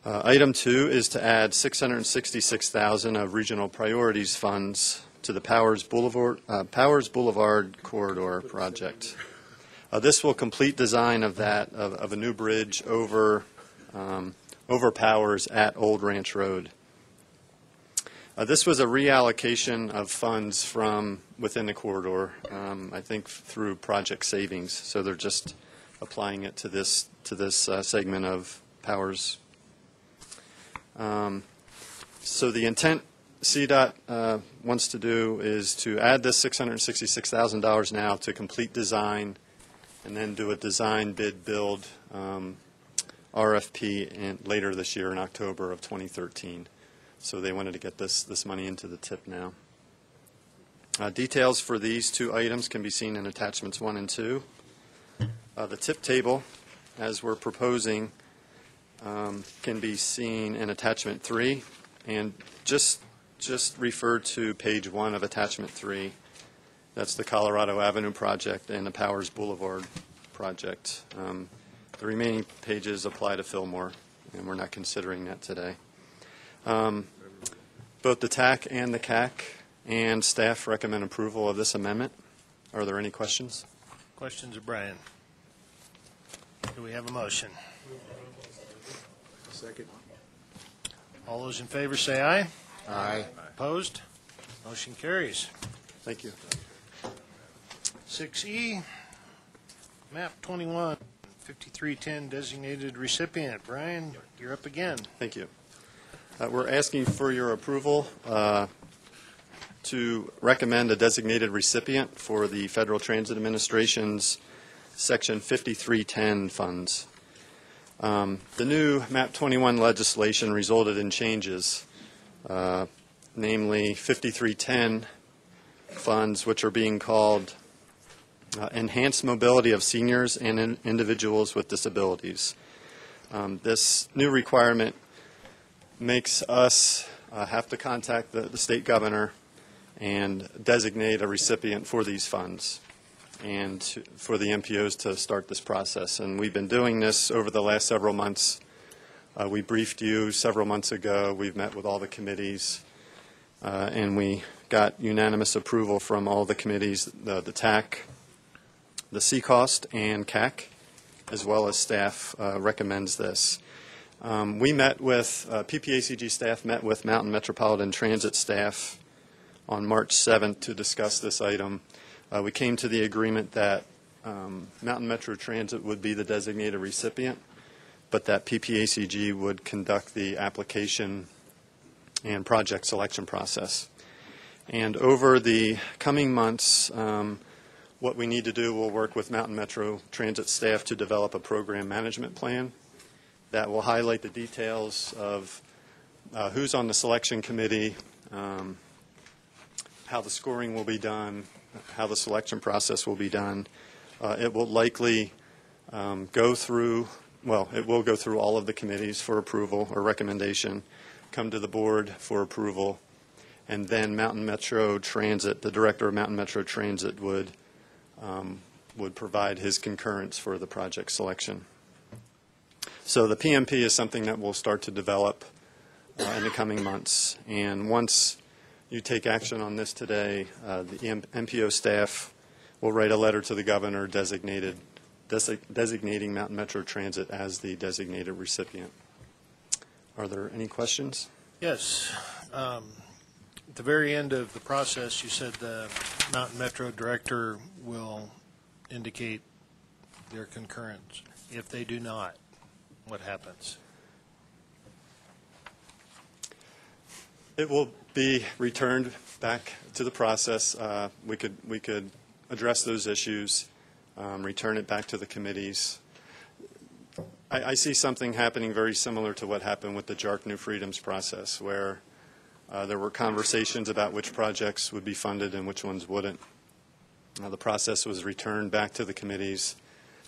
Item 2 is to add $666,000 of regional priorities funds to the Powers Boulevard Corridor project. This will complete design of a new bridge over Powers at Old Ranch Road. This was a reallocation of funds from within the corridor, I think through project savings. So they're just applying it to this segment of Powers. So the intent CDOT wants to do is to add this $666,000 now to complete design and then do a design bid build RFP later this year in October of 2013. So they wanted to get this money into the TIP now. Details for these two items can be seen in attachments 1 and 2. The TIP table, as we're proposing, can be seen in attachment 3, and just refer to page 1 of attachment 3. That's the Colorado Avenue project and the Powers Boulevard project. The remaining pages apply to Fillmore, and we're not considering that today. Both the TAC and the CAC and staff recommend approval of this amendment. Are there any questions? Questions of Brian? Do we have a motion? Second. All those in favor say aye. Aye. Opposed? Motion carries. Thank you. 6E, map 21, 5310 designated recipient. Brian, you're up again. Thank you. We're asking for your approval to recommend a designated recipient for the Federal Transit Administration's Section 5310 funds. The new MAP 21 legislation resulted in changes, namely 5310 funds, which are being called Enhanced Mobility of Seniors and Individuals with Disabilities. This new requirement makes us have to contact the state governor and designate a recipient for these funds and for the MPOs to start this process. And we've been doing this over the last several months. We briefed you several months ago. We've met with all the committees, and we got unanimous approval from all the committees, the TAC, the CCOST, and CAC, as well as staff recommends this. We met with, PPACG staff met with Mountain Metropolitan Transit staff on March 7th to discuss this item. We came to the agreement that Mountain Metro Transit would be the designated recipient, but that PPACG would conduct the application and project selection process. And over the coming months, what we need to do, we'll work with Mountain Metro Transit staff to develop a program management plan that will highlight the details of who's on the selection committee, how the scoring will be done, how the selection process will be done. It will likely go through, well, it will go through all of the committees for approval or recommendation, come to the board for approval, and then Mountain Metro Transit, the director of Mountain Metro Transit would provide his concurrence for the project selection. So the PMP is something that we'll start to develop in the coming months. And once you take action on this today, the MPO staff will write a letter to the governor designating Mountain Metro Transit as the designated recipient. Are there any questions? Yes. At the very end of the process, you said the Mountain Metro director will indicate their concurrence. If they do not, what happens? It will be returned back to the process. We could address those issues, return it back to the committees. I see something happening very similar to what happened with the JARC New Freedoms process, where there were conversations about which projects would be funded and which ones wouldn't. The process was returned back to the committees.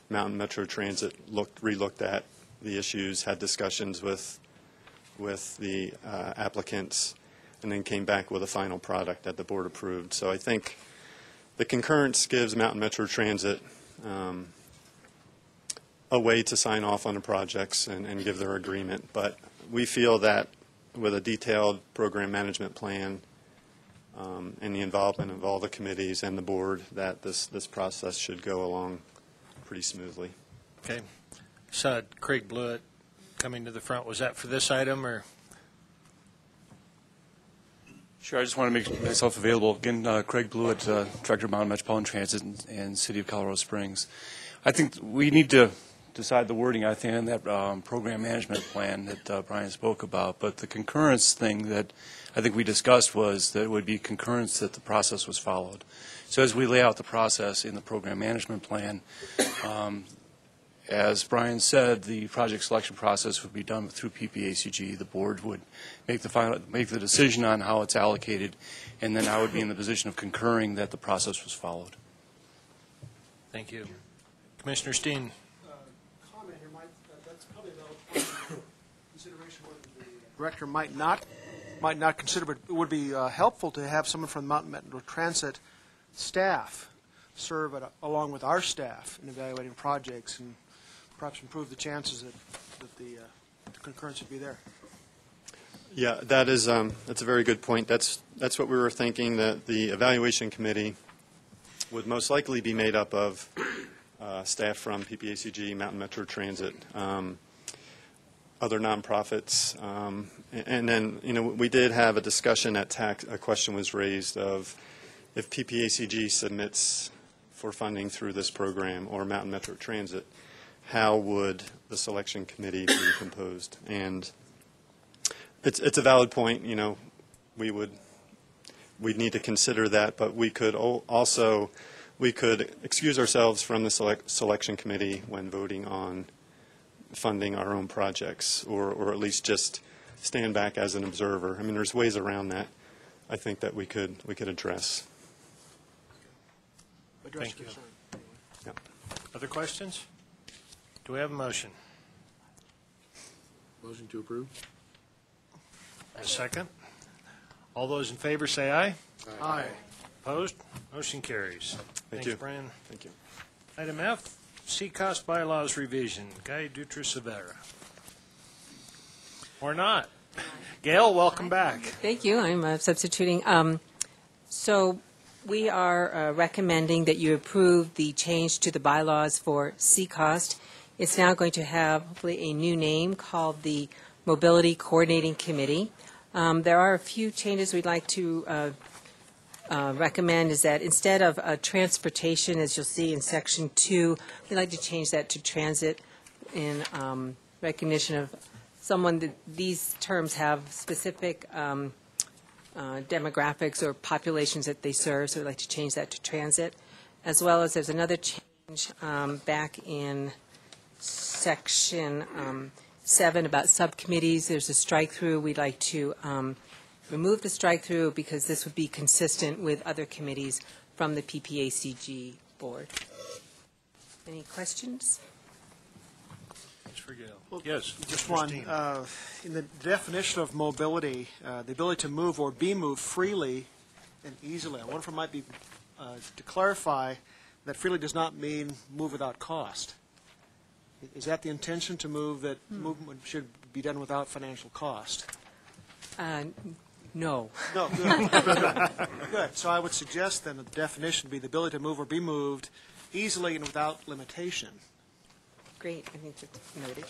Mountain Metro Transit re-looked at the issues, had discussions with the applicants, and then came back with a final product that the board approved. So I think the concurrence gives Mountain Metro Transit a way to sign off on the projects and give their agreement. But we feel that with a detailed program management plan and the involvement of all the committees and the board, that this process should go along pretty smoothly. Okay. So Craig Blewett coming to the front. Was that for this item or? Sure, I just want to make myself available. Again, Craig Blewett, Director of Mountain Metropolitan Transit and City of Colorado Springs. I think we need to decide the wording, I think, in that program management plan that Brian spoke about. But the concurrence thing that I think we discussed was that it would be concurrence that the process was followed. So as we lay out the process in the program management plan, as Brian said, the project selection process would be done through PPACG. The board would make the decision on how it's allocated, and then I would be in the position of concurring that the process was followed. Thank you. Commissioner Steen. Comment here, that's probably about consideration what the director might not consider, but it would be helpful to have someone from the Mountain Metro Transit staff serve along with our staff in evaluating projects and perhaps improve the chances that the concurrence would be there. Yeah, that's a very good point. That's what we were thinking, that the evaluation committee would most likely be made up of staff from PPACG, Mountain Metro Transit, other nonprofits, and then we did have a discussion at TAC. A question was raised of if PPACG submits for funding through this program or Mountain Metro Transit, how would the selection committee be composed? And it's a valid point. We'd need to consider that, but we could excuse ourselves from the selection committee when voting on funding our own projects, or at least just stand back as an observer. I mean, there's ways around that, I think, that we could address. Thank you. Yeah. Other questions? Do we have a motion? Motion to approve. A second. All those in favor say aye. Aye. Opposed? Motion carries. Thank Thanks, you. Brian. Thank you. Item F, CCOST bylaws revision. Guy Dutra-Severa. Or not. Gail, welcome back. Thank you. I'm substituting. So we are recommending that you approve the change to the bylaws for CCOST. It's now going to have hopefully a new name called the Mobility Coordinating Committee. There are a few changes we'd like to recommend is that instead of transportation, as you'll see in Section 2, we'd like to change that to transit in recognition of someone that these terms have specific demographics or populations that they serve, so we'd like to change that to transit. As well as there's another change back in Section 7 about subcommittees. There's a strike-through. We'd like to remove the strike-through because this would be consistent with other committees from the PPACG board. Any questions? Well, yes. Just one. In the definition of mobility, the ability to move or be moved freely and easily, I wonder if it might be to clarify that freely does not mean move without cost. Is that the intention, to move that movement should be done without financial cost? No. No, good. Good. So I would suggest then that the definition be the ability to move or be moved easily and without limitation. Great. I think that's noted.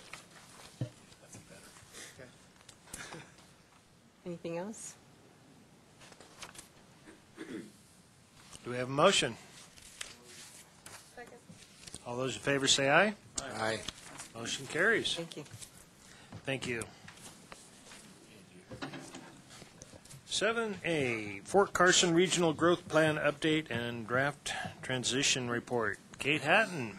Anything else? Do we have a motion? Second. All those in favor say aye. Aye. Motion carries. Thank you. Thank you. 7A, Fort Carson Regional Growth Plan Update and Draft Transition Report. Kate Hatton.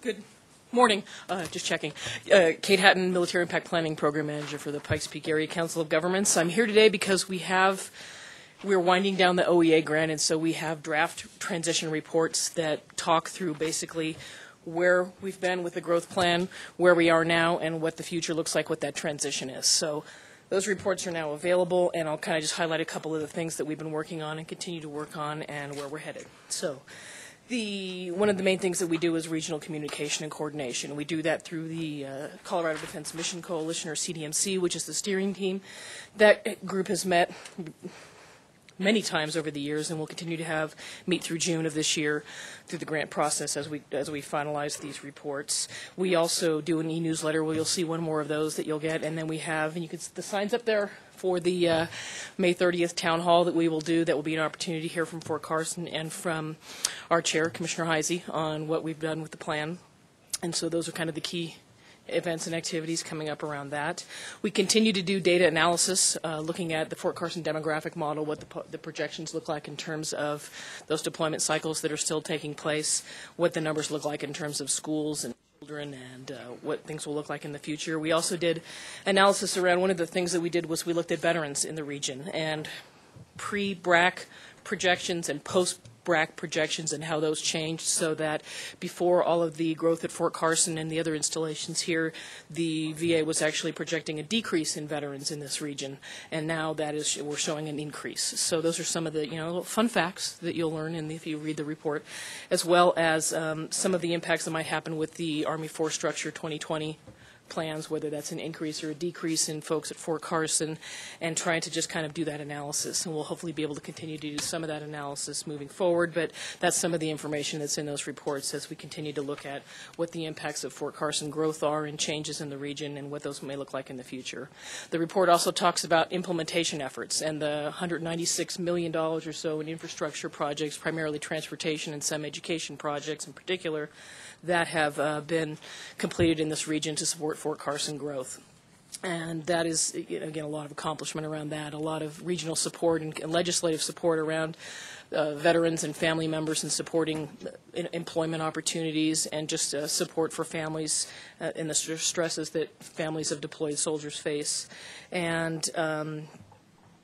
Good morning. Just checking. Kate Hatton, Military Impact Planning Program Manager for the Pikes Peak Area Council of Governments. I'm here today because we're winding down the OEA grant, and so we have draft transition reports that talk through basically where we've been with the growth plan, where we are now, and what the future looks like, what that transition is. So those reports are now available, and I'll kind of just highlight a couple of the things that we've been working on and continue to work on and where we're headed. So one of the main things that we do is regional communication and coordination. We do that through the Colorado Defense Mission Coalition, or CDMC, which is the steering team. That group has met many times over the years, and we'll continue to meet through June of this year through the grant process as we finalize these reports. We also do an e-newsletter where you'll see one more of those that you'll get, and then we have, and you can see the signs up there for the May 30th town hall that we will do. That will be an opportunity to hear from Fort Carson and from our chair, Commissioner Heisey, on what we've done with the plan. And so those are kind of the key events and activities coming up around that. We continue to do data analysis, looking at the Fort Carson demographic model, what the projections look like in terms of those deployment cycles that are still taking place, what the numbers look like in terms of schools and children, and what things will look like in the future. We also did analysis around, one of the things that we did was we looked at veterans in the region and pre-BRAC projections and post-BRAC projections and how those changed, so that before all of the growth at Fort Carson and the other installations here, the VA was actually projecting a decrease in veterans in this region, and now we're showing an increase. So those are some of the fun facts that you'll learn if you read the report, as well as some of the impacts that might happen with the Army Force Structure 2020 plans, whether that's an increase or a decrease in folks at Fort Carson, and trying to just kind of do that analysis. And we'll hopefully be able to continue to do some of that analysis moving forward, but that's some of the information that's in those reports as we continue to look at what the impacts of Fort Carson growth are and changes in the region and what those may look like in the future. The report also talks about implementation efforts and the $196 million or so in infrastructure projects, primarily transportation and some education projects in particular, that have been completed in this region to support Fort Carson growth. And that is, again, a lot of accomplishment around that, a lot of regional support and legislative support around veterans and family members and supporting employment opportunities and just support for families and the stresses that families of deployed soldiers face. And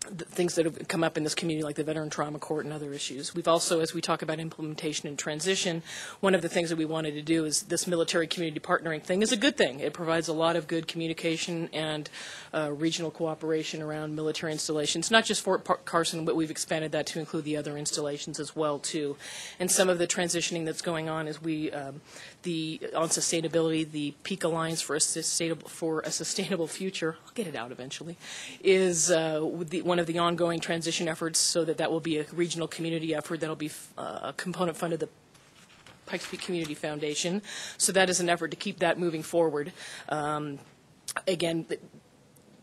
the things that have come up in this community, like the Veteran Trauma Court and other issues. We've also, as we talk about implementation and transition, one of the things that we wanted to do is this military community partnering thing is a good thing. It provides a lot of good communication and regional cooperation around military installations, not just Fort Carson, but we've expanded that to include the other installations as well, too. And some of the transitioning that's going on is on sustainability, the Peak Alliance for a Sustainable Future, I'll get it out eventually, is one of the ongoing transition efforts, so that will be a regional community effort that will be a component funded. Pikes Peak Community Foundation. So that is an effort to keep that moving forward. Again,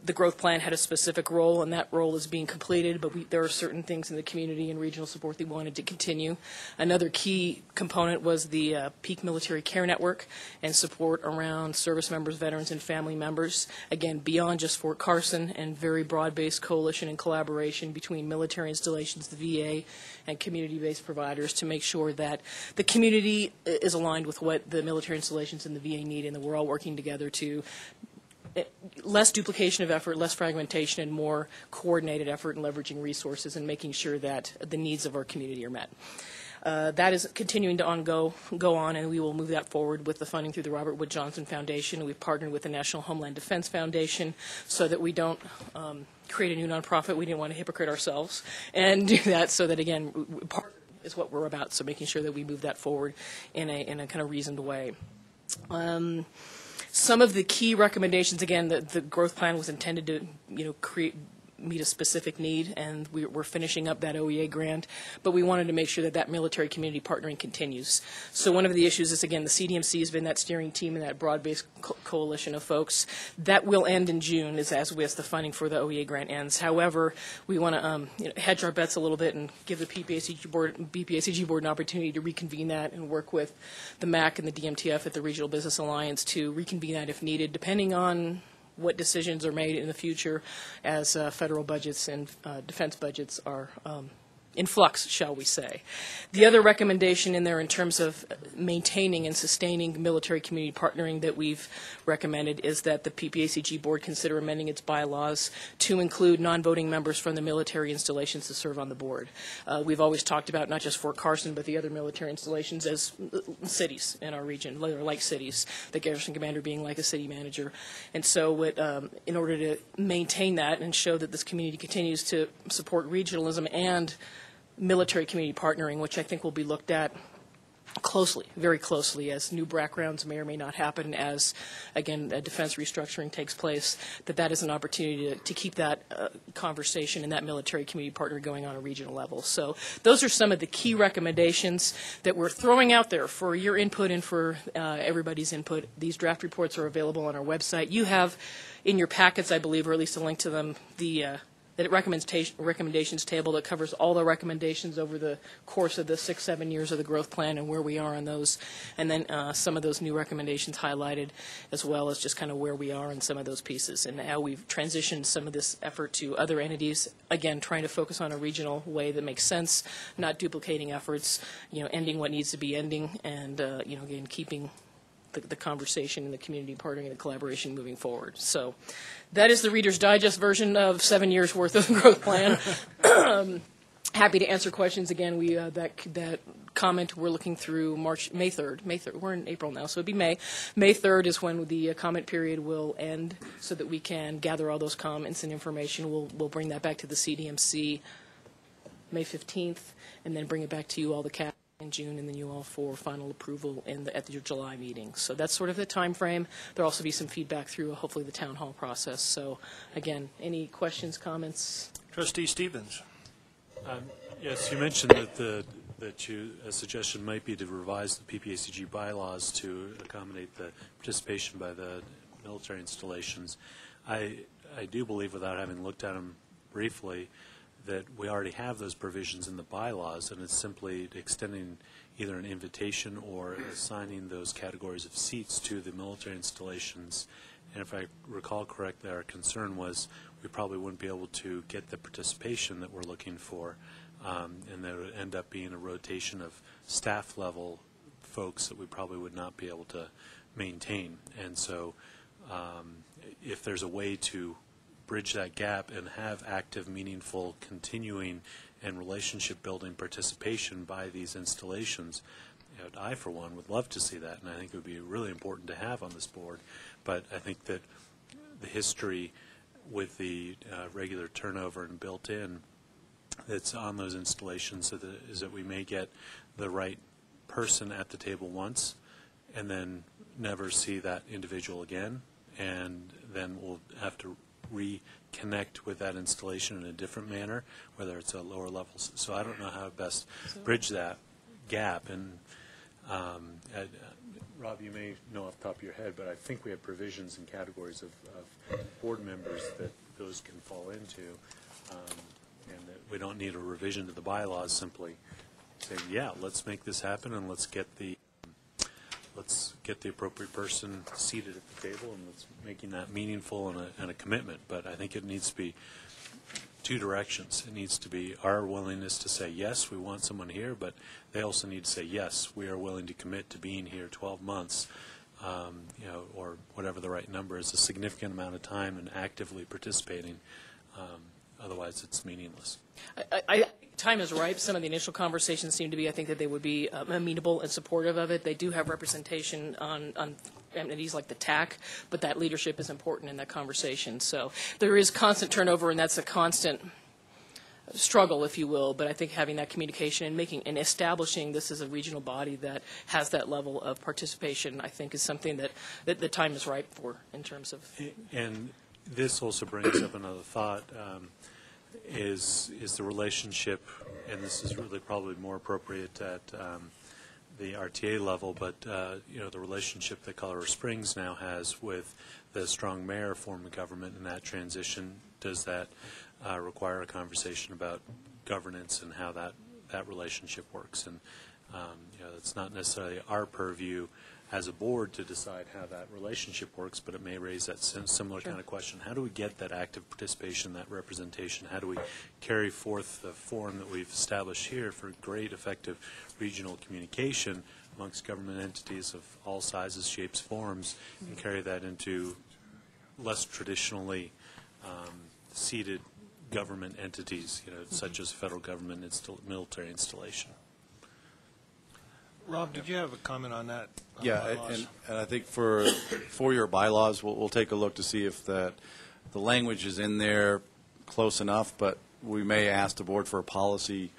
the growth plan had a specific role, and that role is being completed, but there are certain things in the community and regional support they wanted to continue. Another key component was the Peak Military Care Network and support around service members, veterans, and family members. Again, beyond just Fort Carson, and very broad-based coalition and collaboration between military installations, the VA, and community-based providers to make sure that the community is aligned with what the military installations and the VA need, and that we're all working together to less duplication of effort, less fragmentation, and more coordinated effort in leveraging resources and making sure that the needs of our community are met. That is continuing to go on, and we will move that forward with the funding through the Robert Wood Johnson Foundation. We've partnered with the National Homeland Defense Foundation so that we don't create a new nonprofit. We didn't want to hypocrite ourselves and do that so that, again, part is what we're about, so making sure that we move that forward in a kind of reasoned way. Some of the key recommendations, again, the growth plan was intended to, meet a specific need, and we're finishing up that OEA grant, but we wanted to make sure that that military community partnering continues. So one of the issues is, again, the CDMC has been that steering team and that broad-based coalition of folks. That will end in June as the funding for the OEA grant ends. However, we want to hedge our bets a little bit and give the PPACG board an opportunity to reconvene that and work with the MAC and the DMTF at the Regional Business Alliance to reconvene that if needed, depending on what decisions are made in the future as federal budgets and defense budgets are in flux, shall we say. The other recommendation in there in terms of maintaining and sustaining military community partnering that we've recommended is that the PPACG board consider amending its bylaws to include non-voting members from the military installations to serve on the board. We've always talked about not just Fort Carson, but the other military installations as cities in our region, like cities, the garrison commander being like a city manager. And so in order to maintain that and show that this community continues to support regionalism and military community partnering, which I think will be looked at closely, very closely, as new backgrounds may or may not happen as, again, a defense restructuring takes place, that is an opportunity to keep that conversation and that military community partner going on a regional level. So those are some of the key recommendations that we're throwing out there for your input and for everybody's input. These draft reports are available on our website. You have in your packets, I believe, or at least a link to them, the recommendations table that covers all the recommendations over the course of the 6-7 years of the growth plan and where we are on those, and then some of those new recommendations highlighted, as well as just kind of where we are in some of those pieces and how we've transitioned some of this effort to other entities, again, trying to focus on a regional way that makes sense, not duplicating efforts, ending what needs to be ending, and, again, keeping the conversation and the community partnering and the collaboration moving forward. So that is the Reader's Digest version of 7 years' worth of the growth plan. Happy to answer questions. Again, we that comment we're looking through May 3rd. We're in April now, so it'd be May. May 3rd is when the comment period will end so that we can gather all those comments and information. We'll bring that back to the CDMC May 15th and then bring it back to you all, the CAP, in June, and then you all for final approval at your July meeting. So that's sort of the time frame. There'll also be some feedback through hopefully the town hall process. So again, any questions, comments? Trustee Stevens. Yes, you mentioned that a suggestion might be to revise the PPACG bylaws to accommodate the participation by the military installations. I do believe, without having looked at them briefly, that we already have those provisions in the bylaws, and it's simply extending either an invitation or assigning those categories of seats to the military installations. And if I recall correctly, our concern was we probably wouldn't be able to get the participation that we're looking for, and there would end up being a rotation of staff level folks that we probably would not be able to maintain. And so if there's a way to bridge that gap and have active, meaningful, continuing, and relationship-building participation by these installations, I, for one, would love to see that, and I think it would be really important to have on this board. But I think that the history with the regular turnover and built-in that's on those installations is that we may get the right person at the table once and then never see that individual again, and then we'll have to reconnect with that installation in a different manner, whether it's a lower level. So I don't know how to best bridge that gap. And Rob, you may know off the top of your head, but I think we have provisions and categories of board members that those can fall into, and that we don't need a revision to the bylaws, simply saying, yeah, let's make this happen, and let's get the appropriate person seated at the table, and let's making that meaningful and a commitment. But I think it needs to be two directions. It needs to be our willingness to say, yes, we want someone here, but they also need to say, yes, we are willing to commit to being here 12 months, or whatever the right number is, a significant amount of time and actively participating. Otherwise, it's meaningless. I time is ripe. Some of the initial conversations seem to be, I think, that they would be amenable and supportive of it. They do have representation on entities like the TAC, but that leadership is important in that conversation. So there is constant turnover, and that's a constant struggle, if you will. But I think having that communication and establishing this as a regional body that has that level of participation, I think, is something that the time is ripe for in terms of. And this also brings up another thought. Is the relationship, and this is really probably more appropriate at the RTA level, but the relationship that Colorado Springs now has with the strong mayor form of government and that transition, does that require a conversation about governance and how that relationship works? And it's not necessarily our purview as a board to decide how that relationship works, but it may raise that similar kind of question. How do we get that active participation, that representation? How do we carry forth the forum that we've established here for great, effective regional communication amongst government entities of all sizes, shapes, forms, and carry that into less traditionally seated government entities, such as federal government, military installation? Rob, did you have a comment on that? Yeah, and I think for your bylaws, we'll take a look to see if the language is in there close enough, but we may ask the board for a policy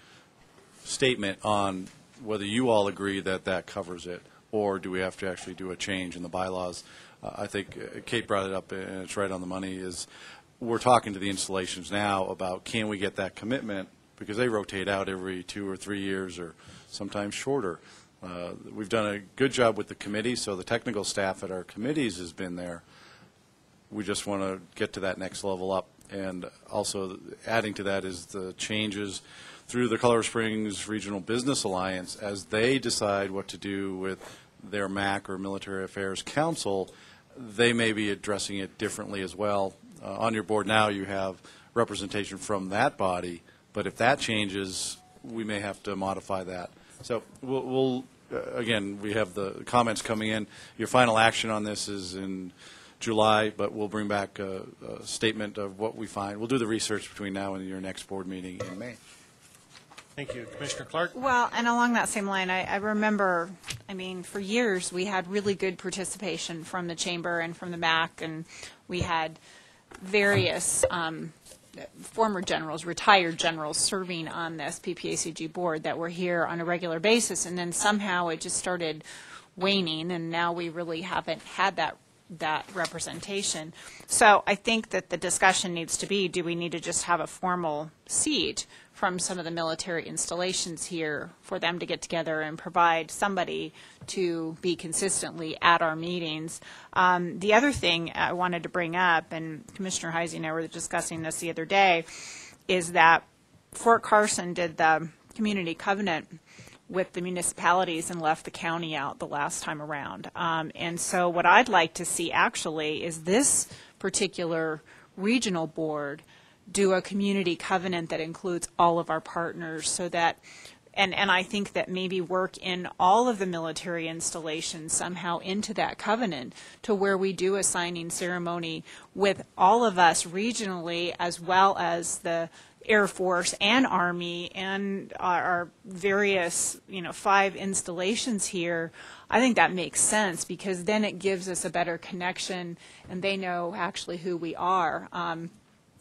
statement on whether you all agree that covers it, or do we have to actually do a change in the bylaws. I think Kate brought it up, and it's right on the money, is we're talking to the installations now about can we get that commitment, because they rotate out every 2 or 3 years or sometimes shorter. We've done a good job with the committee, so the technical staff at our committees has been there. We just want to get to that next level up. And also adding to that is the changes through the Colorado Springs Regional Business Alliance as they decide what to do with their MAC or Military Affairs Council. They may be addressing it differently as well. On your board now you have representation from that body, but if that changes, we may have to modify that. So we'll again, we have the comments coming in. Your final action on this is in July, but we'll bring back a statement of what we find. We'll do the research between now and your next board meeting in May. Thank you. Commissioner Clark? Well, and along that same line, I remember, for years we had really good participation from the Chamber and from the MAC, and we had various former generals, retired generals serving on this PPACG board that were here on a regular basis, and then somehow it just started waning, and now we really haven't had that representation. So I think that the discussion needs to be, do we need to just have a formal seat from some of the military installations here for them to get together and provide somebody to be consistently at our meetings. The other thing I wanted to bring up, and Commissioner Heisey and I were discussing this the other day, is that Fort Carson did the community covenant with the municipalities and left the county out the last time around. And so what I'd like to see actually is this particular regional board do a community covenant that includes all of our partners, so that, and I think that maybe work in all of the military installations somehow into that covenant, to where we do a signing ceremony with all of us regionally, as well as the Air Force and Army and our various 5 installations here. I think that makes sense, because then it gives us a better connection and they know actually who we are.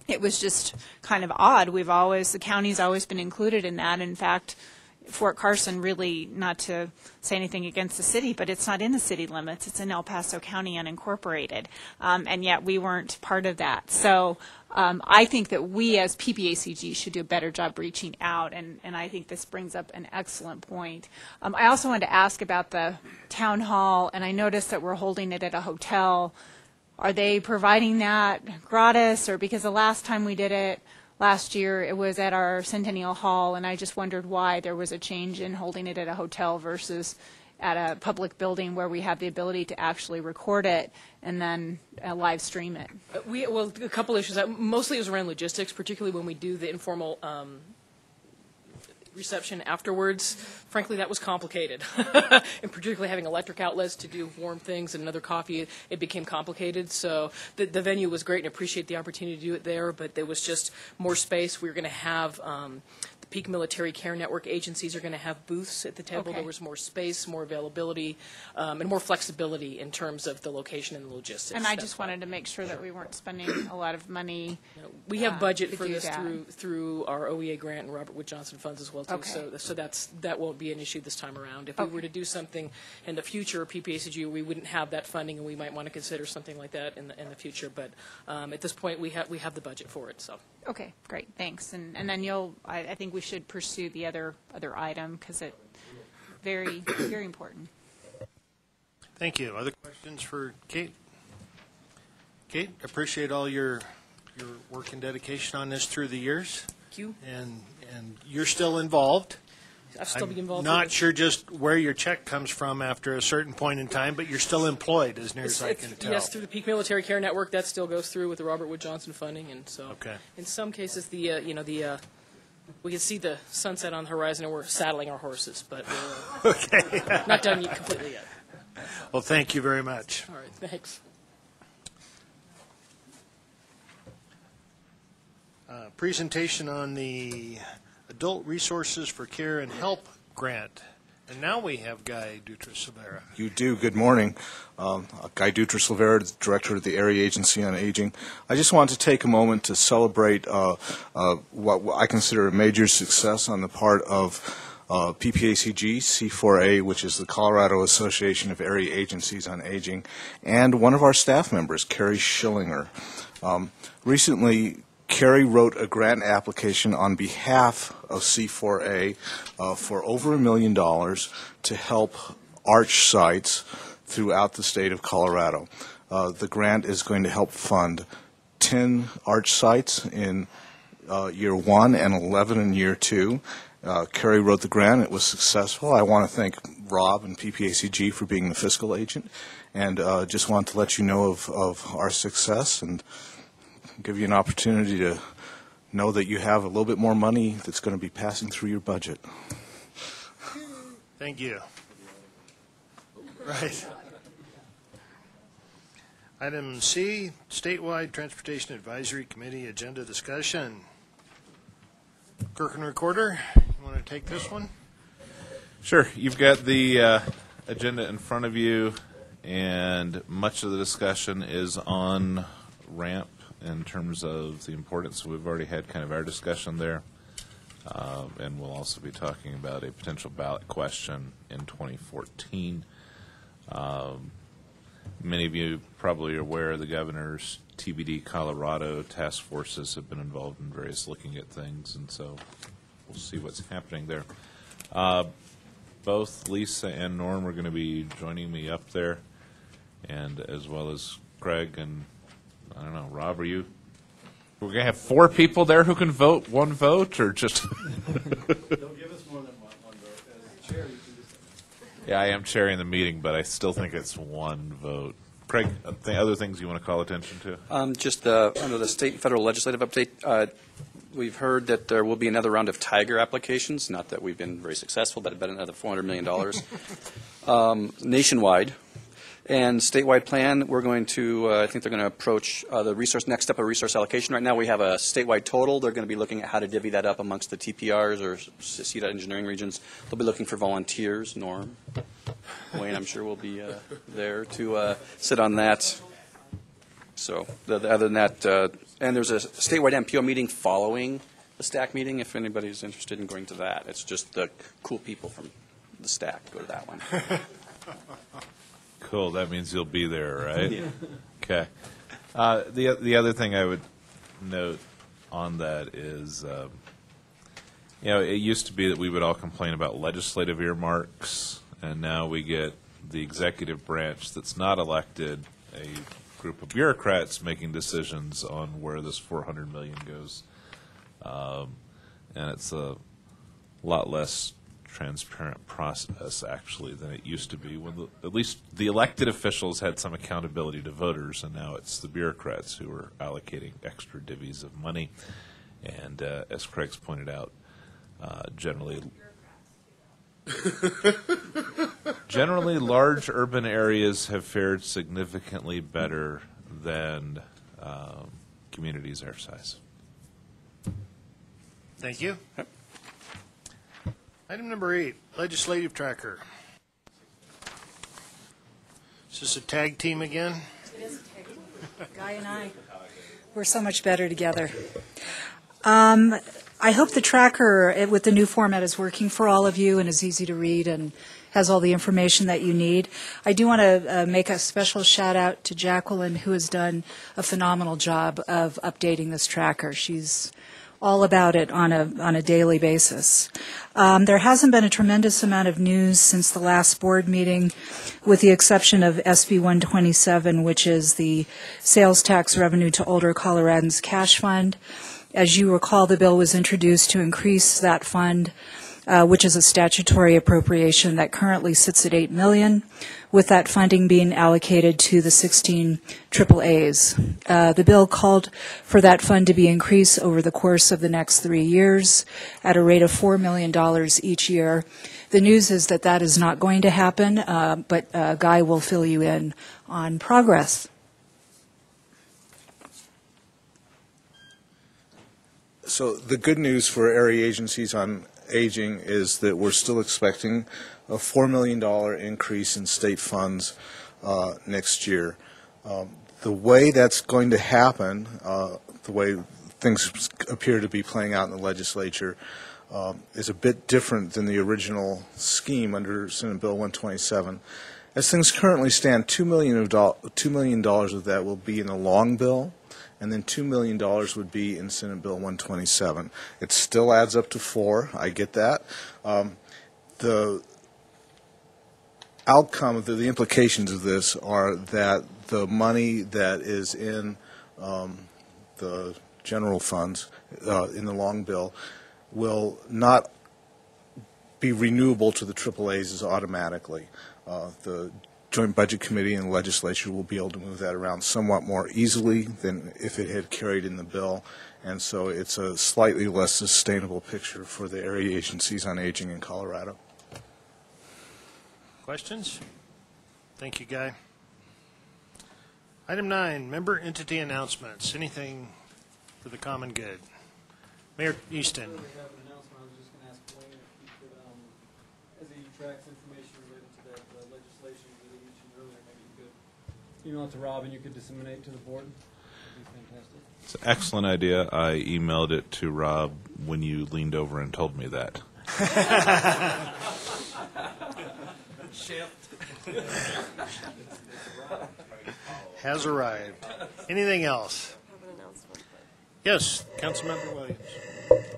It was just kind of odd. The county's always been included in that. In fact, Fort Carson, really, not to say anything against the city, but it's not in the city limits. It's in El Paso County unincorporated, and yet we weren't part of that. So I think that we as PPACG should do a better job reaching out, and I think this brings up an excellent point. I also wanted to ask about the town hall, and I noticed that we're holding it at a hotel. Are they providing that gratis, or because the last time we did it, last year, it was at our Centennial Hall, and I just wondered why there was a change in holding it at a hotel versus at a public building where we have the ability to actually record it and then live stream it. Well, a couple issues. Mostly it was around logistics, particularly when we do the informal reception afterwards. Frankly, that was complicated. And particularly having electric outlets to do warm things and another coffee, it became complicated. So the venue was great and appreciate the opportunity to do it there, but there was just more space. We were going to have the Peak Military Care Network agencies are going to have booths at the table. Okay. There was more space, more availability, and more flexibility in terms of the location and the logistics. And I just wanted to make sure that we weren't spending a lot of money. We have budget to for do this that. through our OEA grant and Robert Wood Johnson funds as well too. Okay. So that won't be an issue this time around. If we were to do something in the future, PPACG, we wouldn't have that funding, and we might want to consider something like that in the future. But at this point, we have the budget for it. So. Okay, great, thanks. And then I think we should pursue the other item because it very, very important. Thank you. Other questions for Kate? Kate, appreciate all your work and dedication on this through the years. Thank you. And you're still involved. I'll still be involved. Not sure just where your check comes from after a certain point in time, but you're still employed, as near as I can tell. Yes, through the Peak Military Care Network, that still goes through with the Robert Wood Johnson funding, and so in some cases, we can see the sunset on the horizon, and we're saddling our horses, but we're not done yet, completely yet. Well, thank you very much. All right, thanks. Presentation on the Adult Resources for Care and Help Grant. And now we have Guy Dutra-Silvera. You do. Good morning. Guy Dutra-Silvera, Director of the Area Agency on Aging. I just want to take a moment to celebrate what I consider a major success on the part of PPACG, C4A, which is the Colorado Association of Area Agencies on Aging, and one of our staff members, Carrie Schillinger. Recently, Carrie wrote a grant application on behalf of C4A for over $1 million to help arch sites throughout the state of Colorado. The grant is going to help fund 10 arch sites in year 1 and 11 in year 2. Carrie wrote the grant. It was successful. I want to thank Rob and PPACG for being the fiscal agent, and just want to let you know of our success and give you an opportunity to know that you have a little bit more money that's going to be passing through your budget. Thank you. Right. Item C, Statewide Transportation Advisory Committee Agenda Discussion. Clerk and Recorder, you want to take this one? Sure. You've got the agenda in front of you, and much of the discussion is on ramp in terms of the importance. We've already had kind of our discussion there, and we'll also be talking about a potential ballot question in 2014. Many of you probably are aware the governor's TBD Colorado task forces have been involved in various looking at things, and so we'll see what's happening there. Both Lisa and Norm are going to be joining me up there, and as well as Craig and I don't know, Rob, are you? We're going to have 4 people there who can vote one vote, or just? Don't give us more than one vote. As chair, you can just. Yeah, I am chairing the meeting, but I still think it's one vote. Craig, other things you want to call attention to? Just under the state and federal legislative update, we've heard that there will be another round of Tiger applications. Not that we've been very successful, but about another $400 million nationwide. And statewide plan, we're going to, I think they're going to approach the next step of resource allocation. Right now we have a statewide total. They're going to be looking at how to divvy that up amongst the TPRs or CDOT engineering regions. They'll be looking for volunteers. Norm, Wayne, I'm sure will be there to sit on that. So other than that, and there's a statewide MPO meeting following the STAC meeting if anybody's interested in going to that. It's just the cool people from the STAC go to that one. Cool. That means you'll be there, right? Yeah. Okay. The other thing I would note on that is, it used to be that we would all complain about legislative earmarks, and now we get the executive branch that's not elected, a group of bureaucrats making decisions on where this $400 million goes, and it's a lot less transparent process actually than it used to be when at least the elected officials had some accountability to voters, and now it's the bureaucrats who are allocating extra divvies of money. And as Craig's pointed out, generally large urban areas have fared significantly better than communities our size. Thank you. Item number 8, legislative tracker. Is this a tag team again? It is a tag team. Guy and I, we're so much better together. I hope the tracker with the new format is working for all of you and is easy to read and has all the information that you need. I do want to make a special shout out to Jacqueline, who has done a phenomenal job of updating this tracker. She's all about it on a daily basis. There hasn't been a tremendous amount of news since the last board meeting, with the exception of SB 127, which is the sales tax revenue to older Coloradans cash fund. As you recall, the bill was introduced to increase that fund, which is a statutory appropriation that currently sits at $8 million, with that funding being allocated to the 16 AAAs. The bill called for that fund to be increased over the course of the next 3 years at a rate of $4 million each year. The news is that that is not going to happen, but Guy will fill you in on progress. So the good news for area agencies on aging is that we're still expecting a $4 million increase in state funds next year. The way that's going to happen, the way things appear to be playing out in the legislature, is a bit different than the original scheme under Senate Bill 127. As things currently stand, $2 million of that will be in the long bill, and then $2 million would be in Senate Bill 127. It still adds up to 4. I get that. The outcome of the implications of this are that the money that is in the general funds in the long bill will not be renewable to the AAAs automatically. The Joint Budget Committee and the legislature will be able to move that around somewhat more easily than if it had carried in the bill, and so it's a slightly less sustainable picture for the area agencies on aging in Colorado. Questions? Thank you, Guy. Item 9, member entity announcements. Anything for the common good? Mayor Easton. We have an announcement. I was just going to ask Wayne if he could, as he tracks information related to that legislation that he mentioned earlier, maybe you could email it to Rob and you could disseminate to the board. That'd be fantastic. It's an excellent idea. I emailed it to Rob when you leaned over and told me that. Shift. Has arrived. Anything else? Yes, Councilmember Williams.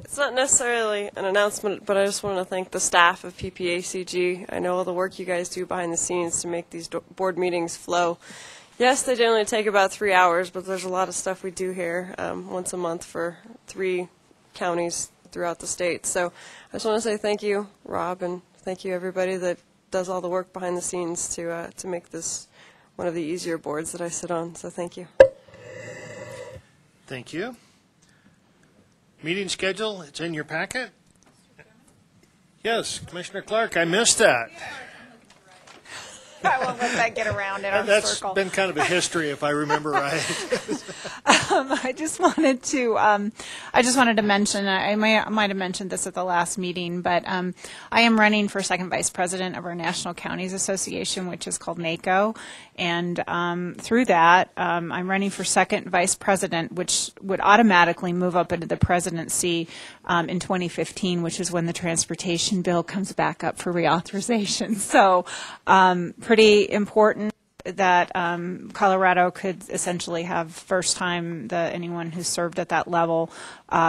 It's not necessarily an announcement, but I just want to thank the staff of PPACG. I know all the work you guys do behind the scenes to make these board meetings flow. Yes, they generally take about 3 hours, but there's a lot of stuff we do here once a month for 3 counties throughout the state. So I just want to say thank you, Rob, and thank you everybody that does all the work behind the scenes to make this one of the easier boards that I sit on. So thank you. Thank you. Meeting schedule, it's in your packet? Yes, Commissioner Clark, I missed that. I won't let that get around in our That's circle. been kind of a history, if I remember right. I just wanted to mention, I might have mentioned this at the last meeting, but I am running for second vice president of our National Counties Association, which is called NACO. And through that, I'm running for second vice president, which would automatically move up into the presidency in 2015, which is when the transportation bill comes back up for reauthorization. So pretty important that Colorado could essentially have first time anyone who served at that level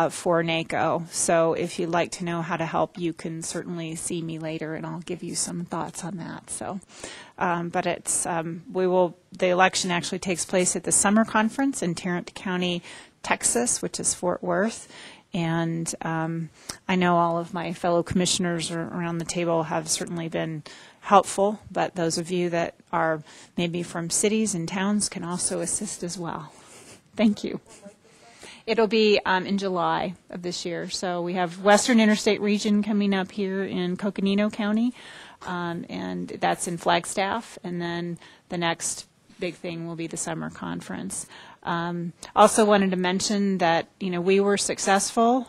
for NACO. So if you'd like to know how to help, you can certainly see me later, and I'll give you some thoughts on that. So, but it's the election actually takes place at the summer conference in Tarrant County, Texas, which is Fort Worth. And I know all of my fellow commissioners around the table have certainly been helpful, but those of you that are maybe from cities and towns can also assist as well. Thank you. It'll be in July of this year. So we have Western Interstate Region coming up here in Coconino County, and that's in Flagstaff. And then the next big thing will be the summer conference. Also wanted to mention that, we were successful,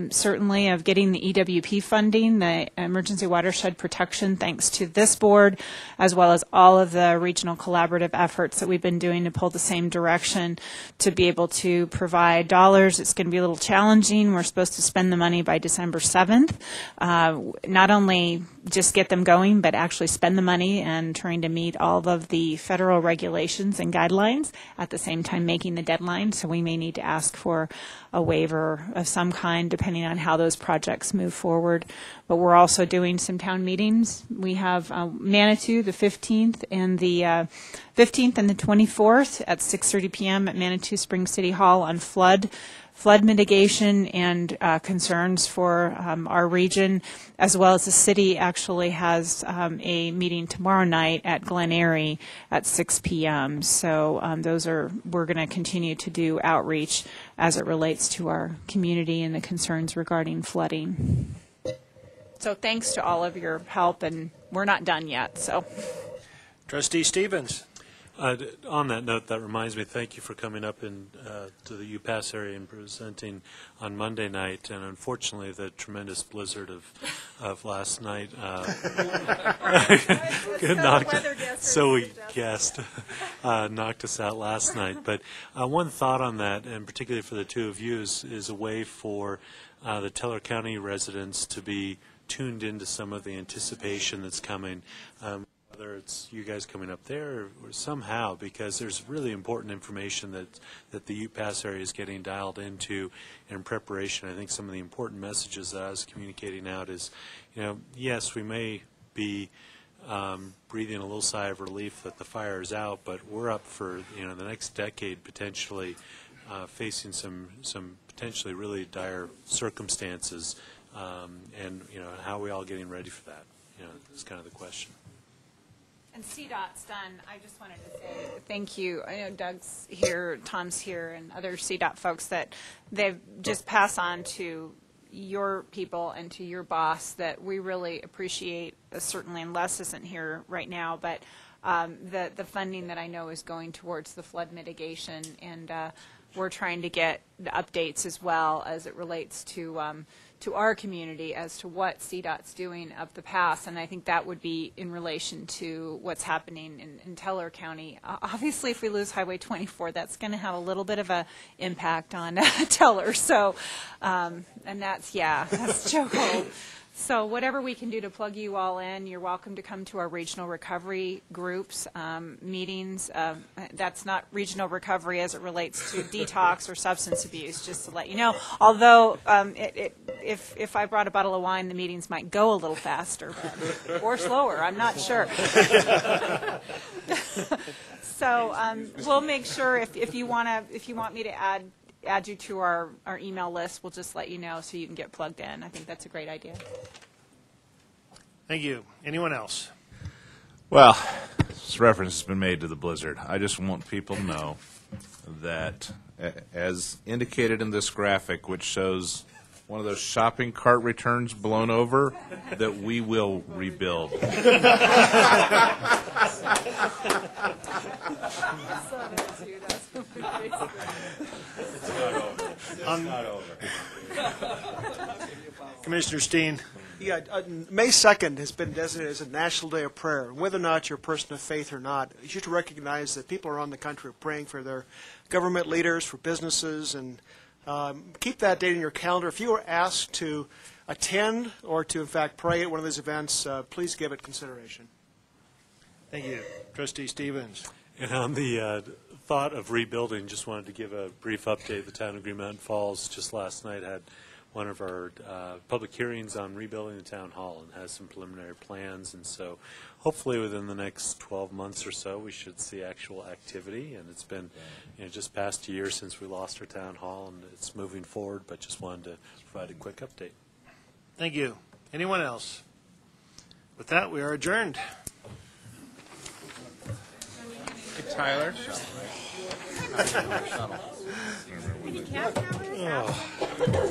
certainly, of getting the EWP funding, the Emergency Watershed Protection, thanks to this board, as well as all of the regional collaborative efforts that we've been doing to pull the same direction to be able to provide dollars. It's going to be a little challenging. We're supposed to spend the money by December 7th. Not only just get them going, but actually spend the money and trying to meet all of the federal regulations and guidelines at the same time making the deadline. So we may need to ask for a waiver of some kind depending on how those projects move forward. But we're also doing some town meetings. We have Manitou the 15th and the 24th at 6:30 p.m. at Manitou Springs City Hall on flood mitigation and concerns for our region, as well as the city actually has a meeting tomorrow night at Glen Eyrie at 6 p.m. So we're going to continue to do outreach as it relates to our community and the concerns regarding flooding. So thanks to all of your help, and we're not done yet. So, Trustee Stevens. On that note, that reminds me, thank you for coming up to the UPass area and presenting on Monday night. And unfortunately, the tremendous blizzard of last night knocked us out last night. But one thought on that, and particularly for the two of you, is a way for the Teller County residents to be tuned into some of the anticipation that's coming. Whether it's you guys coming up there or somehow, because there's really important information that the UPass area is getting dialed into in preparation. I think some of the important messages that I was communicating out is, yes, we may be breathing a little sigh of relief that the fire is out, but we're up for the next decade potentially facing some potentially really dire circumstances, and how are we all getting ready for that? Is kind of the question. And CDOT's done. I just wanted to say thank you. I know Doug's here, Tom's here, and other CDOT folks that they've just passed on to your people and to your boss that we really appreciate, certainly, and Les isn't here right now, but the funding that I know is going towards the flood mitigation, and we're trying to get the updates as well as it relates to our community as to what CDOT's doing up the pass, and I think that would be in relation to what's happening in Teller County. Obviously, if we lose Highway 24, that's going to have a little bit of an impact on Teller. So, and that's chokehold. So whatever we can do to plug you all in, you're welcome to come to our regional recovery groups, meetings. That's not regional recovery as it relates to detox or substance abuse, just to let you know. Although if I brought a bottle of wine, the meetings might go a little faster or slower. I'm not sure. So we'll make sure if you want me to add you to our email list, we'll just let you know so you can get plugged in. I think that's a great idea. Thank you. Anyone else? Well, this reference has been made to the blizzard. I just want people to know that, as indicated in this graphic, which shows one of those shopping cart returns blown over that we will rebuild. Commissioner Steen. Yeah, May 2nd has been designated as a National Day of Prayer. Whether or not you're a person of faith or not, you should recognize that people around the country are praying for their government leaders, for businesses, and keep that date in your calendar. If you were asked to attend or to, in fact, pray at one of these events, please give it consideration. Thank you. Trustee Stevens. And on the thought of rebuilding, just wanted to give a brief update. The town of Green Mountain Falls just last night had one of our public hearings on rebuilding the town hall and has some preliminary plans. And so hopefully within the next 12 months or so, we should see actual activity. And it's been just past a year since we lost our town hall, and it's moving forward, but just wanted to provide a quick update. Thank you. Anyone else? With that, we are adjourned. Hey, Tyler. Oh.